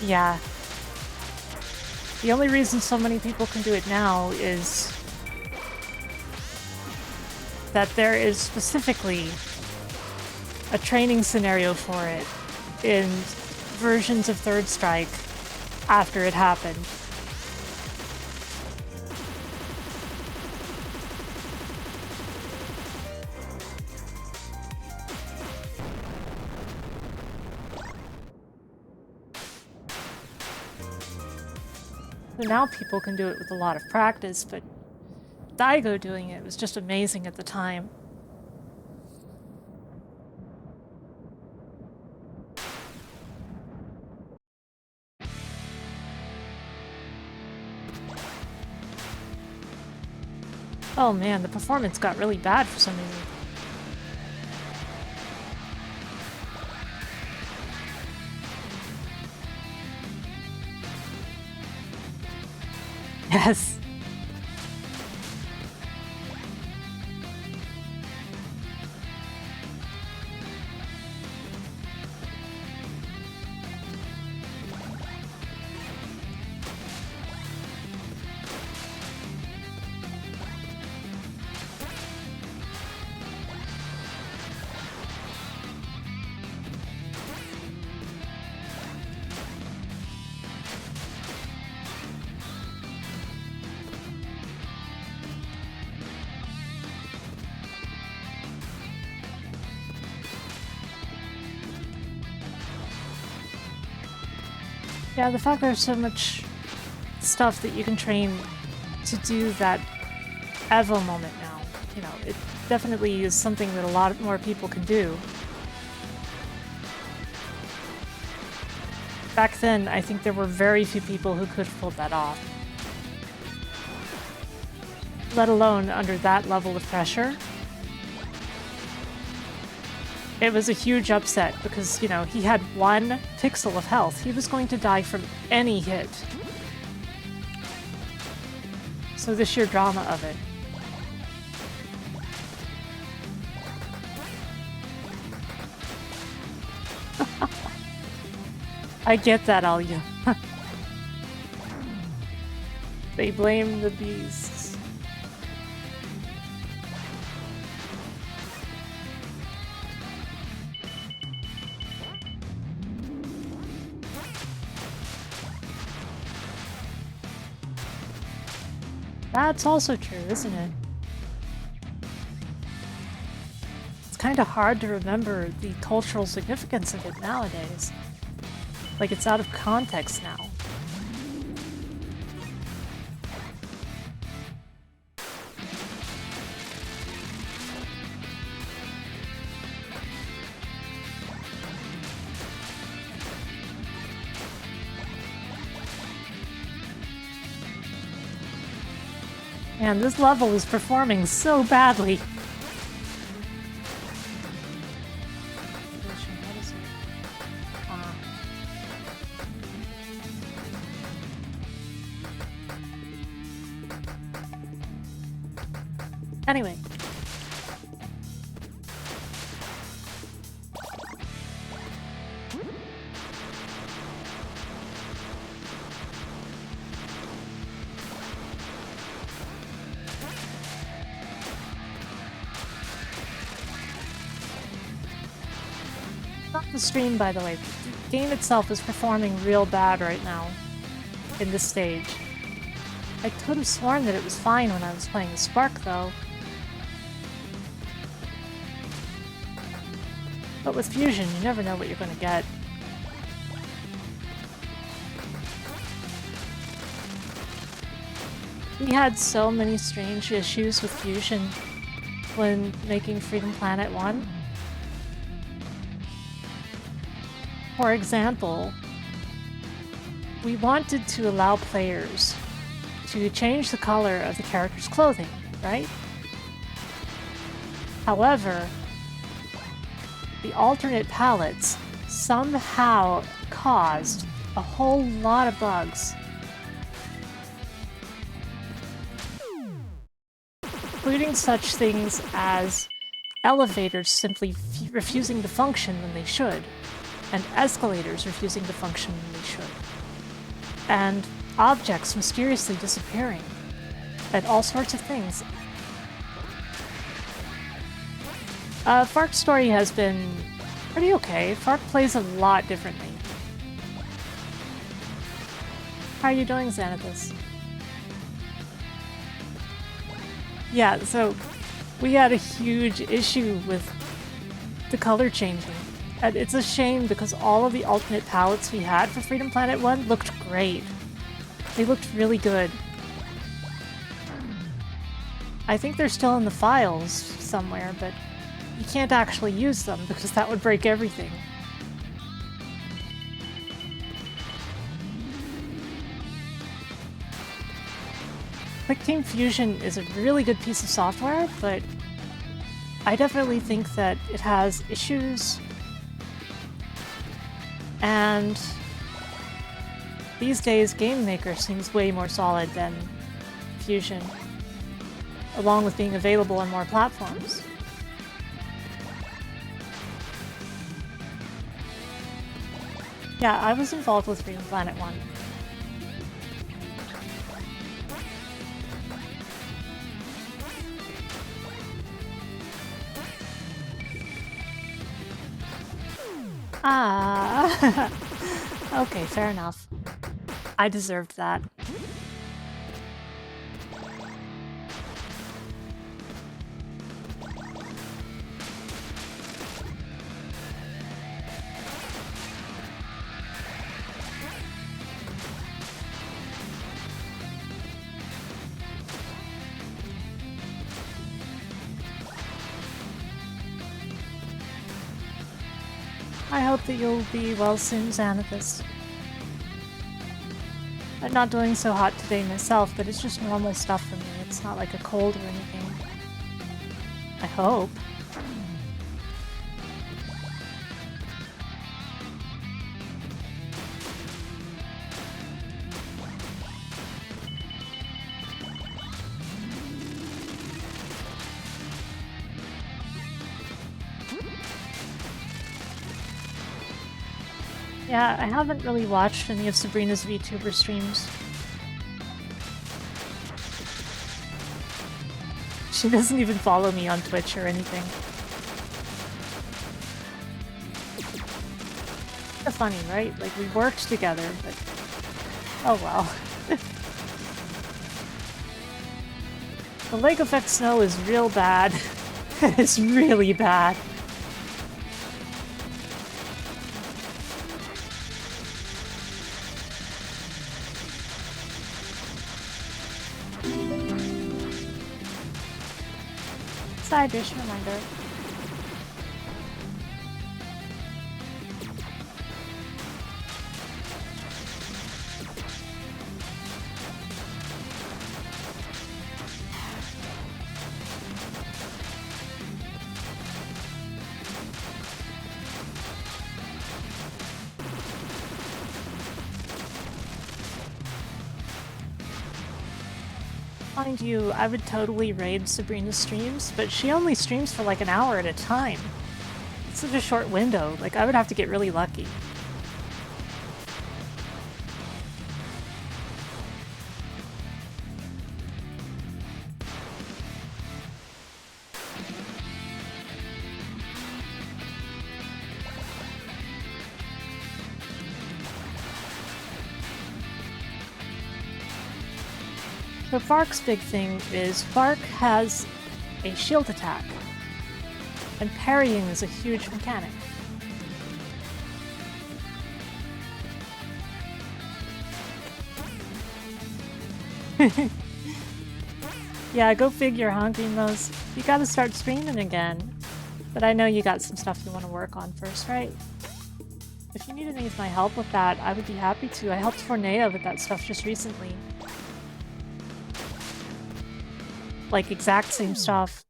Yeah. The only reason so many people can do it now is that there is specifically a training scenario for it in versions of Third Strike after it happened. So now people can do it with a lot of practice, but Daigo doing it was just amazing at the time. Oh man, the performance got really bad for some reason. Yes. Yeah, the fact there's so much stuff that you can train to do that Evo moment now, you know, it definitely is something that a lot more people can do. Back then, I think there were very few people who could have pulled that off. Let alone under that level of pressure. It was a huge upset because, you know, he had 1 pixel of health. He was going to die from any hit. So the sheer drama of it. I get that, Alya. They blame the beasts. That's also true, isn't it? It's kind of hard to remember the cultural significance of it nowadays. Like, it's out of context now. Man, this level is performing so badly. Anyway. Not the stream, by the way. The game itself is performing real bad right now in this stage. I could have sworn that it was fine when I was playing the Spark, though. But with Fusion, you never know what you're going to get. We had so many strange issues with Fusion when making Freedom Planet 1. For example, we wanted to allow players to change the color of the character's clothing, right? However, the alternate palettes somehow caused a whole lot of bugs, including such things as elevators simply refusing to function when they should, and escalators refusing to function when they should, and objects mysteriously disappearing, and all sorts of things. Fark's story has been pretty okay. Fark plays a lot differently. How are you doing, Xanathus? Yeah, so we had a huge issue with the color changing. And it's a shame because all of the alternate palettes we had for Freedom Planet 1 looked great. They looked really good. I think they're still in the files somewhere, but you can't actually use them because that would break everything. QuickTeam Fusion is a really good piece of software, but I definitely think that it has issues. And these days, Game Maker seems way more solid than Fusion, along with being available on more platforms. Yeah, I was involved with Freedom Planet 1. Ah, okay, fair enough. I deserved that. I hope that you'll be well soon, Xanathus. I'm not doing so hot today myself, but it's just normal stuff for me. It's not like a cold or anything. I hope. Yeah, I haven't really watched any of Sabrina's VTuber streams. She doesn't even follow me on Twitch or anything. It's funny, right? Like, we worked together, but... oh well. The lake effect snow is real bad. It's really bad. Side dish reminder. Mind you, I would totally raid Sabrina's streams, but she only streams for like an hour at a time. It's such a short window, like I would have to get really lucky. So Fark's big thing is Fark has a shield attack, and parrying is a huge mechanic. Yeah, go figure, huh, Greenrose? You gotta start streaming again. But I know you got some stuff you want to work on first, right? If you need any of my help with that, I would be happy to. I helped Fornea with that stuff just recently. Like, exact same stuff.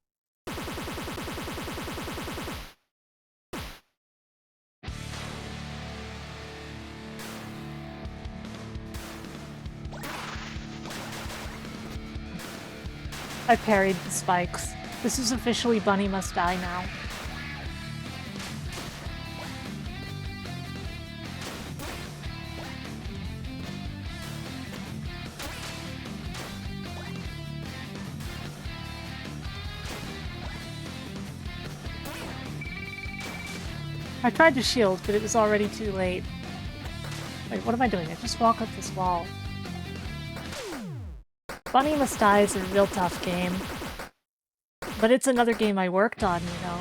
I parried the spikes. This is officially Bunny Must Die now. I tried to shield, but it was already too late. Wait, what am I doing? I just walk up this wall. Bunny Must Die is a real tough game. But it's another game I worked on, you know.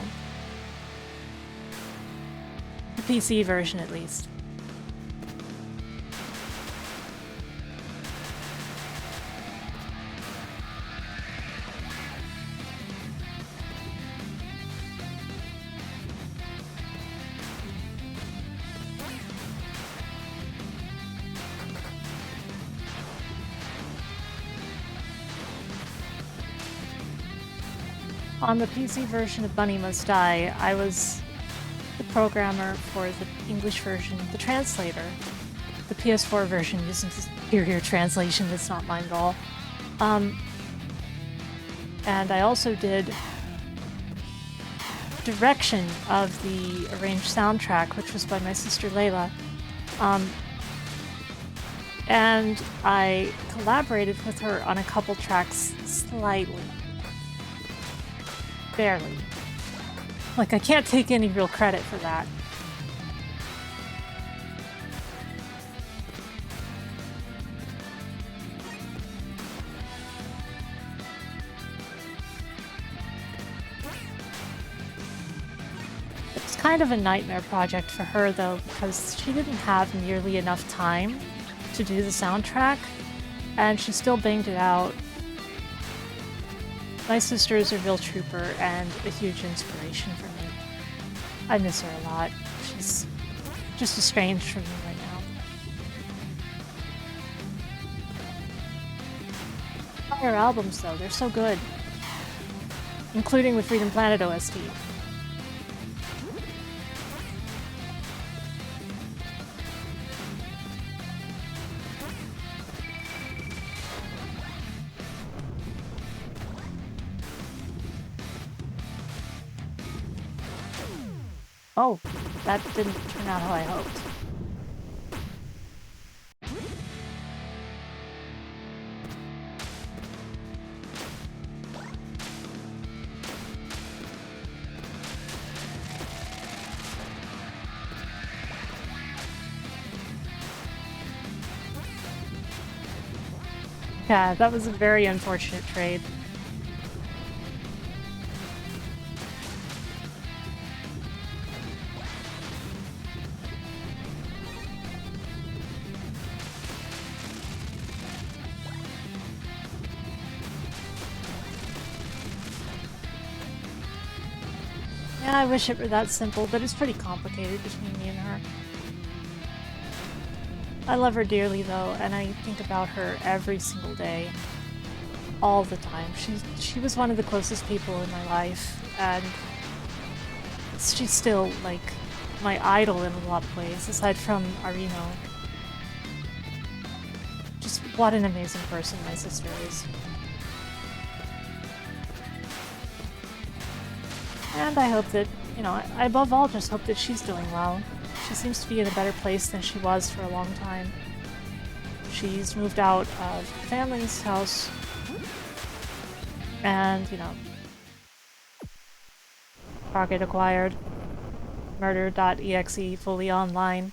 The PC version, at least. On the PC version of Bunny Must Die, I was the programmer for the English version, the translator. The PS4 version isn't a superior translation, it's not mine at all. And I also did direction of the arranged soundtrack, which was by my sister Layla. And I collaborated with her on a couple tracks slightly. Barely. Like, I can't take any real credit for that. It's kind of a nightmare project for her, though, because she didn't have nearly enough time to do the soundtrack, and she still banged it out. My sister is a real trooper and a huge inspiration for me. I miss her a lot. She's just estranged from me right now. Her albums, though, they're so good. Including the Freedom Planet OST. Oh, that didn't turn out how I hoped. Yeah, that was a very unfortunate trade. Yeah, I wish it were that simple, but it's pretty complicated between me and her. I love her dearly, though, and I think about her every single day. All the time. She was one of the closest people in my life, and she's still, like, my idol in a lot of ways, aside from Arino. Just what an amazing person my sister is. And I hope that, you know, I above all just hope that she's doing well. She seems to be in a better place than she was for a long time. She's moved out of family's house. And, you know, Target acquired. Murder.exe fully online.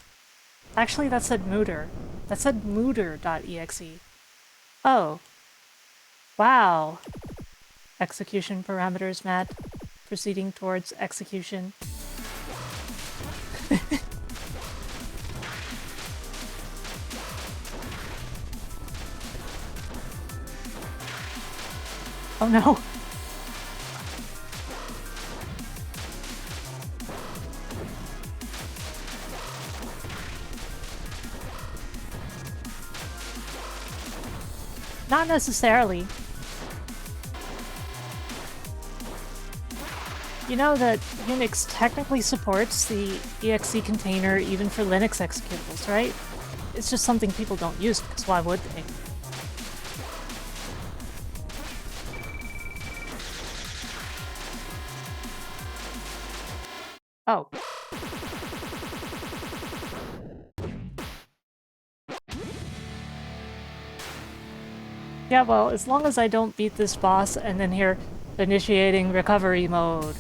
Actually, that said Mooter. That said Mooter.exe. Oh. Wow. Execution parameters, Matt. Proceeding towards execution. Oh no. Not necessarily. You know that Unix technically supports the exe container even for Linux executables, right? It's just something people don't use, because why would they? Oh. Yeah, well, as long as I don't beat this boss and then hear initiating recovery mode.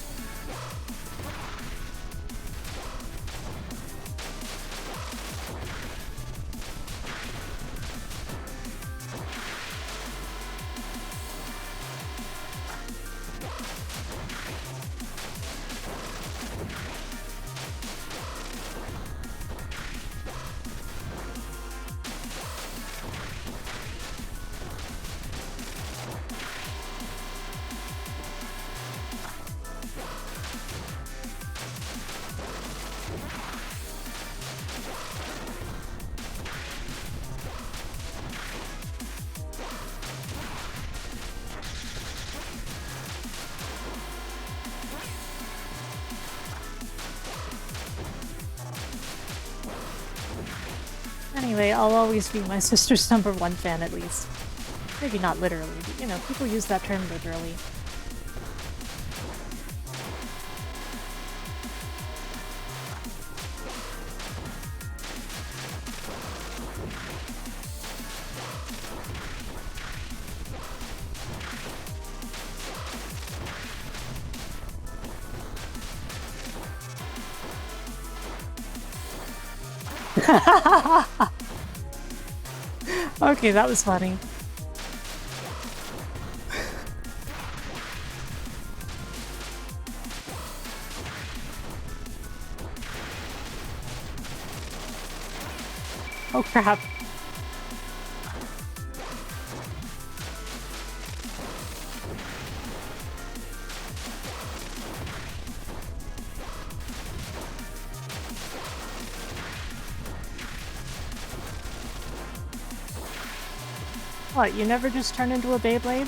Anyway, I'll always be my sister's #1 fan, at least. Maybe not literally, but you know, people use that term literally. Okay, that was funny. Oh crap. What, you never just turn into a Beyblade?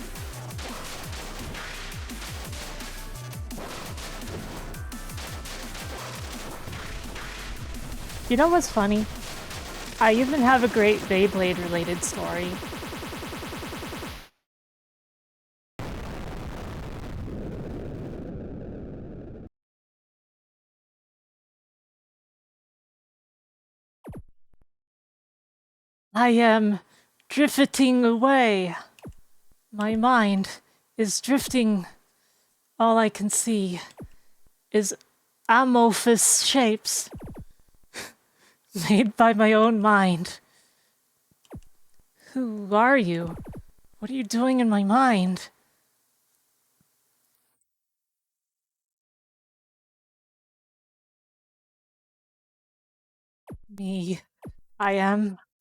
You know what's funny? I even have a great Beyblade-related story. I am drifting away. My mind is drifting. All I can see is amorphous shapes made by my own mind. Who are you? What are you doing in my mind? Me.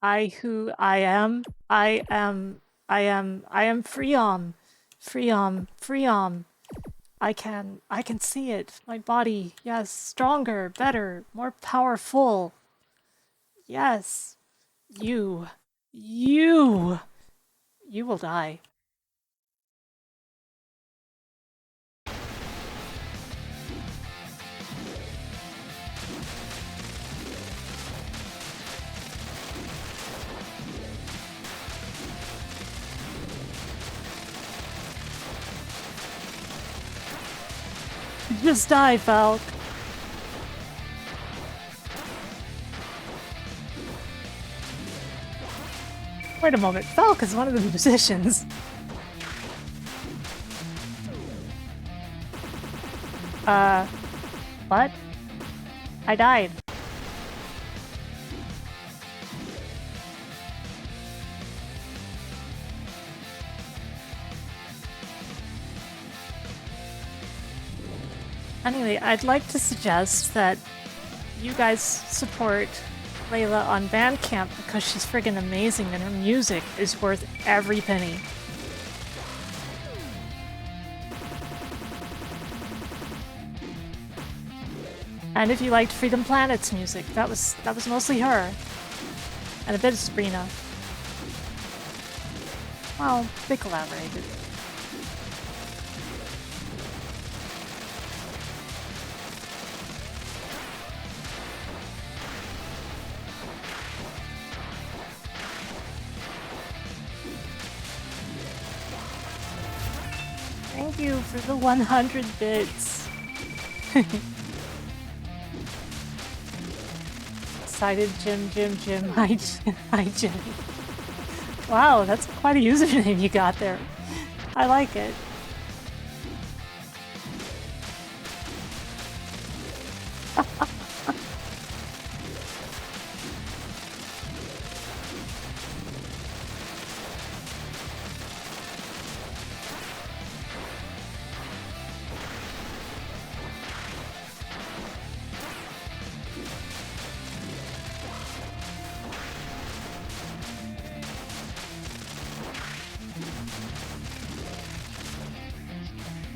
I who I am. I am Freom. Freom. I can see it. My body, yes, stronger, better, more powerful. Yes. You. You. You will die. Just die, Falk. Wait a moment, Falk is one of the musicians. What? I died. Anyway, I'd like to suggest that you guys support Layla on Bandcamp because she's friggin' amazing and her music is worth every penny. And if you liked Freedom Planet's music, that was mostly her. And a bit of Sabrina. Well, they collaborated. Thank you for the 100 bits. Excited Jim. Hi, Jenny. Wow, that's quite a username you got there. I like it.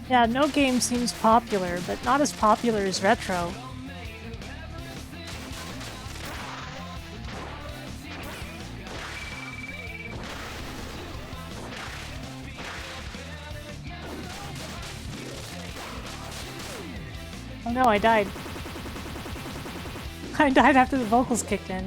Yeah, no game seems popular, but not as popular as Retro. Oh no, I died. I died after the vocals kicked in.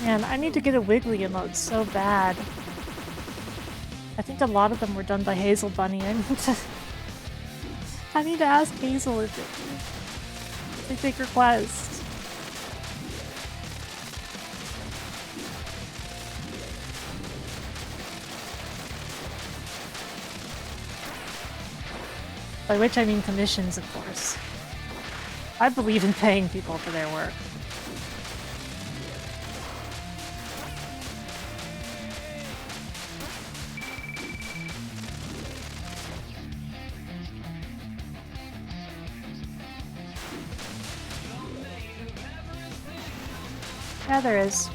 Man, I need to get a Wiggly emote so bad. I think a lot of them were done by Hazel Bunny. I need to ask Hazel if they take requests. By which I mean commissions, of course. I believe in paying people for their work. Yeah, there is.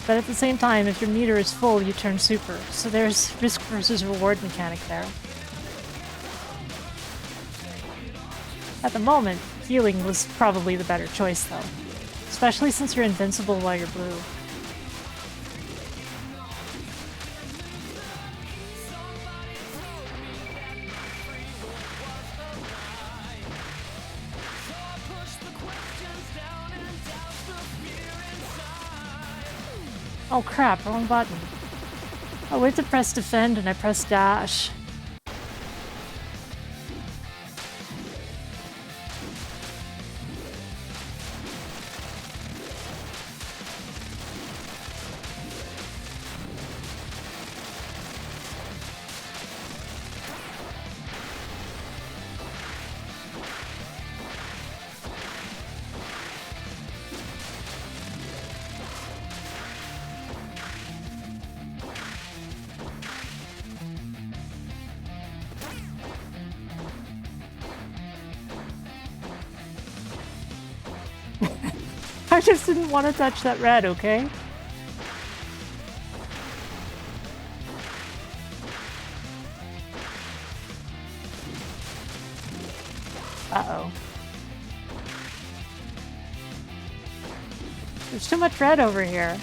But at the same time, if your meter is full, you turn super. So there's risk versus reward mechanic there. At the moment, healing was probably the better choice, though. Especially since you're invincible while you're blue. Oh crap, wrong button. I went to press defend and I pressed dash. I just didn't want to touch that red, okay? Uh-oh. There's too much red over here.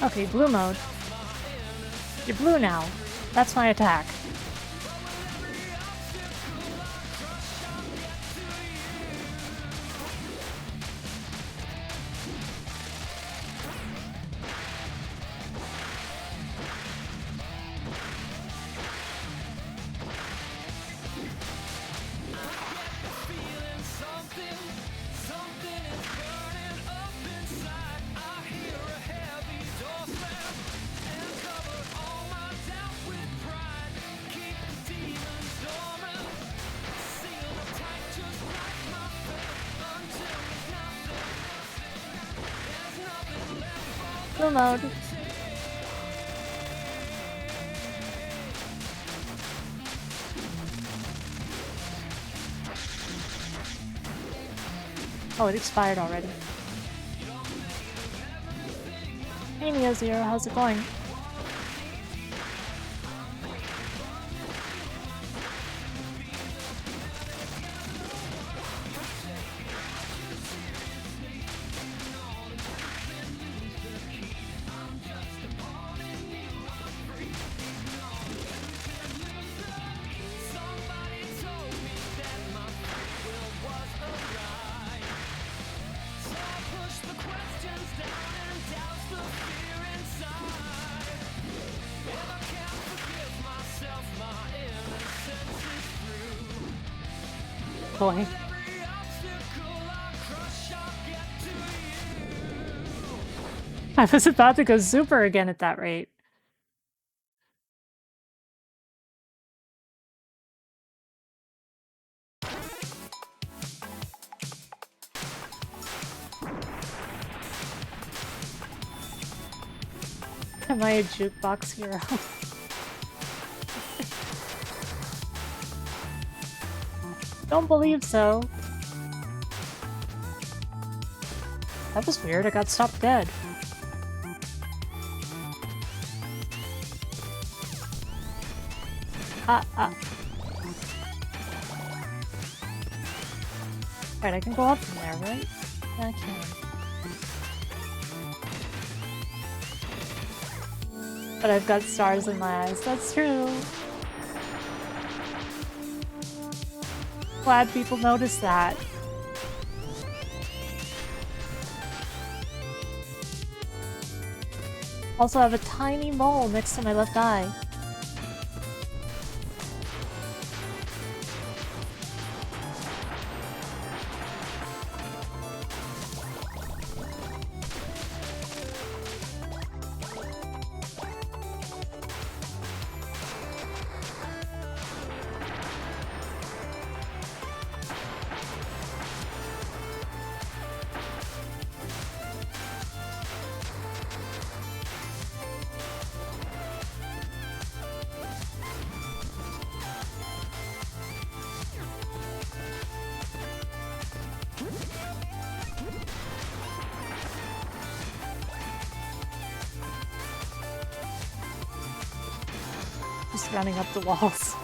Okay, blue mode. You're blue now. That's my attack. Blue mode. Oh, it expired already. Hey Neo Zero, how's it going? Boy. I was about to go super again at that rate. Am I a jukebox hero? Don't believe so. That was weird, I got stopped dead. Right, I can go up from there, right? Yeah, I can. But I've got stars in my eyes, that's true. Glad people notice that. Also, I have a tiny mole next to my left eye. Just running up the walls.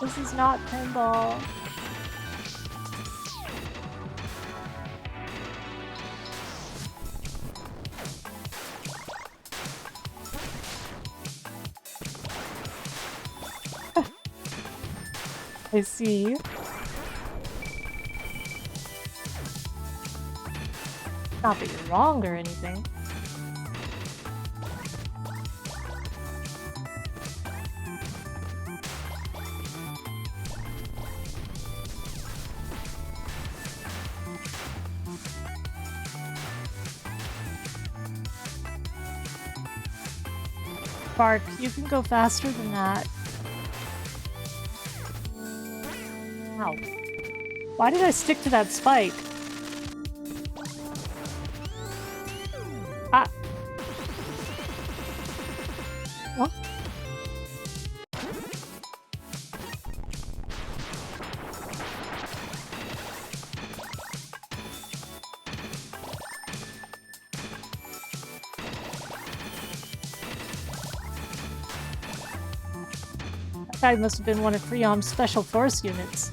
This is not pinball. I see. Not that you're wrong or anything. Fark, you can go faster than that. Ow. Why did I stick to that spike? Ah. What? That guy must have been one of Freon's special force units.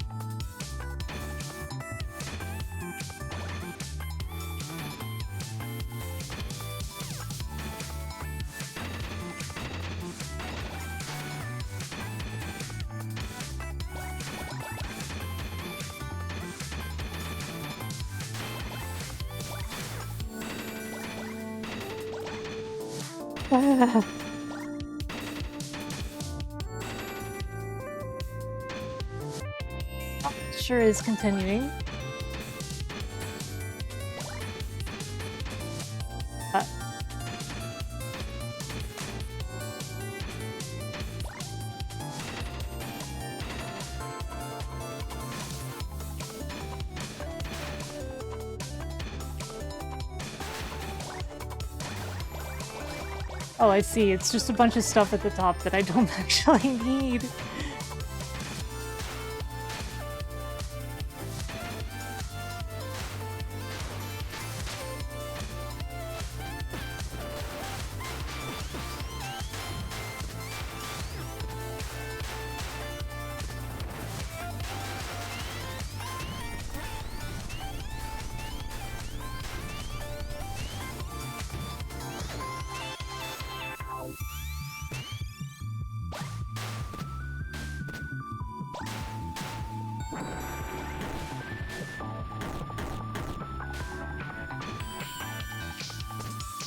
Sure is continuing. Oh, I see. It's just a bunch of stuff at the top that I don't actually need.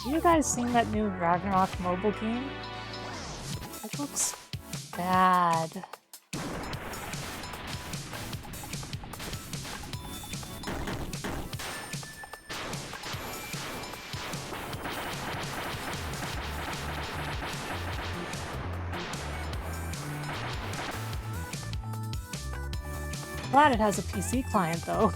You guys seen that new Ragnarok mobile game? It looks bad. Glad it has a PC client though.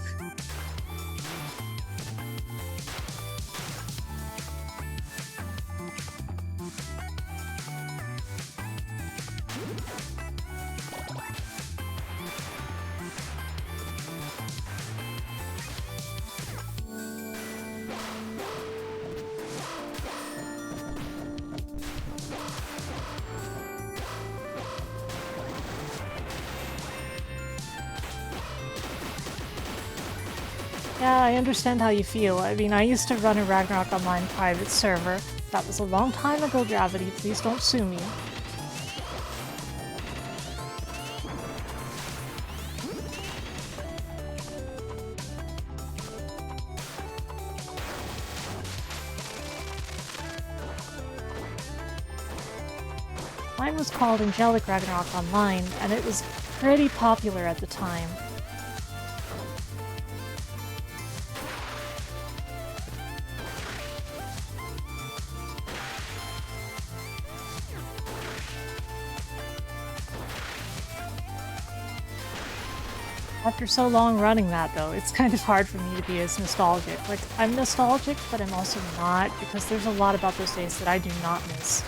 Yeah, I understand how you feel. I mean, I used to run a Ragnarok Online private server. That was a long time ago, Gravity. Please don't sue me. Mine was called Angelic Ragnarok Online, and it was pretty popular at the time. After so long running that, though, it's kind of hard for me to be as nostalgic. Like, I'm nostalgic, but I'm also not, because there's a lot about those days that I do not miss.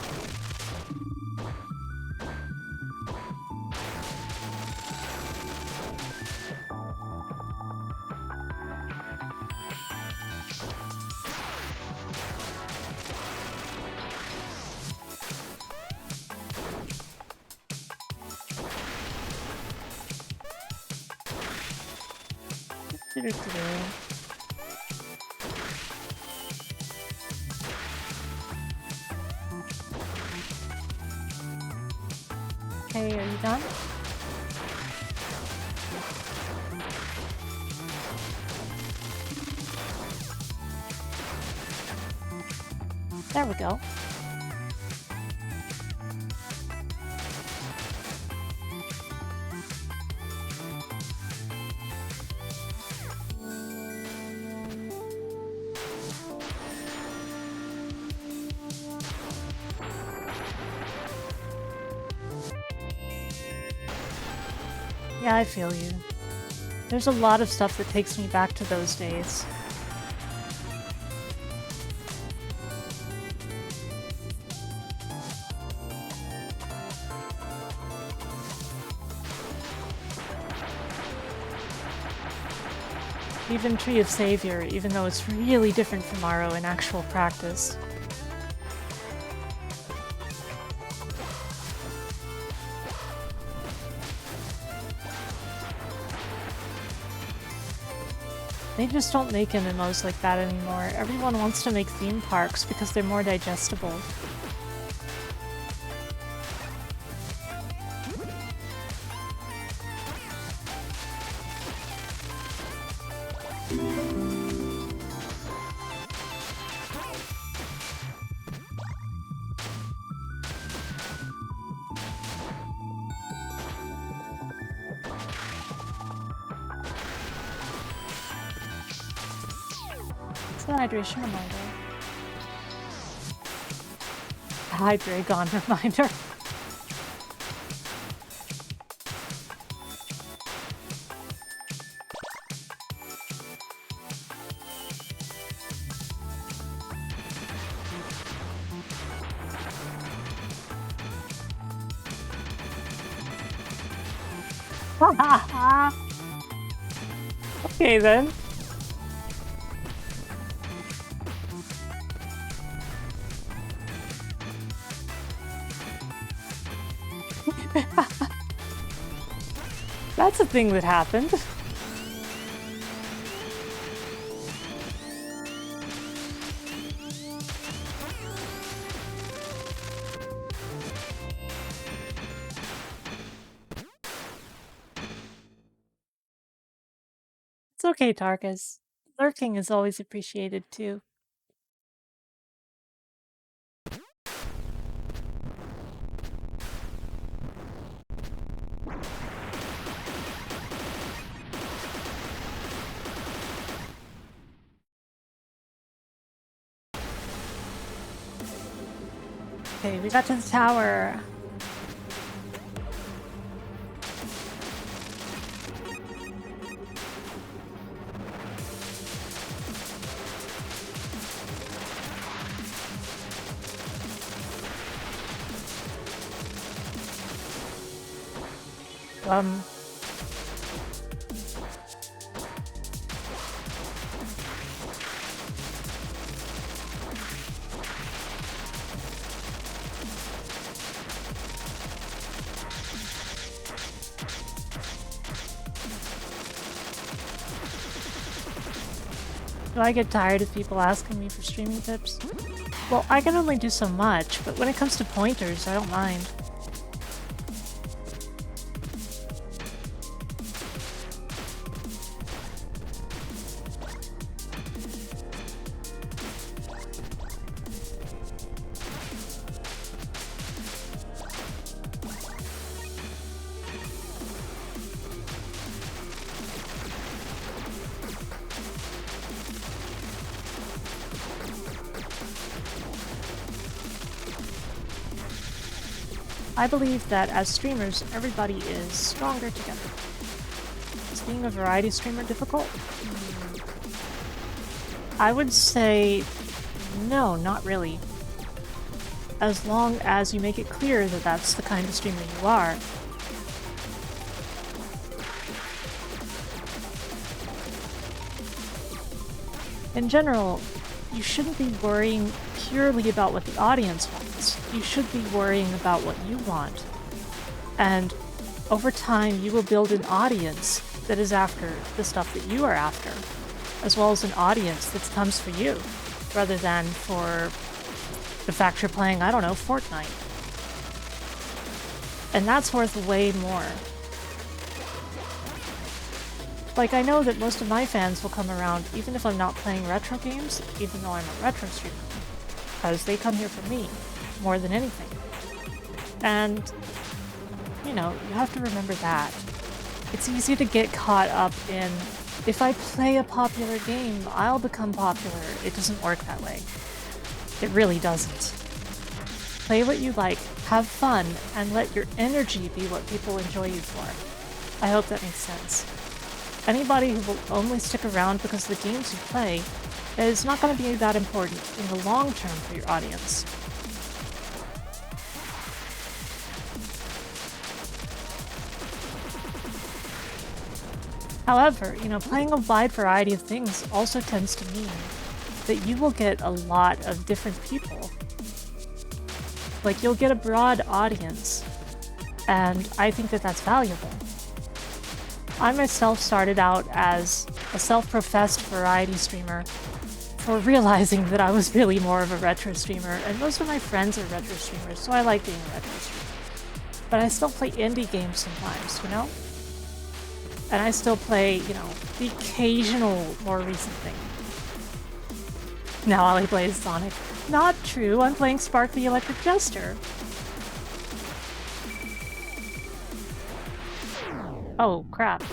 Okay, are you done? There we go. Yeah, I feel you. There's a lot of stuff that takes me back to those days. Even Tree of Savior, even though it's really different from Aro in actual practice. They just don't make MMOs like that anymore. Everyone wants to make theme parks because they're more digestible. It's an hydration reminder. Hydreigon reminder. Okay then. That's a thing that happened. It's okay, Tarkus. Lurking is always appreciated too. Okay, we got to the tower. Um, Do I get tired of people asking me for streaming tips? Well, I can only do so much, but when it comes to pointers, I don't mind. I believe that as streamers, everybody is stronger together. Is being a variety streamer difficult? I would say no, not really. As long as you make it clear that that's the kind of streamer you are. In general, you shouldn't be worrying purely about what the audience wants. You should be worrying about what you want. And over time, you will build an audience that is after the stuff that you are after, as well as an audience that comes for you, rather than for the fact you're playing, I don't know, Fortnite. And that's worth way more. Like, I know that most of my fans will come around even if I'm not playing retro games, even though I'm a retro streamer, because they come here for me, more than anything. And, you know, you have to remember that. It's easy to get caught up in, if I play a popular game, I'll become popular. It doesn't work that way. It really doesn't. Play what you like, have fun, and let your energy be what people enjoy you for. I hope that makes sense. Anybody who will only stick around because of the games you play is not going to be that important in the long term for your audience. However, you know, playing a wide variety of things also tends to mean that you will get a lot of different people. Like, you'll get a broad audience, and I think that that's valuable. I myself started out as a self-professed variety streamer before realizing that I was really more of a retro streamer, and most of my friends are retro streamers, so I like being a retro streamer. But I still play indie games sometimes, you know? And I still play, you know, the occasional more recent thing. Now all I play is Sonic. Not true, I'm playing Fark the Electric Jester. Oh, crap.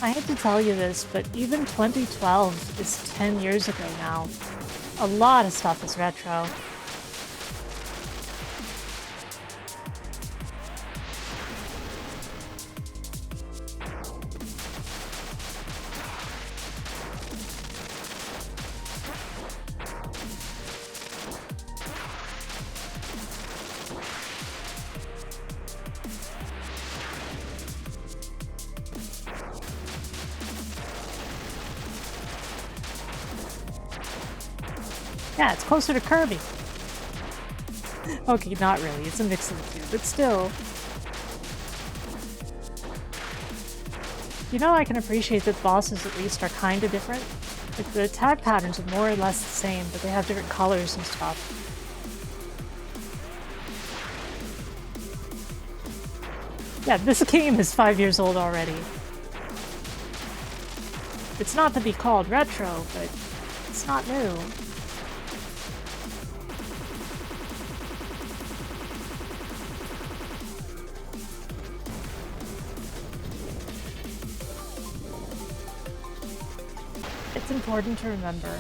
I hate to tell you this, but even 2012 is 10 years ago now. A lot of stuff is retro. Yeah, it's closer to Kirby. Okay, not really. It's a mix of the two, but still. You know, I can appreciate that bosses at least are kind of different. Like, the attack patterns are more or less the same, but they have different colors and stuff. Yeah, this game is 5 years old already. It's not to be called retro, but it's not new. It's important to remember,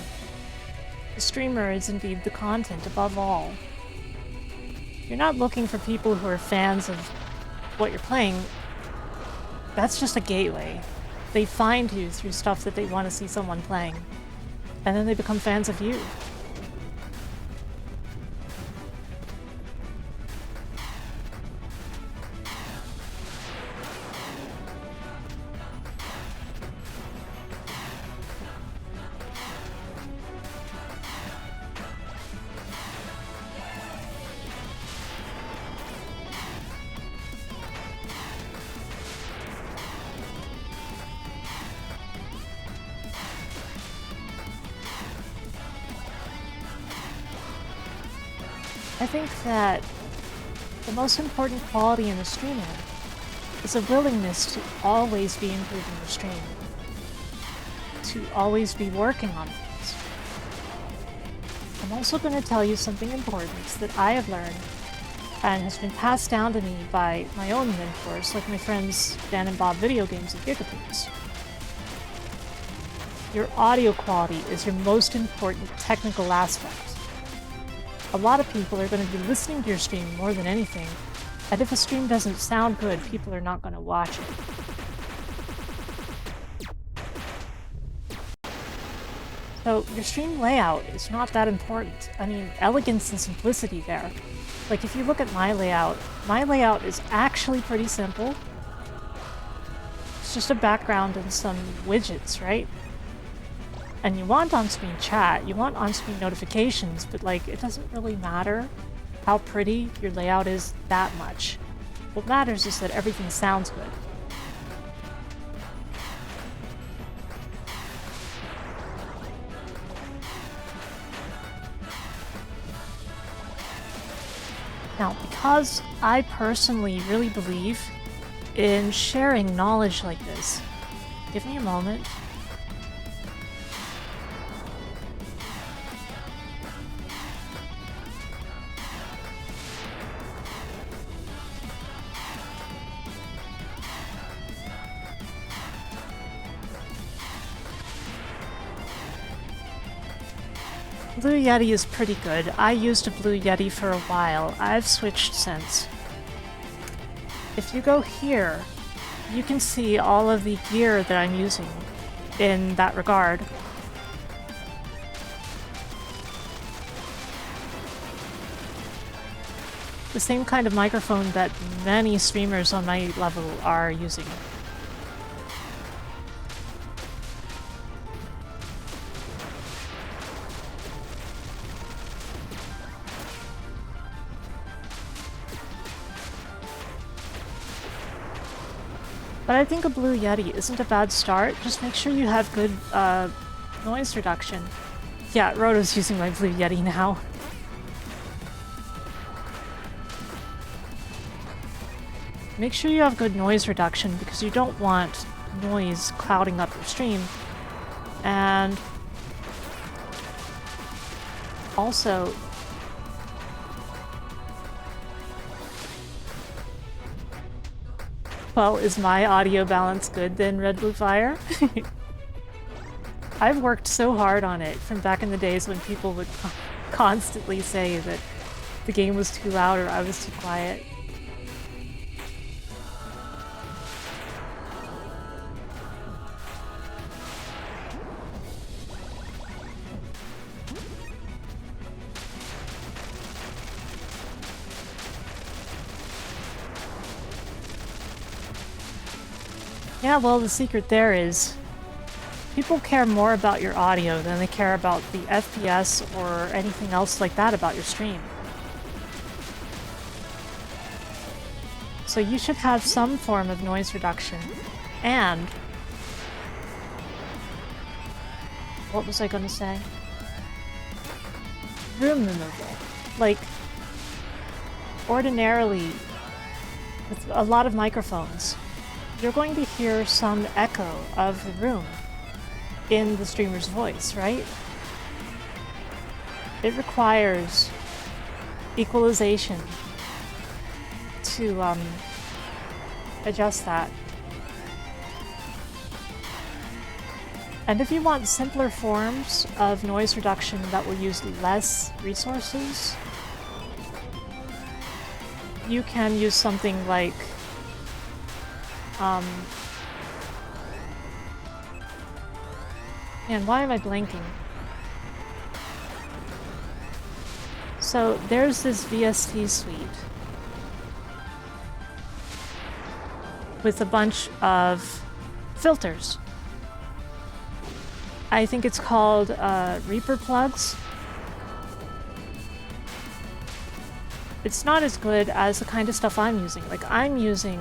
the streamer is indeed the content above all. You're not looking for people who are fans of what you're playing. That's just a gateway. They find you through stuff that they want to see someone playing, and then they become fans of you. I think that the most important quality in a streamer is a willingness to always be improving your stream, to always be working on things. I'm also going to tell you something important that I have learned and has been passed down to me by my own mentors, like my friends Dan and Bob Video Games at Gigaboots. Your audio quality is your most important technical aspect. A lot of people are going to be listening to your stream more than anything, and if a stream doesn't sound good, people are not going to watch it. So your stream layout is not that important. I mean, elegance and simplicity there. Like, if you look at my layout is actually pretty simple. It's just a background and some widgets, right? And you want on-screen chat, you want on-screen notifications, but like, it doesn't really matter how pretty your layout is that much. What matters is that everything sounds good. Now, because I personally really believe in sharing knowledge like this, give me a moment. Blue Yeti is pretty good. I used a Blue Yeti for a while. I've switched since. If you go here, you can see all of the gear that I'm using in that regard. The same kind of microphone that many streamers on my level are using. But I think a Blue Yeti isn't a bad start. Just make sure you have good noise reduction. Yeah, Roto's using my Blue Yeti now. Make sure you have good noise reduction because you don't want noise clouding up your stream. And also, well, is my audio balance good then, Red Blue Fire? I've worked so hard on it from back in the days when people would constantly say that the game was too loud or I was too quiet. Yeah, well, the secret there is people care more about your audio than they care about the FPS or anything else like that about your stream. So you should have some form of noise reduction. And what was I going to say? Room removal. Like, ordinarily, with a lot of microphones, you're going to hear some echo of the room in the streamer's voice, right? It requires equalization to adjust that. And if you want simpler forms of noise reduction that will use less resources, you can use something like man, why am I blanking? So there's this VST suite with a bunch of filters. I think it's called Reaper plugs. It's not as good as the kind of stuff I'm using. Like, I'm using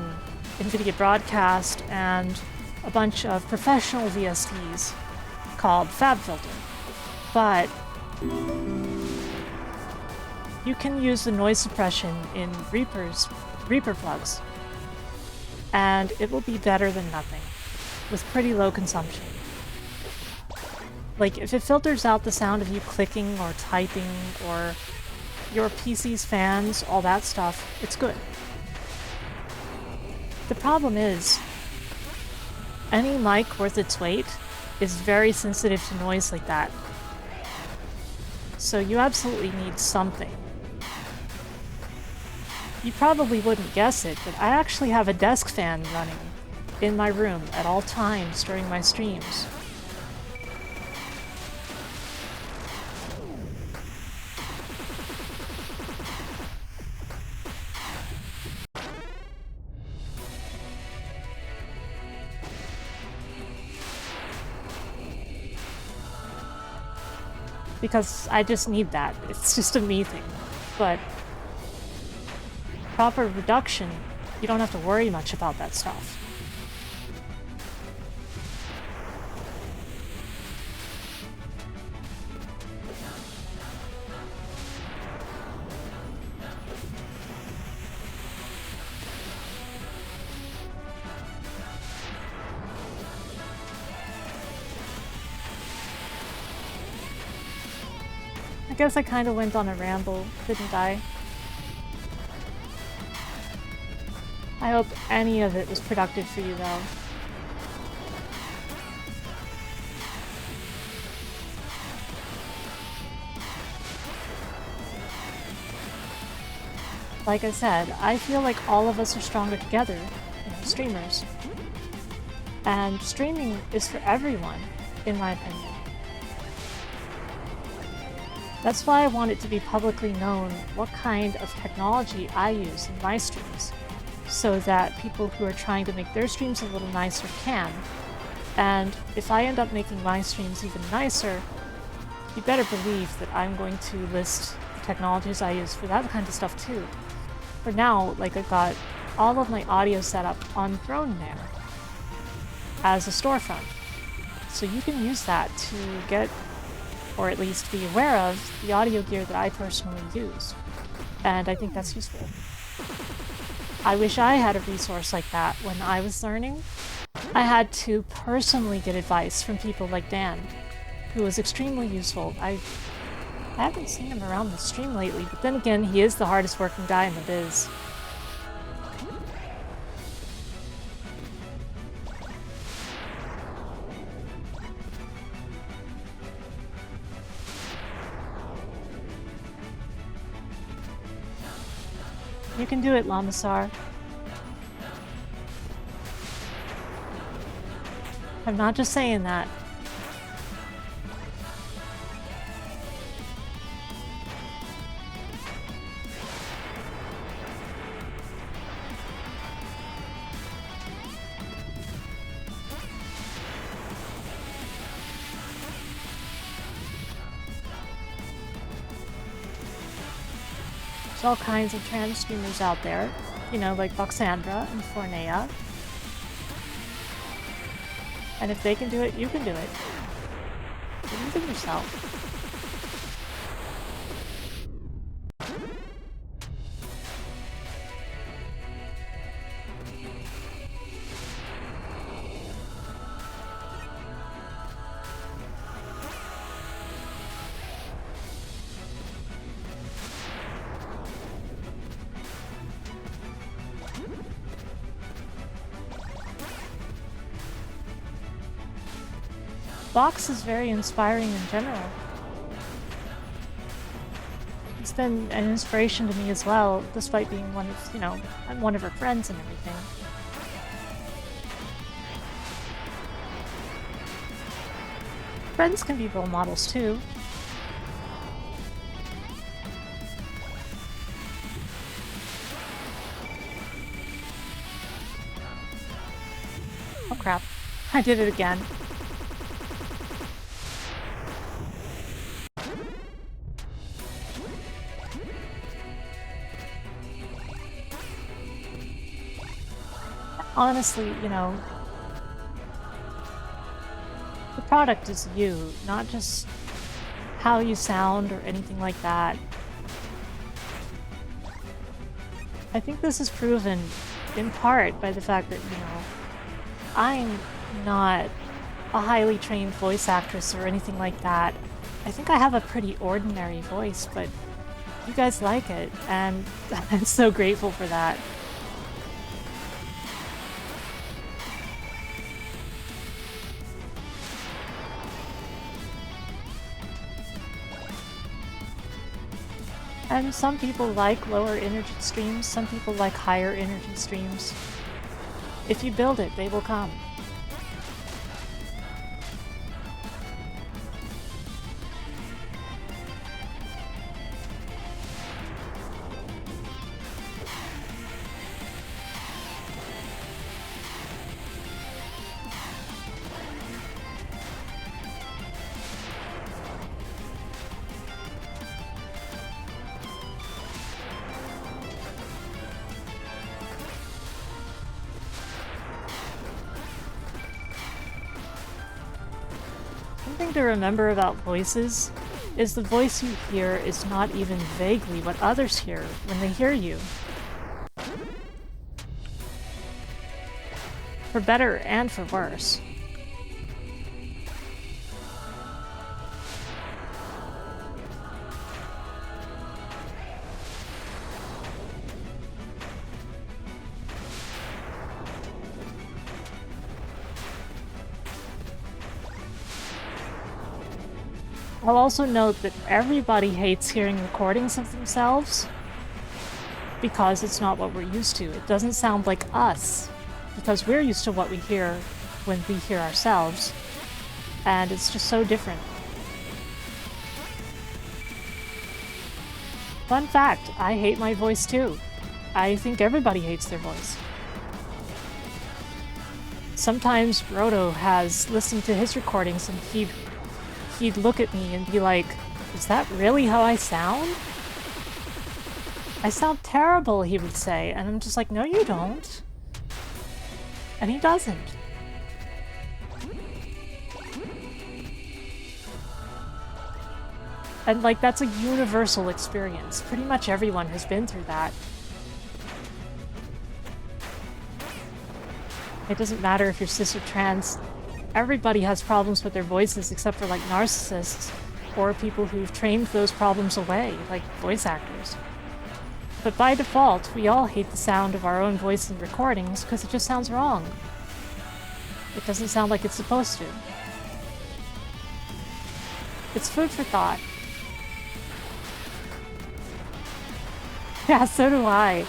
NVIDIA Broadcast and a bunch of professional VSTs called FabFilter. But you can use the noise suppression in Reaper plugs, and it will be better than nothing, with pretty low consumption. Like, if it filters out the sound of you clicking or typing or your PC's fans, all that stuff, it's good. The problem is, any mic worth its weight is very sensitive to noise like that. So you absolutely need something. You probably wouldn't guess it, but I actually have a desk fan running in my room at all times during my streams. Because I just need that. It's just a me thing. But proper reduction, you don't have to worry much about that stuff. I guess I kind of went on a ramble, didn't I? I hope any of it was productive for you, though. Like I said, I feel like all of us are stronger together, streamers. And streaming is for everyone, in my opinion. That's why I want it to be publicly known what kind of technology I use in my streams, so that people who are trying to make their streams a little nicer can. And if I end up making my streams even nicer, you better believe that I'm going to list the technologies I use for that kind of stuff too. For now, like, I've got all of my audio set up on Throne there as a storefront. So you can use that to get, or at least be aware of, the audio gear that I personally use. And I think that's useful. I wish I had a resource like that when I was learning. I had to personally get advice from people like Dan, who was extremely useful. I haven't seen him around the stream lately, but then again, he is the hardest working guy in the biz. You can do it, Lamasar. I'm not just saying that. There's all kinds of trans streamers out there, you know, like Boxandra and Fornea. And if they can do it, you can do it. Believe in yourself. Box is very inspiring in general. It's been an inspiration to me as well, despite being one of, you know, I'm one of her friends and everything. Friends can be role models too. Oh crap, I did it again. Honestly, you know, the product is you, not just how you sound or anything like that. I think this is proven in part by the fact that, you know, I'm not a highly trained voice actress or anything like that. I think I have a pretty ordinary voice, but you guys like it, and I'm so grateful for that. And some people like lower energy streams, some people like higher energy streams. If you build it, they will come. Something to remember about voices is the voice you hear is not even vaguely what others hear when they hear you. For better and for worse. I'll also note that everybody hates hearing recordings of themselves because it's not what we're used to. It doesn't sound like us because we're used to what we hear when we hear ourselves, and it's just so different. Fun fact, I hate my voice too. I think everybody hates their voice. Sometimes Roto has listened to his recordings and he'd look at me and be like, is that really how I sound? I sound terrible, he would say, and I'm just like, no you don't. And he doesn't. And like, that's a universal experience. Pretty much everyone has been through that. It doesn't matter if you're cis or trans. Everybody has problems with their voices except for like narcissists or people who've trained those problems away, like voice actors. But by default, we all hate the sound of our own voice in recordings because it just sounds wrong. It doesn't sound like it's supposed to. It's food for thought. Yeah, so do I.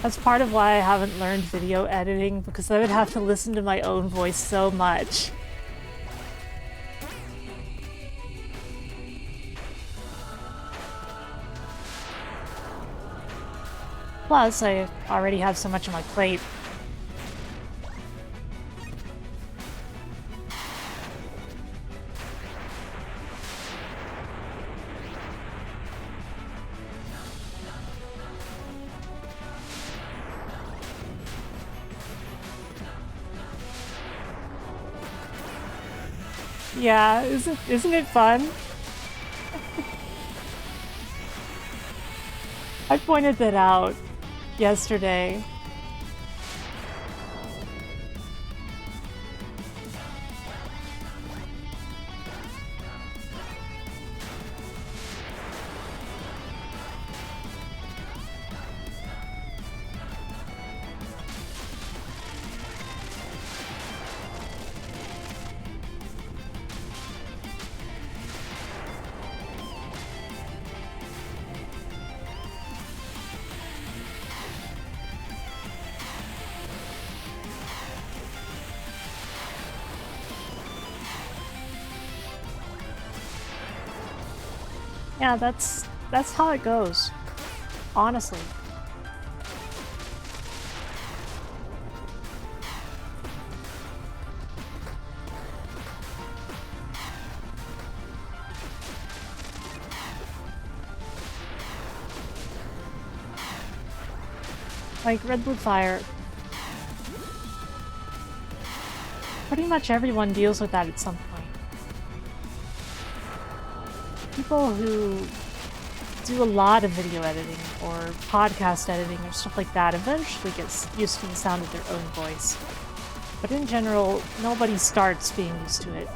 That's part of why I haven't learned video editing, because I would have to listen to my own voice so much. Plus, I already have so much on my plate. Yeah, isn't it fun? I pointed that out yesterday. Yeah, that's how it goes. Honestly. Like Red Blue Fire. Pretty much everyone deals with that at some point. People who do a lot of video editing or podcast editing or stuff like that eventually gets used to the sound of their own voice. But in general, nobody starts being used to it.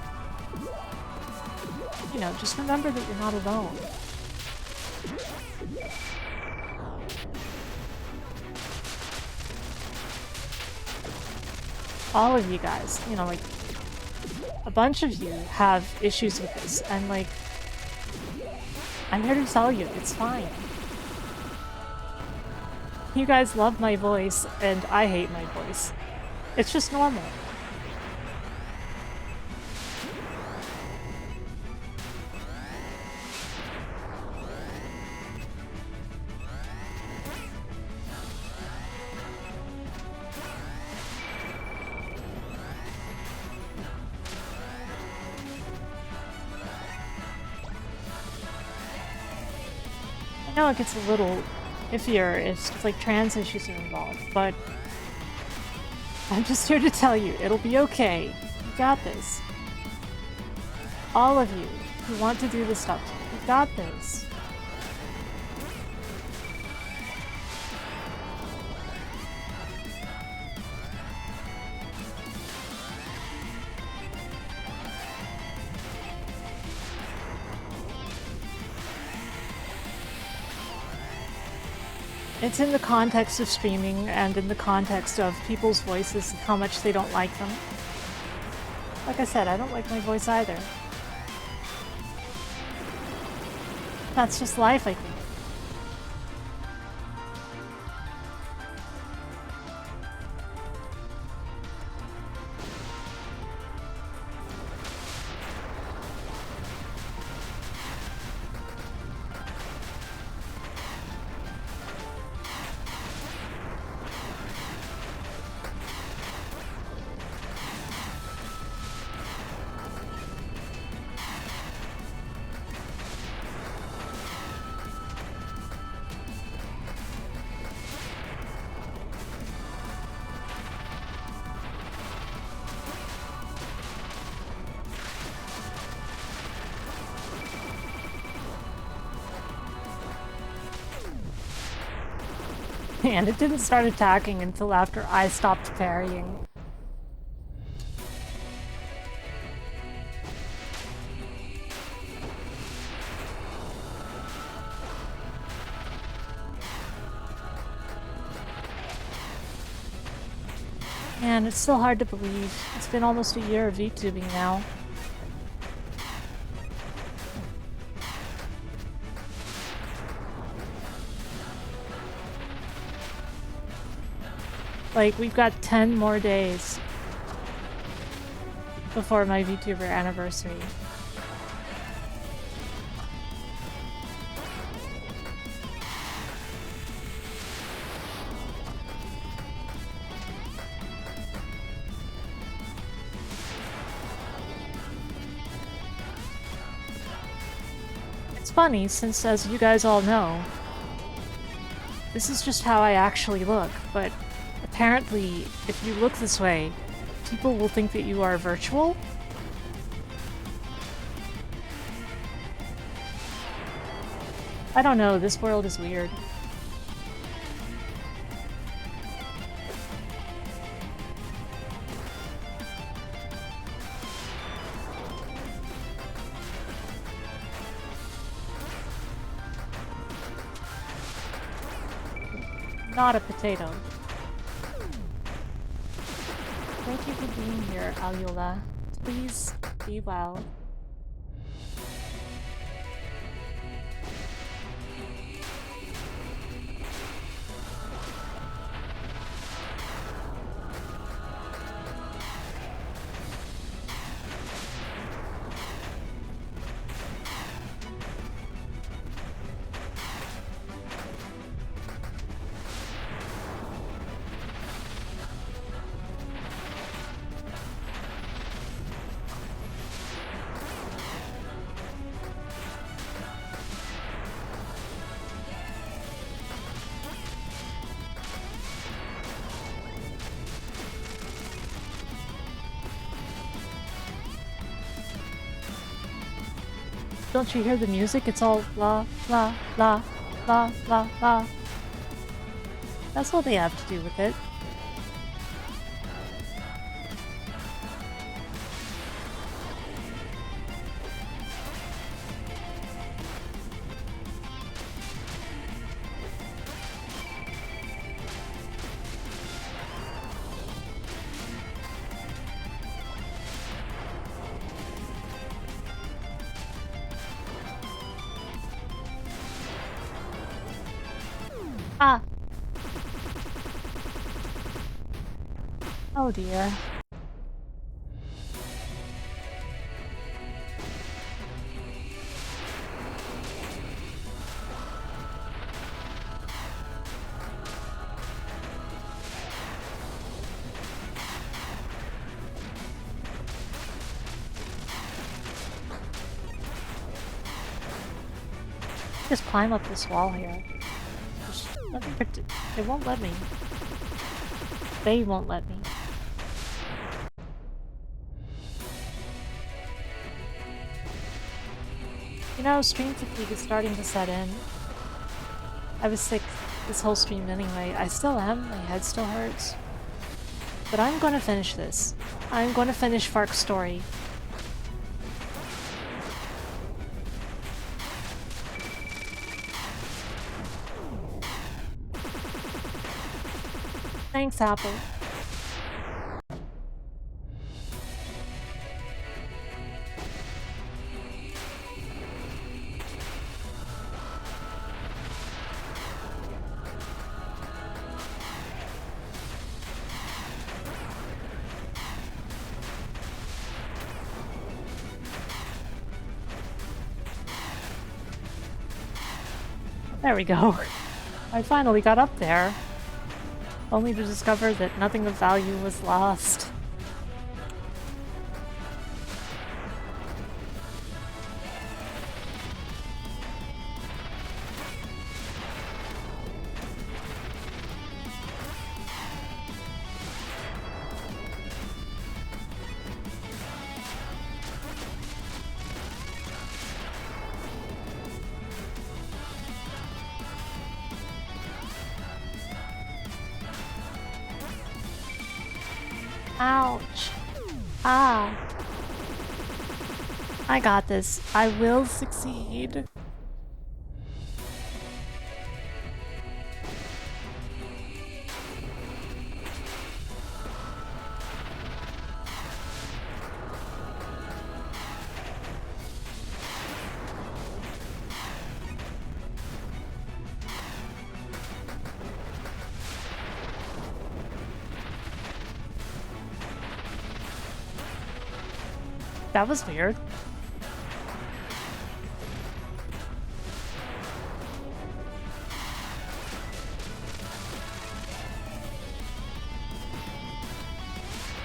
You know, just remember that you're not alone. All of you guys, you know, like, a bunch of you have issues with this, and like, I'm here to tell you, it's fine. You guys love my voice, and I hate my voice. It's just normal. I know it gets a little iffier if like trans issues are involved, but I'm just here to tell you, it'll be okay. You got this. All of you who want to do this stuff, you got this. It's in the context of streaming and in the context of people's voices and how much they don't like them. Like I said, I don't like my voice either. That's just life, I think. And it didn't start attacking until after I stopped parrying. Man, it's still hard to believe. It's been almost a year of VTubing now. Like, we've got 10 more days before my VTuber anniversary. It's funny, since as you guys all know, this is just how I actually look, but apparently, if you look this way, people will think that you are virtual. I don't know, this world is weird. Not a potato. Thank you for being here, Alula. Please be well. Don't you hear the music? It's all la la la la la la. That's all they have to do with it. Ah! Oh dear. Just climb up this wall here. Just let me it won't let me. They won't let me. You know, stream fatigue is starting to set in. I was sick this whole stream anyway. I still am, my head still hurts. But I'm gonna finish this. I'm gonna finish Fark's story. Thanks, Apple. There we go. I finally got up there. Only to discover that nothing of value was lost. Ouch. Ah. I got this. I will succeed. That was weird.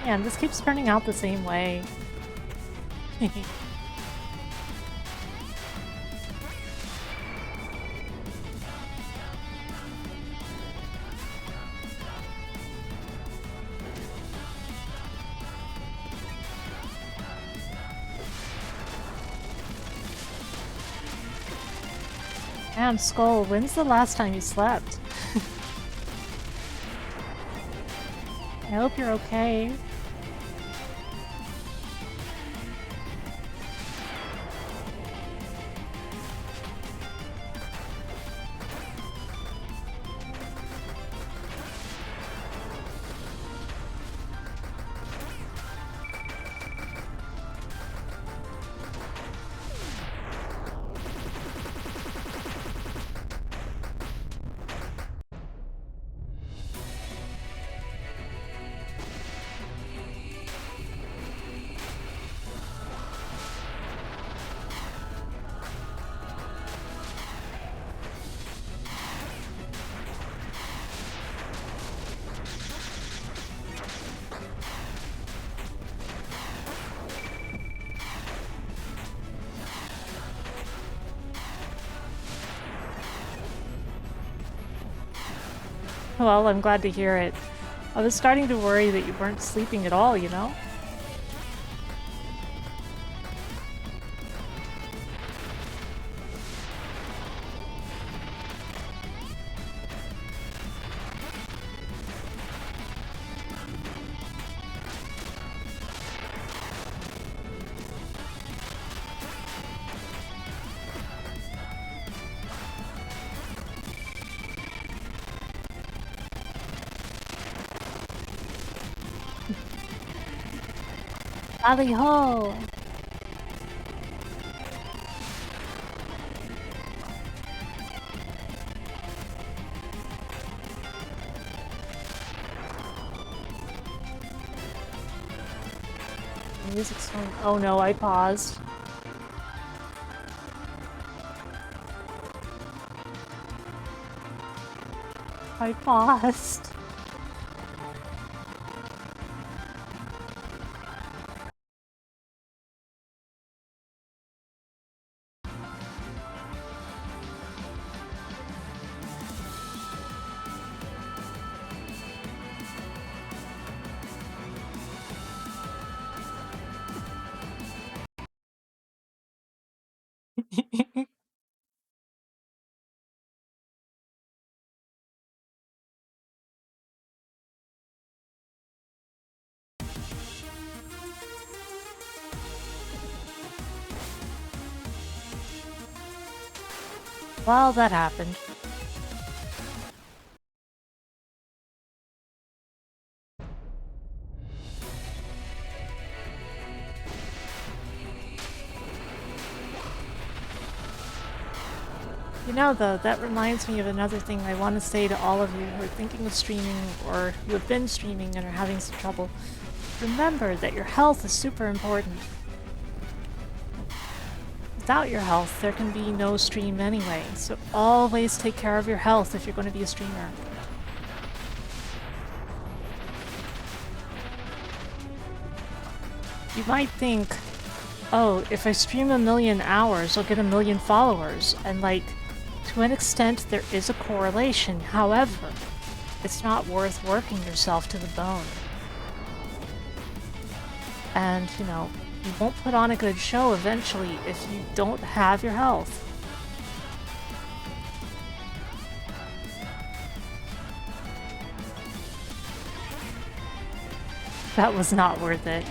Man, this keeps turning out the same way. Man, Skull, when's the last time you slept? I hope you're okay. Well, I'm glad to hear it. I was starting to worry that you weren't sleeping at all, you know? Tally ho! Music's fun. Oh no, I paused. I paused. Well, that happened. You know, though, that reminds me of another thing I want to say to all of you who are thinking of streaming or who have been streaming and are having some trouble. Remember that your health is super important. Without your health, there can be no stream anyway, so always take care of your health if you're going to be a streamer. You might think, oh, if I stream 1,000,000 hours, I'll get 1,000,000 followers, and like, to an extent there is a correlation. However, it's not worth working yourself to the bone. And, you know, you won't put on a good show eventually if you don't have your health. That was not worth it.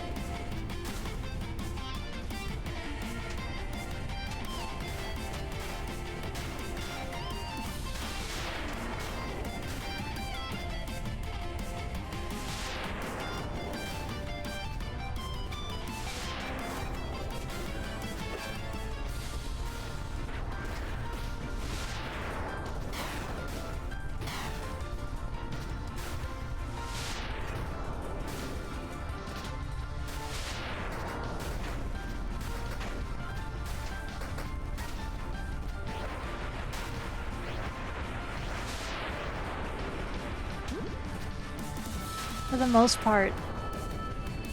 For the most part,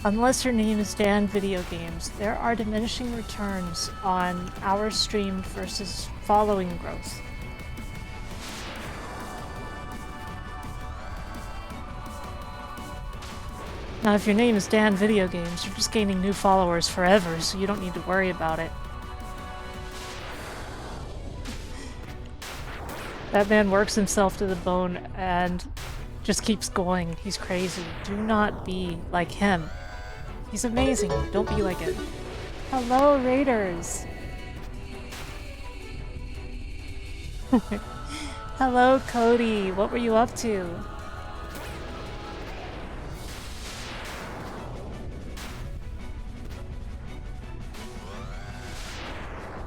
unless your name is Dan Video Games, there are diminishing returns on hours streamed versus following growth. Now, if your name is Dan Video Games, you're just gaining new followers forever, so you don't need to worry about it. That man works himself to the bone and just keeps going. He's crazy. Do not be like him. He's amazing. Don't be like him. Hello, Raiders. Hello, Cody. What were you up to?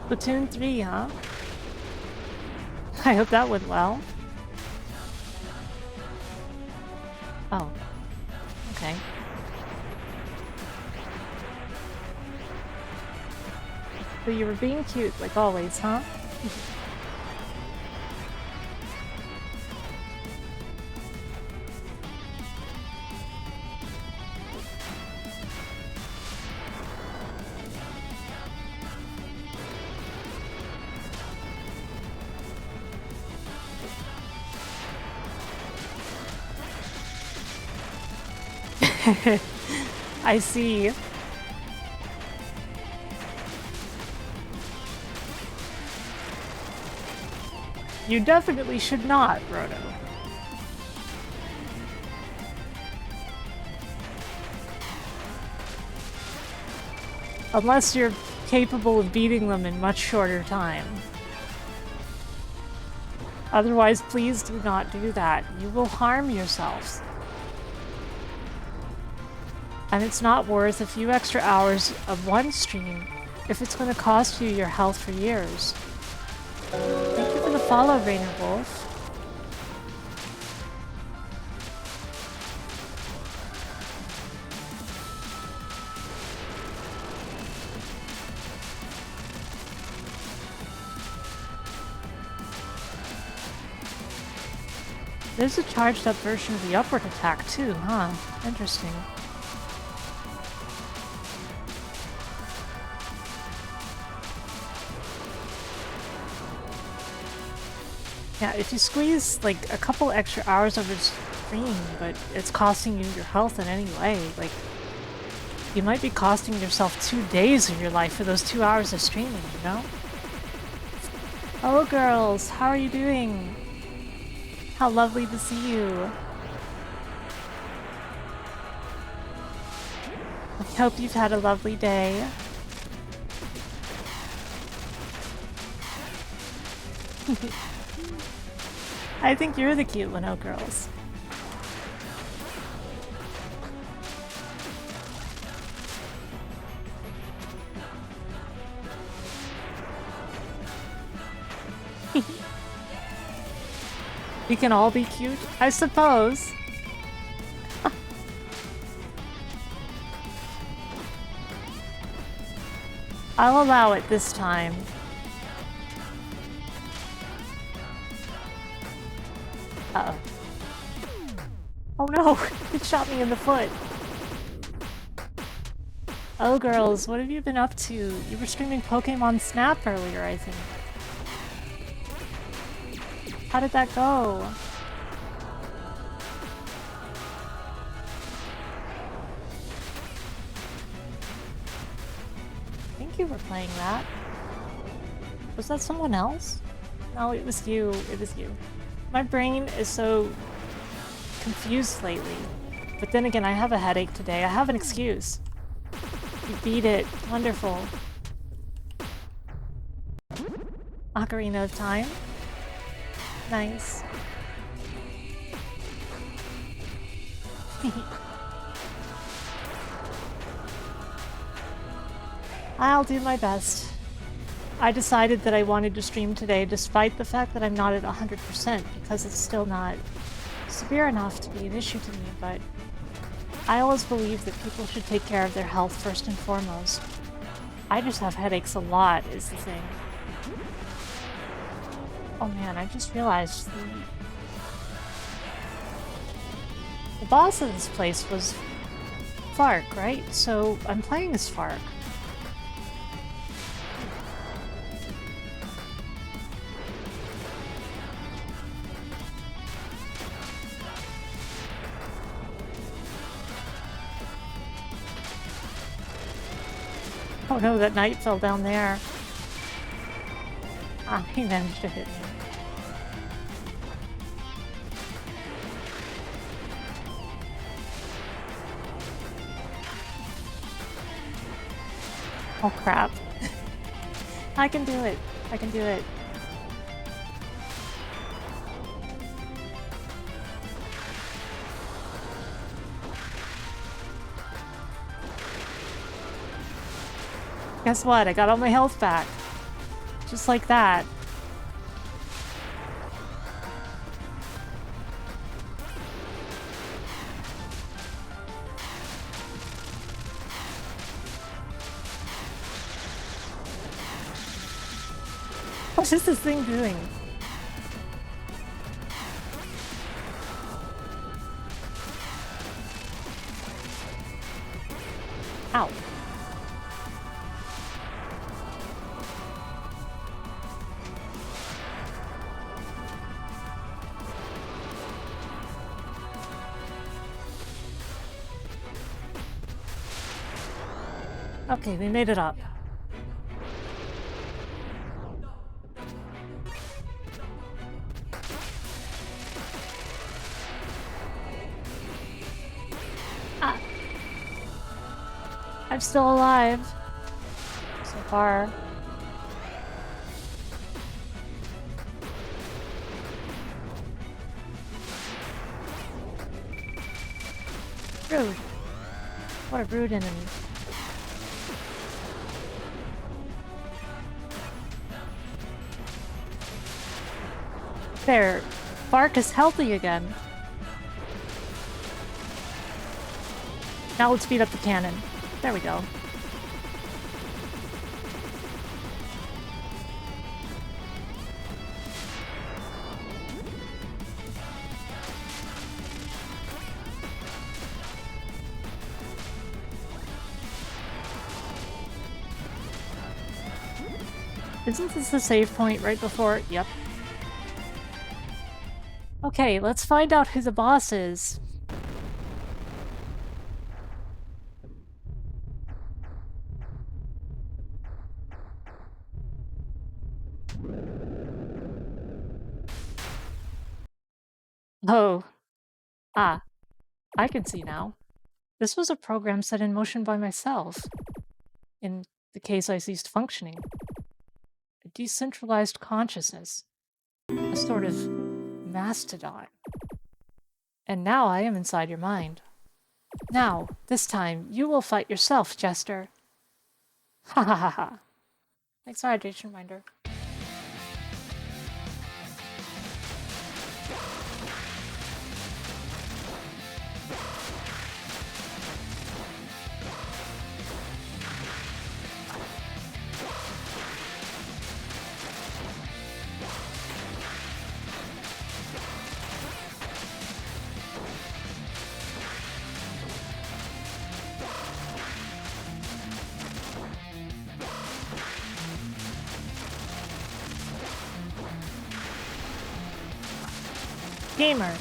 Platoon 3, huh? I hope that went well. Oh. Okay. So you were being cute, like always, huh? I see. You definitely should not, Roto. Unless you're capable of beating them in much shorter time. Otherwise, please do not do that. You will harm yourselves. And it's not worth a few extra hours of one stream if it's going to cost you your health for years. Thank you for the follow, Rainer Wolf. There's a charged up version of the upward attack too, huh? Interesting. Yeah, if you squeeze like a couple extra hours of its stream, but it's costing you your health in any way, like you might be costing yourself 2 days of your life for those 2 hours of streaming, you know? Hello girls, how are you doing? How lovely to see you. I hope you've had a lovely day. I think you're the cute one, oh girls. We can all be cute, I suppose. I'll allow it this time. Uh-oh. Oh no! It shot me in the foot! Oh girls, what have you been up to? You were streaming Pokemon Snap earlier, I think. How did that go? I think you were playing that. Was that someone else? No, it was you. It was you. My brain is so confused lately. But then again, I have a headache today. I have an excuse. You beat it. Wonderful. Ocarina of Time. Nice. I'll do my best. I decided that I wanted to stream today despite the fact that I'm not at 100% because it's still not severe enough to be an issue to me, but I always believe that people should take care of their health first and foremost. I just have headaches a lot is the thing. Oh man, I just realized the boss of this place was Fark, right? So I'm playing as Fark. Oh no, that knight fell down there. Ah, he managed to hit me. Oh crap. I can do it. I can do it. Guess what? I got all my health back. Just like that. What is this thing doing? Ow. Okay, we made it up. Ah. I'm still alive. So far. Rude. What a rude enemy. There. Fark is healthy again. Now let's beat up the cannon. There we go. Isn't this the save point right before? Yep. Okay, let's find out who the boss is. Oh. Ah. I can see now. This was a program set in motion by myself. In the case I ceased functioning. A decentralized consciousness. A sort of mastodon. And now I am inside your mind. Now, this time, you will fight yourself, Jester. Ha ha ha ha. Thanks for hydration reminder. Gamer.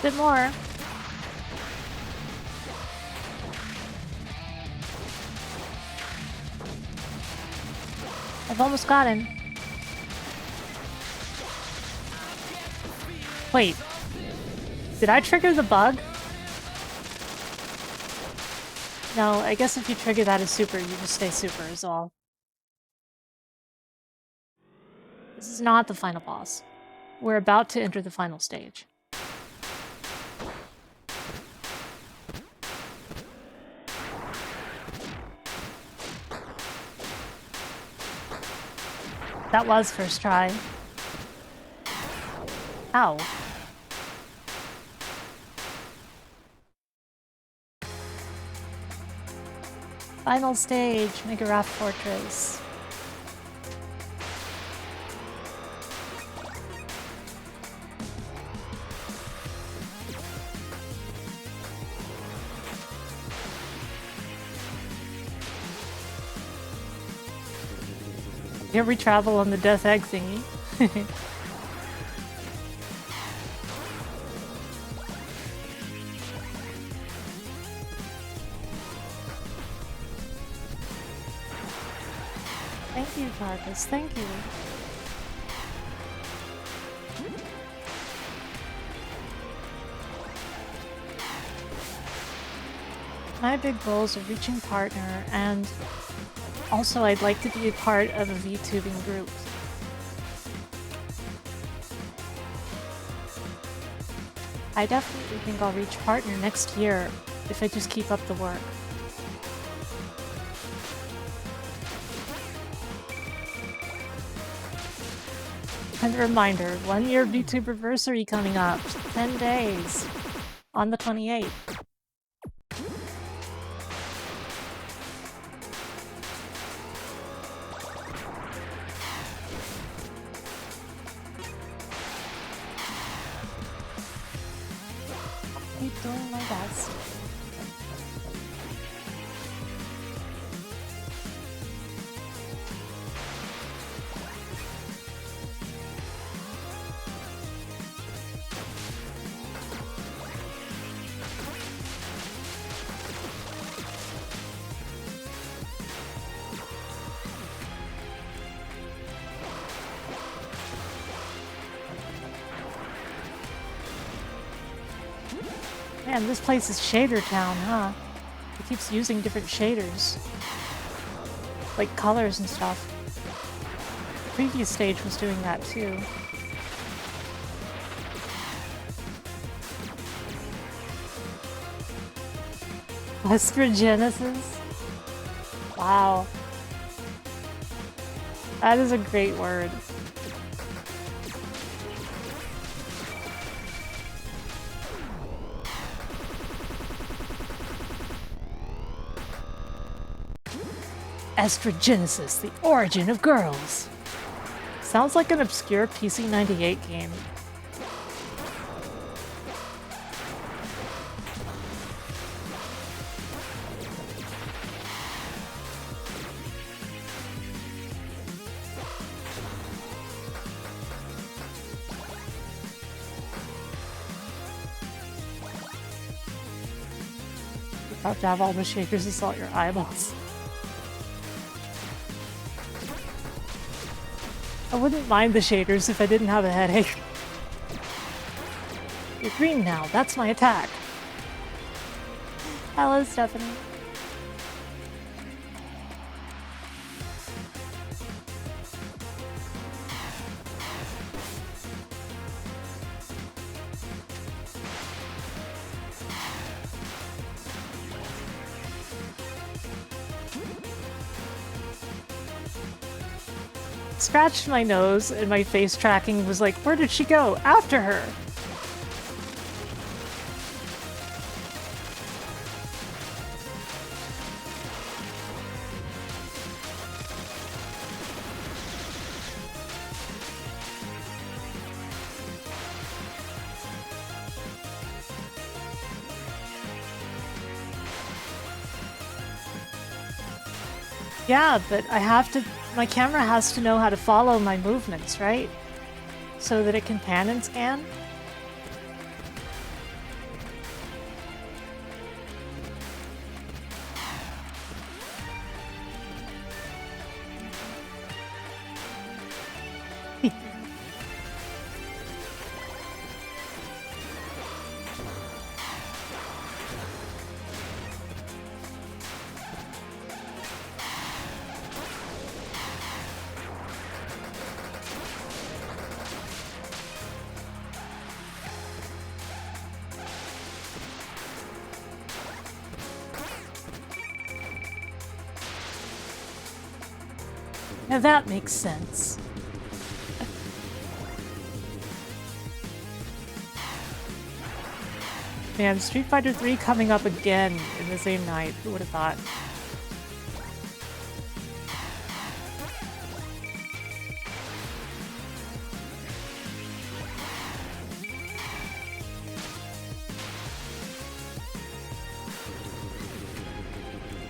Bit more. I've almost got him. Wait. Did I trigger the bug? No, I guess if you trigger that as super, you just stay super is all. This is not the final boss. We're about to enter the final stage. That was first try. Ow. Final stage, Mega Raft Fortress. Here we travel on the Death Egg thingy. Thank you, Carcass. Thank you. My big goal is a reaching partner, and also I'd like to be a part of a VTubing group. I definitely think I'll reach partner next year if I just keep up the work. And a reminder, 1 year VTuberversary coming up, 10 days, on the 28th. Keep doing my best. Man, this place is Shader Town, huh? It keeps using different shaders. Like colors and stuff. The previous stage was doing that too. Estrogenesis? Wow. That is a great word. Estrogenesis, the origin of girls. Sounds like an obscure PC-98 game. You're about to have all the shakers assault your eyeballs. I wouldn't mind the shaders if I didn't have a headache. You're green now, that's my attack. Hello, Stephanie. Scratched my nose and my face tracking was like, where did she go? After her! Yeah, but I have to... My camera has to know how to follow my movements, right? So that it can pan and scan? Now that makes sense. Man, Street Fighter 3 coming up again in the same night. Who would have thought?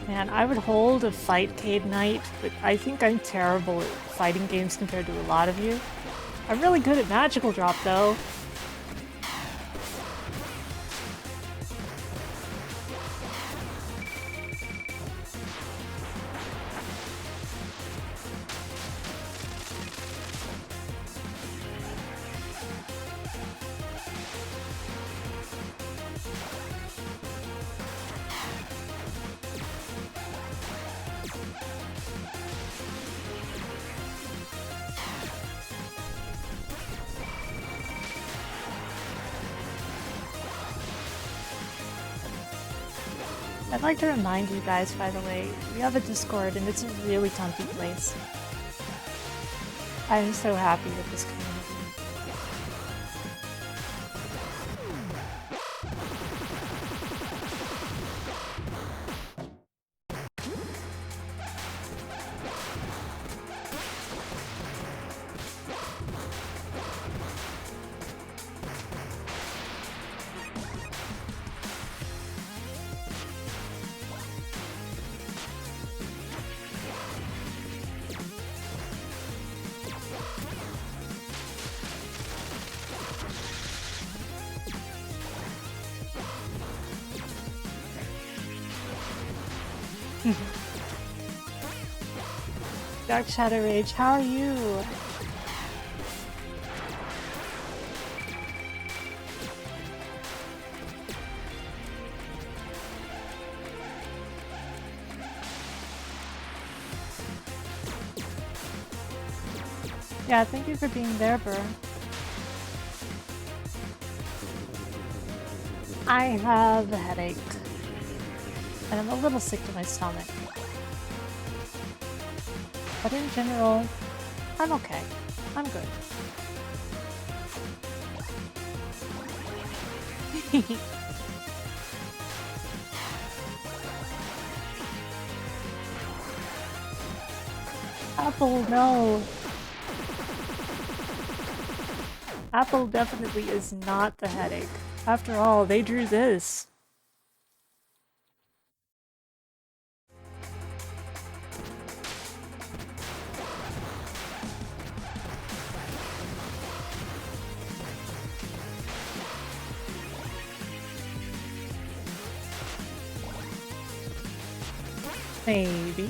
Man, I would hold a fightcade night, but I think I'm terrible at fighting games compared to a lot of you. I'm really good at magical drop, though. I'd like to remind you guys, by the way, we have a Discord and it's a really comfy place. I am so happy with this community. Dark Shadow Rage, how are you? Yeah, thank you for being there, Burr. I have a headache. And I'm a little sick to my stomach. But in general, I'm okay. I'm good. Apple, no. Apple definitely is not the headache. After all, they drew this. Maybe.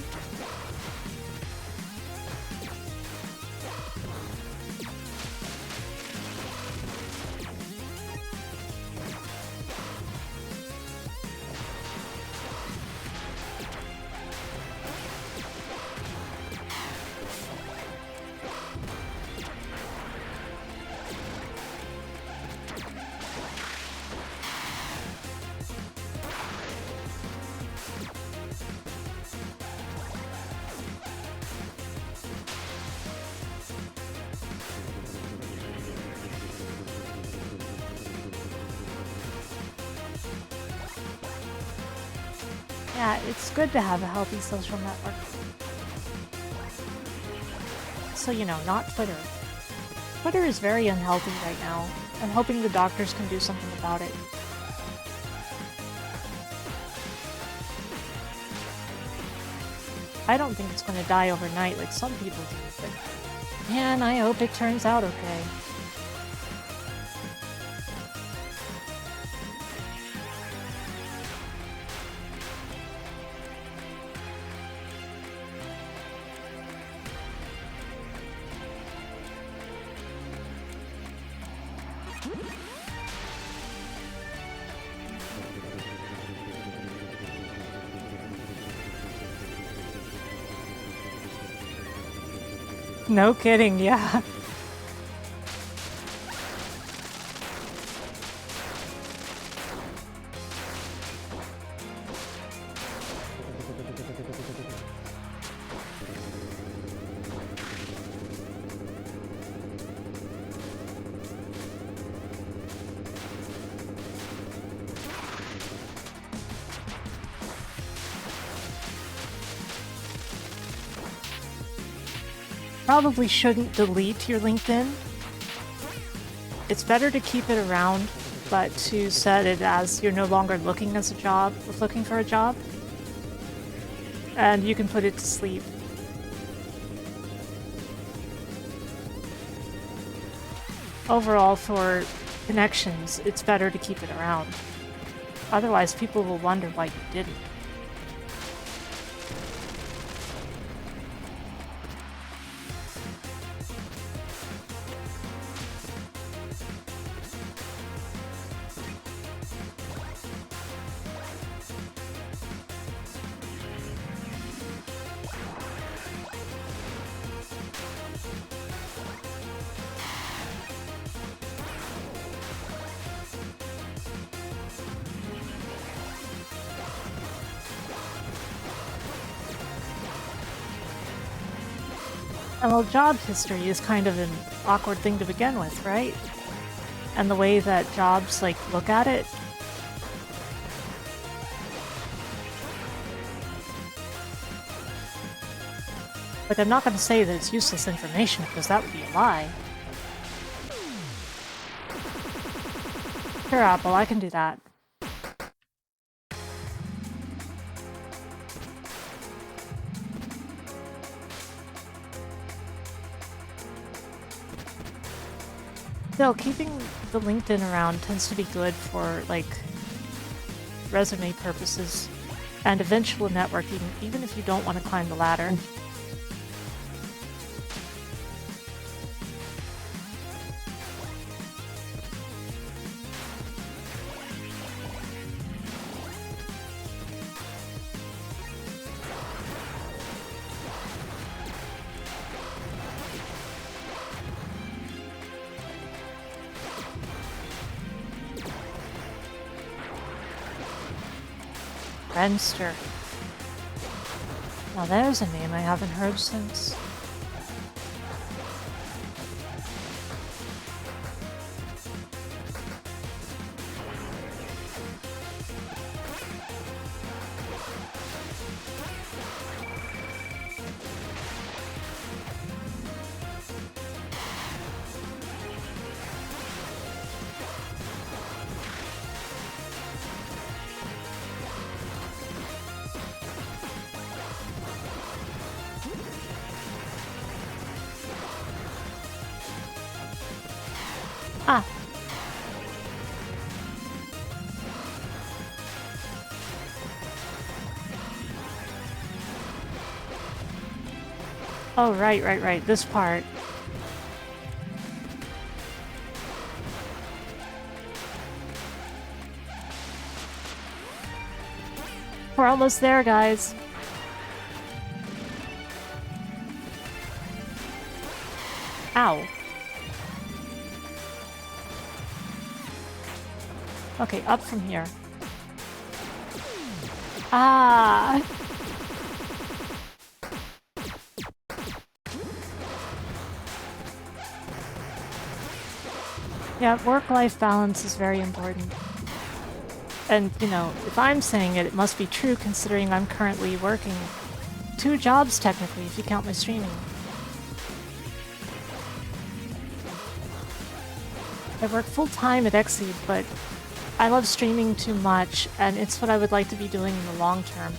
Yeah, it's good to have a healthy social network. So, you know, not Twitter. Twitter is very unhealthy right now. I'm hoping the doctors can do something about it. I don't think it's going to die overnight like some people do, but man, I hope it turns out okay. No kidding, yeah. Probably shouldn't delete your LinkedIn. It's better to keep it around, but to set it as you're no longer looking for a job. and you can put it to sleep. Overall, for connections, it's better to keep it around. Otherwise, people will wonder why you didn't. And well, job history is kind of an awkward thing to begin with, right? And the way that jobs, like, look at it. Like, I'm not going to say that it's useless information, because that would be a lie. Sure, Apple, I can do that. Still, keeping the LinkedIn around tends to be good for, like, resume purposes and eventual networking, even if you don't want to climb the ladder. Jester. Now there's a name I haven't heard since. Ah. Oh, right. This part. We're almost there, guys. Ow. Okay, up from here. Ah! Yeah, work-life balance is very important. And, you know, if I'm saying it, it must be true considering I'm currently working 2 jobs technically, if you count my streaming. I work full-time at Exceed, but I love streaming too much, and it's what I would like to be doing in the long term.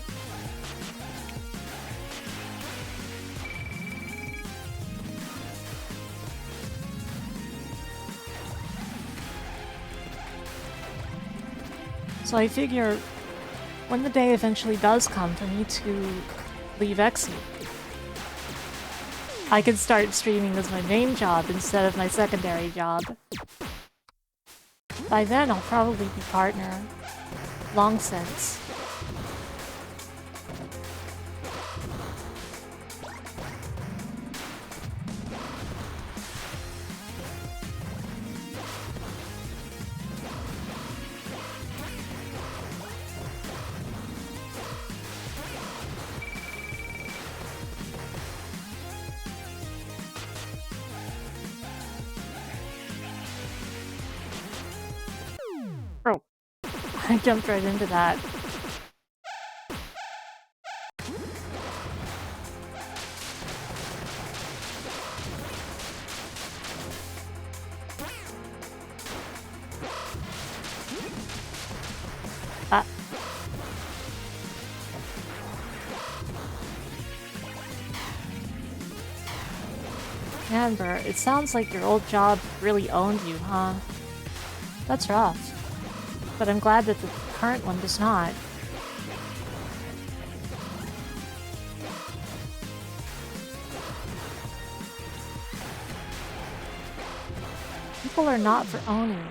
So I figure when the day eventually does come for me to leave Exceed, I can start streaming as my main job instead of my secondary job. By then, I'll probably be partner. Long since. Oh, I jumped right into that. Amber, it sounds like your old job really owned you, huh? That's rough. But I'm glad that the current one does not. People are not for owning.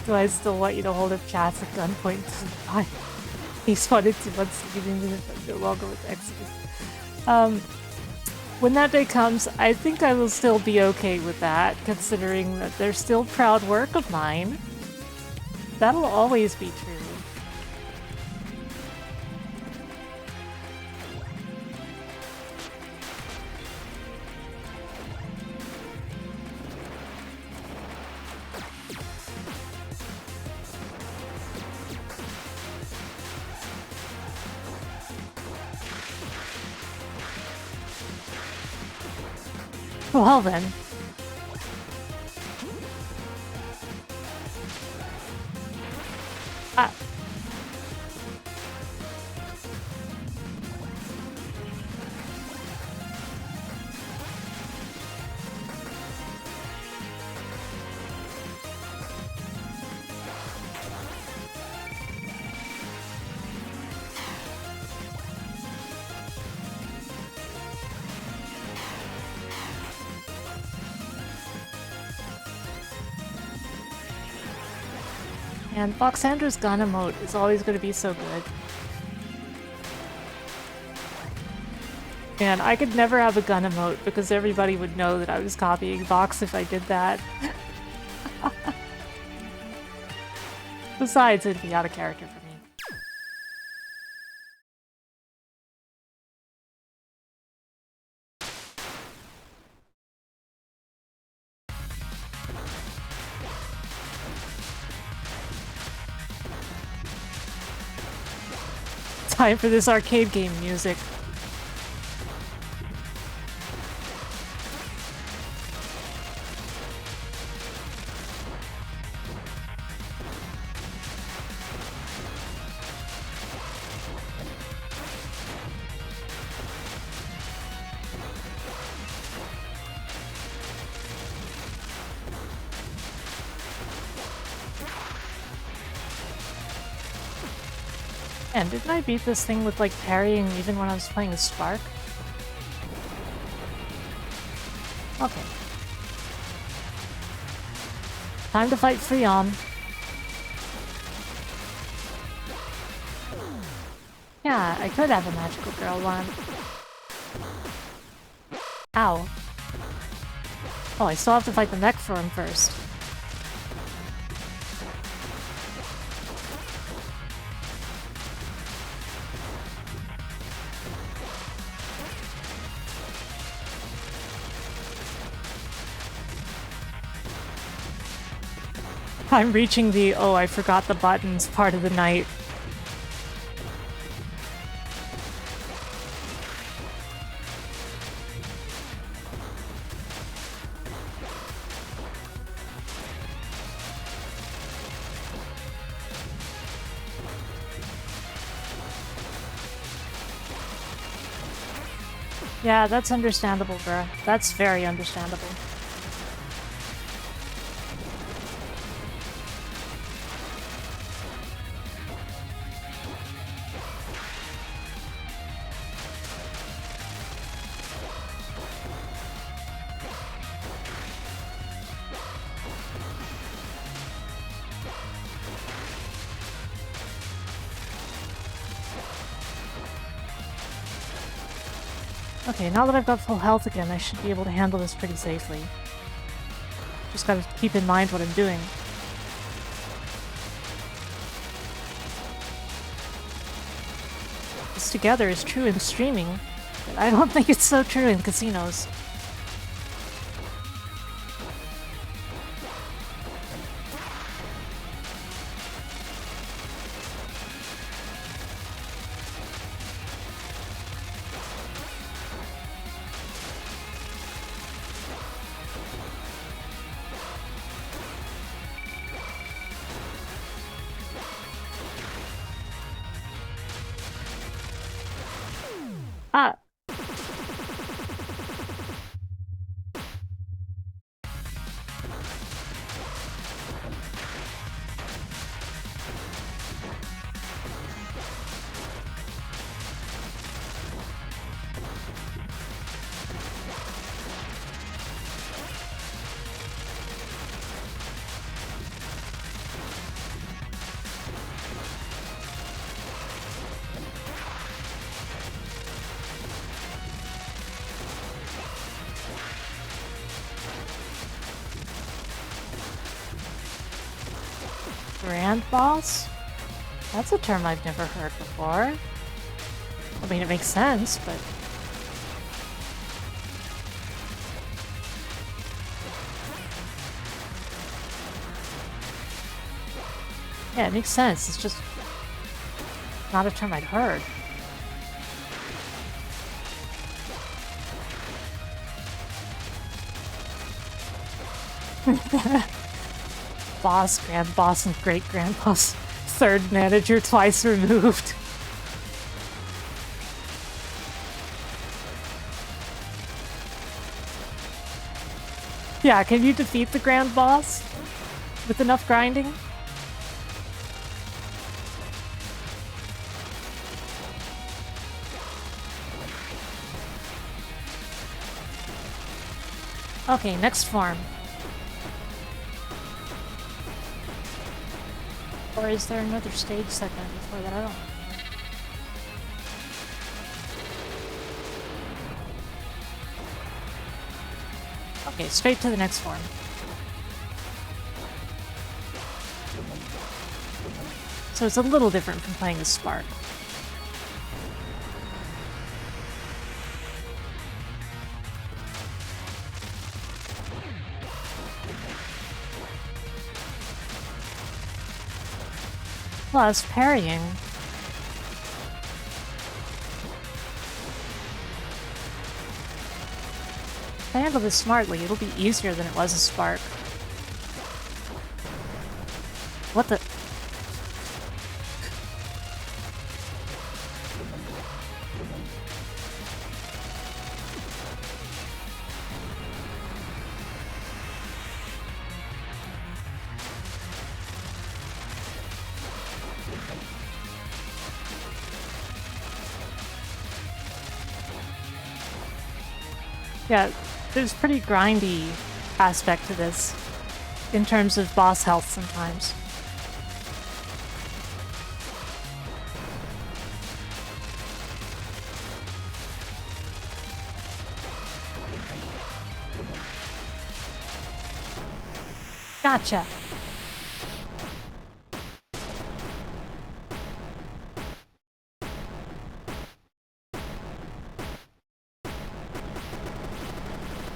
Do I still want you to hold up chats at gunpoint? I he's wanted to once giving me no longer with Exodus. When that day comes, I think I will still be okay with that, considering that they're still proud work of mine. That'll always be true. Well then. Ah. And Foxandra's gun emote is always going to be so good. And I could never have a gun emote because everybody would know that I was copying Vox if I did that. Besides, it'd be out of character for me. Time for this arcade game music. And didn't I beat this thing with like parrying even when I was playing as Fark? Okay. Time to fight Freon. Yeah, I could have a magical girl one. Ow. Oh, I still have to fight the mech for him first. I'm reaching the, oh, I forgot the buttons part of the night. Yeah, that's understandable, bruh. That's very understandable. Okay, now that I've got full health again, I should be able to handle this pretty safely. Just gotta keep in mind what I'm doing. This together is true in streaming, but I don't think it's so true in casinos. Grand boss? That's a term I've never heard before. I mean, it makes sense, but... Yeah, it makes sense. It's just not a term I'd heard. Boss, grand boss, and great grand boss. Third manager twice removed. Yeah, can you defeat the grand boss with enough grinding? Okay, next form. Or is there another stage segment before that? I don't know. Okay, straight to the next form. So it's a little different from playing as Fark. Plus, parrying. If I handle this smartly, it'll be easier than it was a Spark. What the? Yeah, there's pretty grindy aspect to this in terms of boss health sometimes. Gotcha.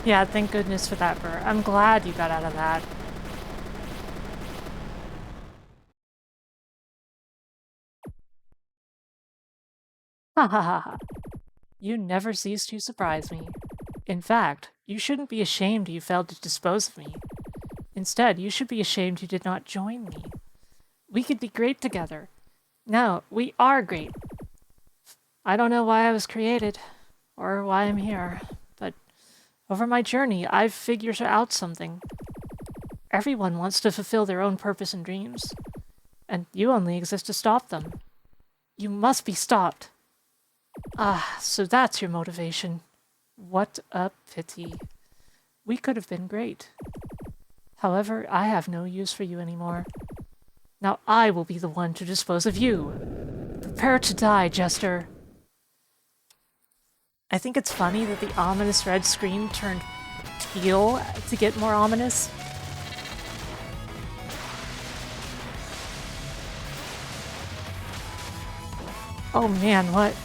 Yeah, thank goodness for that, Burr. I'm glad you got out of that. Ha ha ha ha. You never cease to surprise me. In fact, you shouldn't be ashamed you failed to dispose of me. Instead, you should be ashamed you did not join me. We could be great together. No, we are great. I don't know why I was created, or why I'm here, but over my journey, I've figured out something. Everyone wants to fulfill their own purpose and dreams, and you only exist to stop them. You must be stopped. Ah, so that's your motivation. What a pity. We could have been great. However, I have no use for you anymore. Now I will be the one to dispose of you. Prepare to die, Jester. I think it's funny that the ominous red screen turned teal to get more ominous. Oh man, what?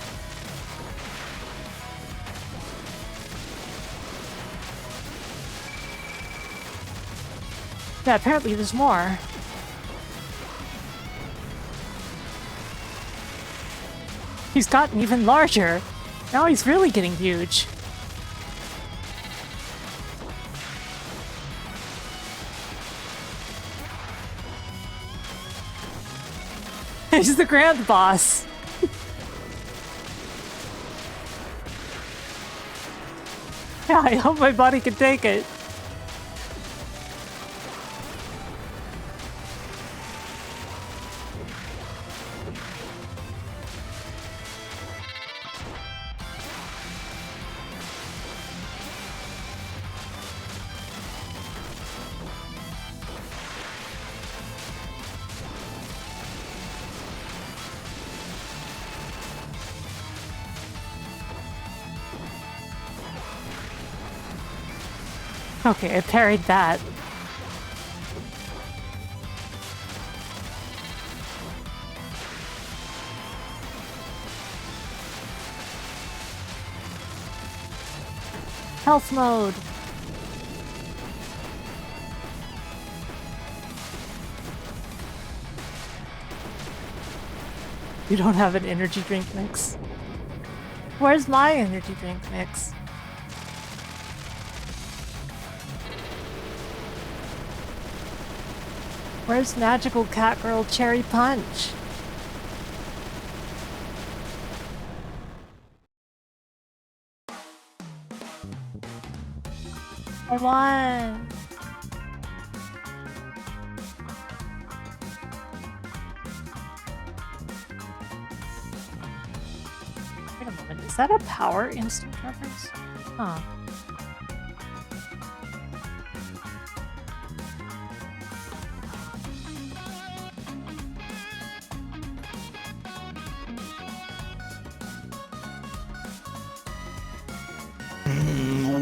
Yeah, apparently there's more. He's gotten even larger. Now he's really getting huge. He's the grand boss. Yeah, I hope my body can take it. Okay, I parried that. Health mode. You don't have an energy drink mix. Where's my energy drink mix? Where's Magical Cat Girl Cherry Punch? I won! Wait a moment, is that a power instant reference? Huh.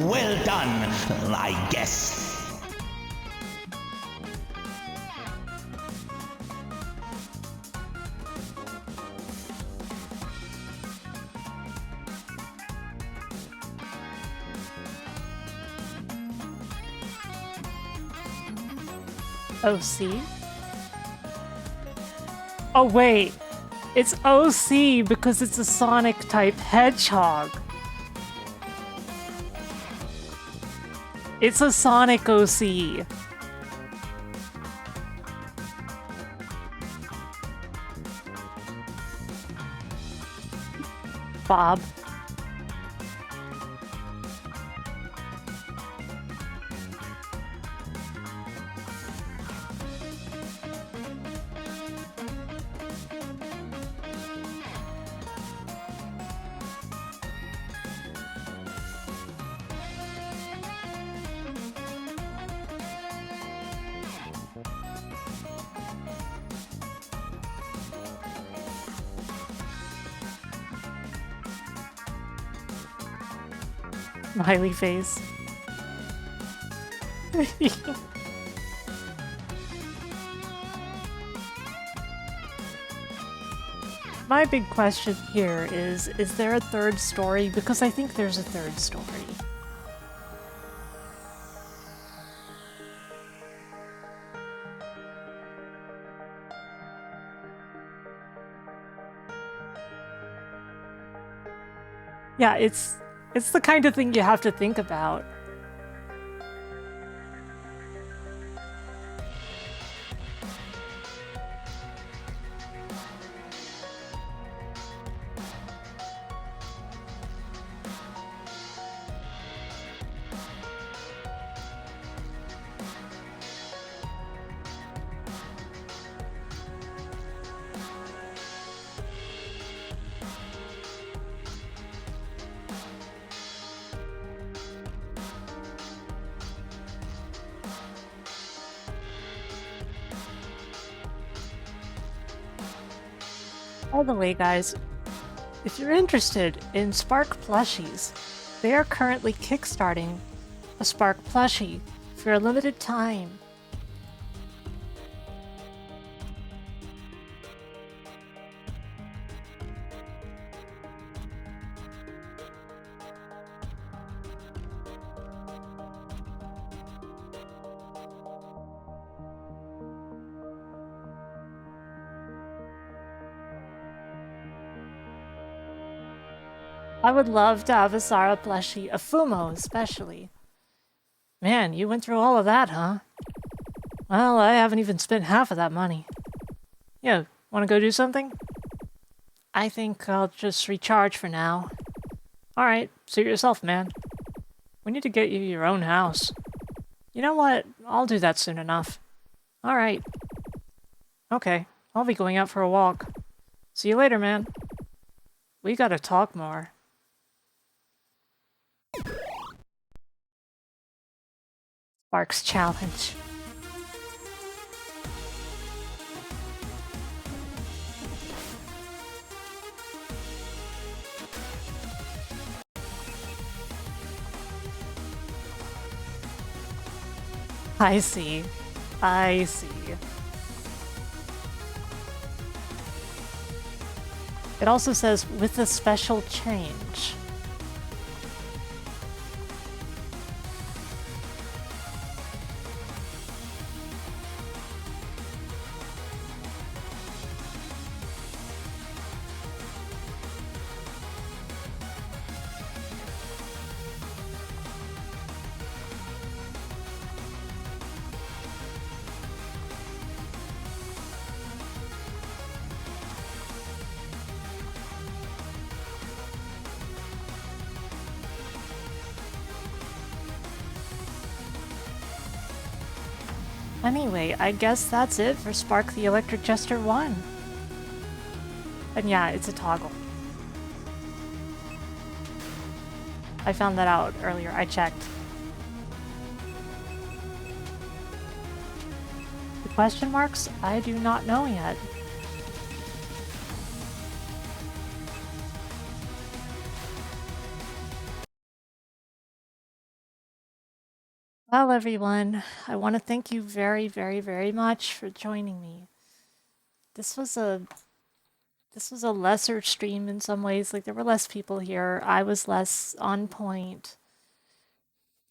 Well done, I guess. OC? Oh wait, it's OC because it's a Sonic type hedgehog. It's a Sonic OC. Bob. Smiley face. My big question here is there a third story? Because I think there's a third story. Yeah, it's the kind of thing you have to think about. By the way, guys, if you're interested in Spark plushies, they are currently kickstarting a Spark plushie for a limited time. I would love to have a Sara plushie, a Fumo especially. Man, you went through all of that, huh? Well, I haven't even spent half of that money. Yo, wanna go do something? I think I'll just recharge for now. Alright, suit yourself, man. We need to get you your own house. You know what? I'll do that soon enough. Alright. Okay, I'll be going out for a walk. See you later, man. We gotta talk more. Fark's challenge. I see. I see. It also says, with a special change. Anyway, I guess that's it for Spark the Electric Jester 1. And yeah, it's a toggle. I found that out earlier. I checked. The question marks? I do not know yet. Well, everyone, I want to thank you very, very, very much for joining me. This was a lesser stream in some ways. Like, there were less people here. I was less on point.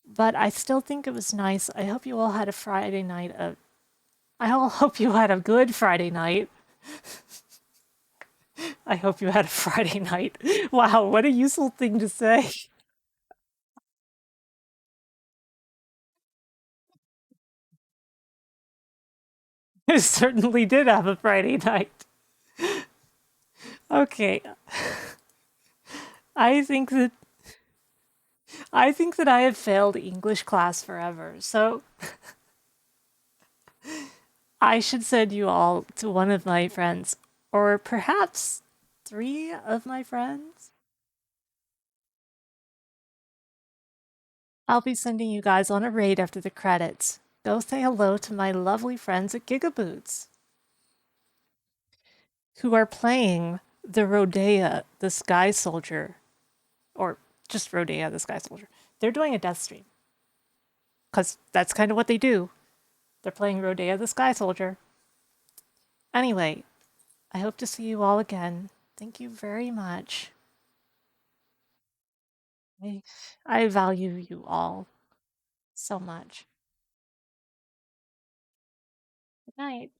But I still think it was nice. I hope you all had a Friday night. I all hope you had a good Friday night. I hope you had a Friday night. Wow, what a useful thing to say. I certainly did have a Friday night. Okay. I think that I have failed English class forever. So I should send you all to one of my friends, or perhaps 3 of my friends. I'll be sending you guys on a raid after the credits. Go say hello to my lovely friends at Gigaboots, who are playing the Rodea, the Sky Soldier, or just Rodea, the Sky Soldier. They're doing a death stream, because that's kind of what they do. They're playing Rodea, the Sky Soldier. Anyway, I hope to see you all again. Thank you very much. I, I value you all so much. Good night.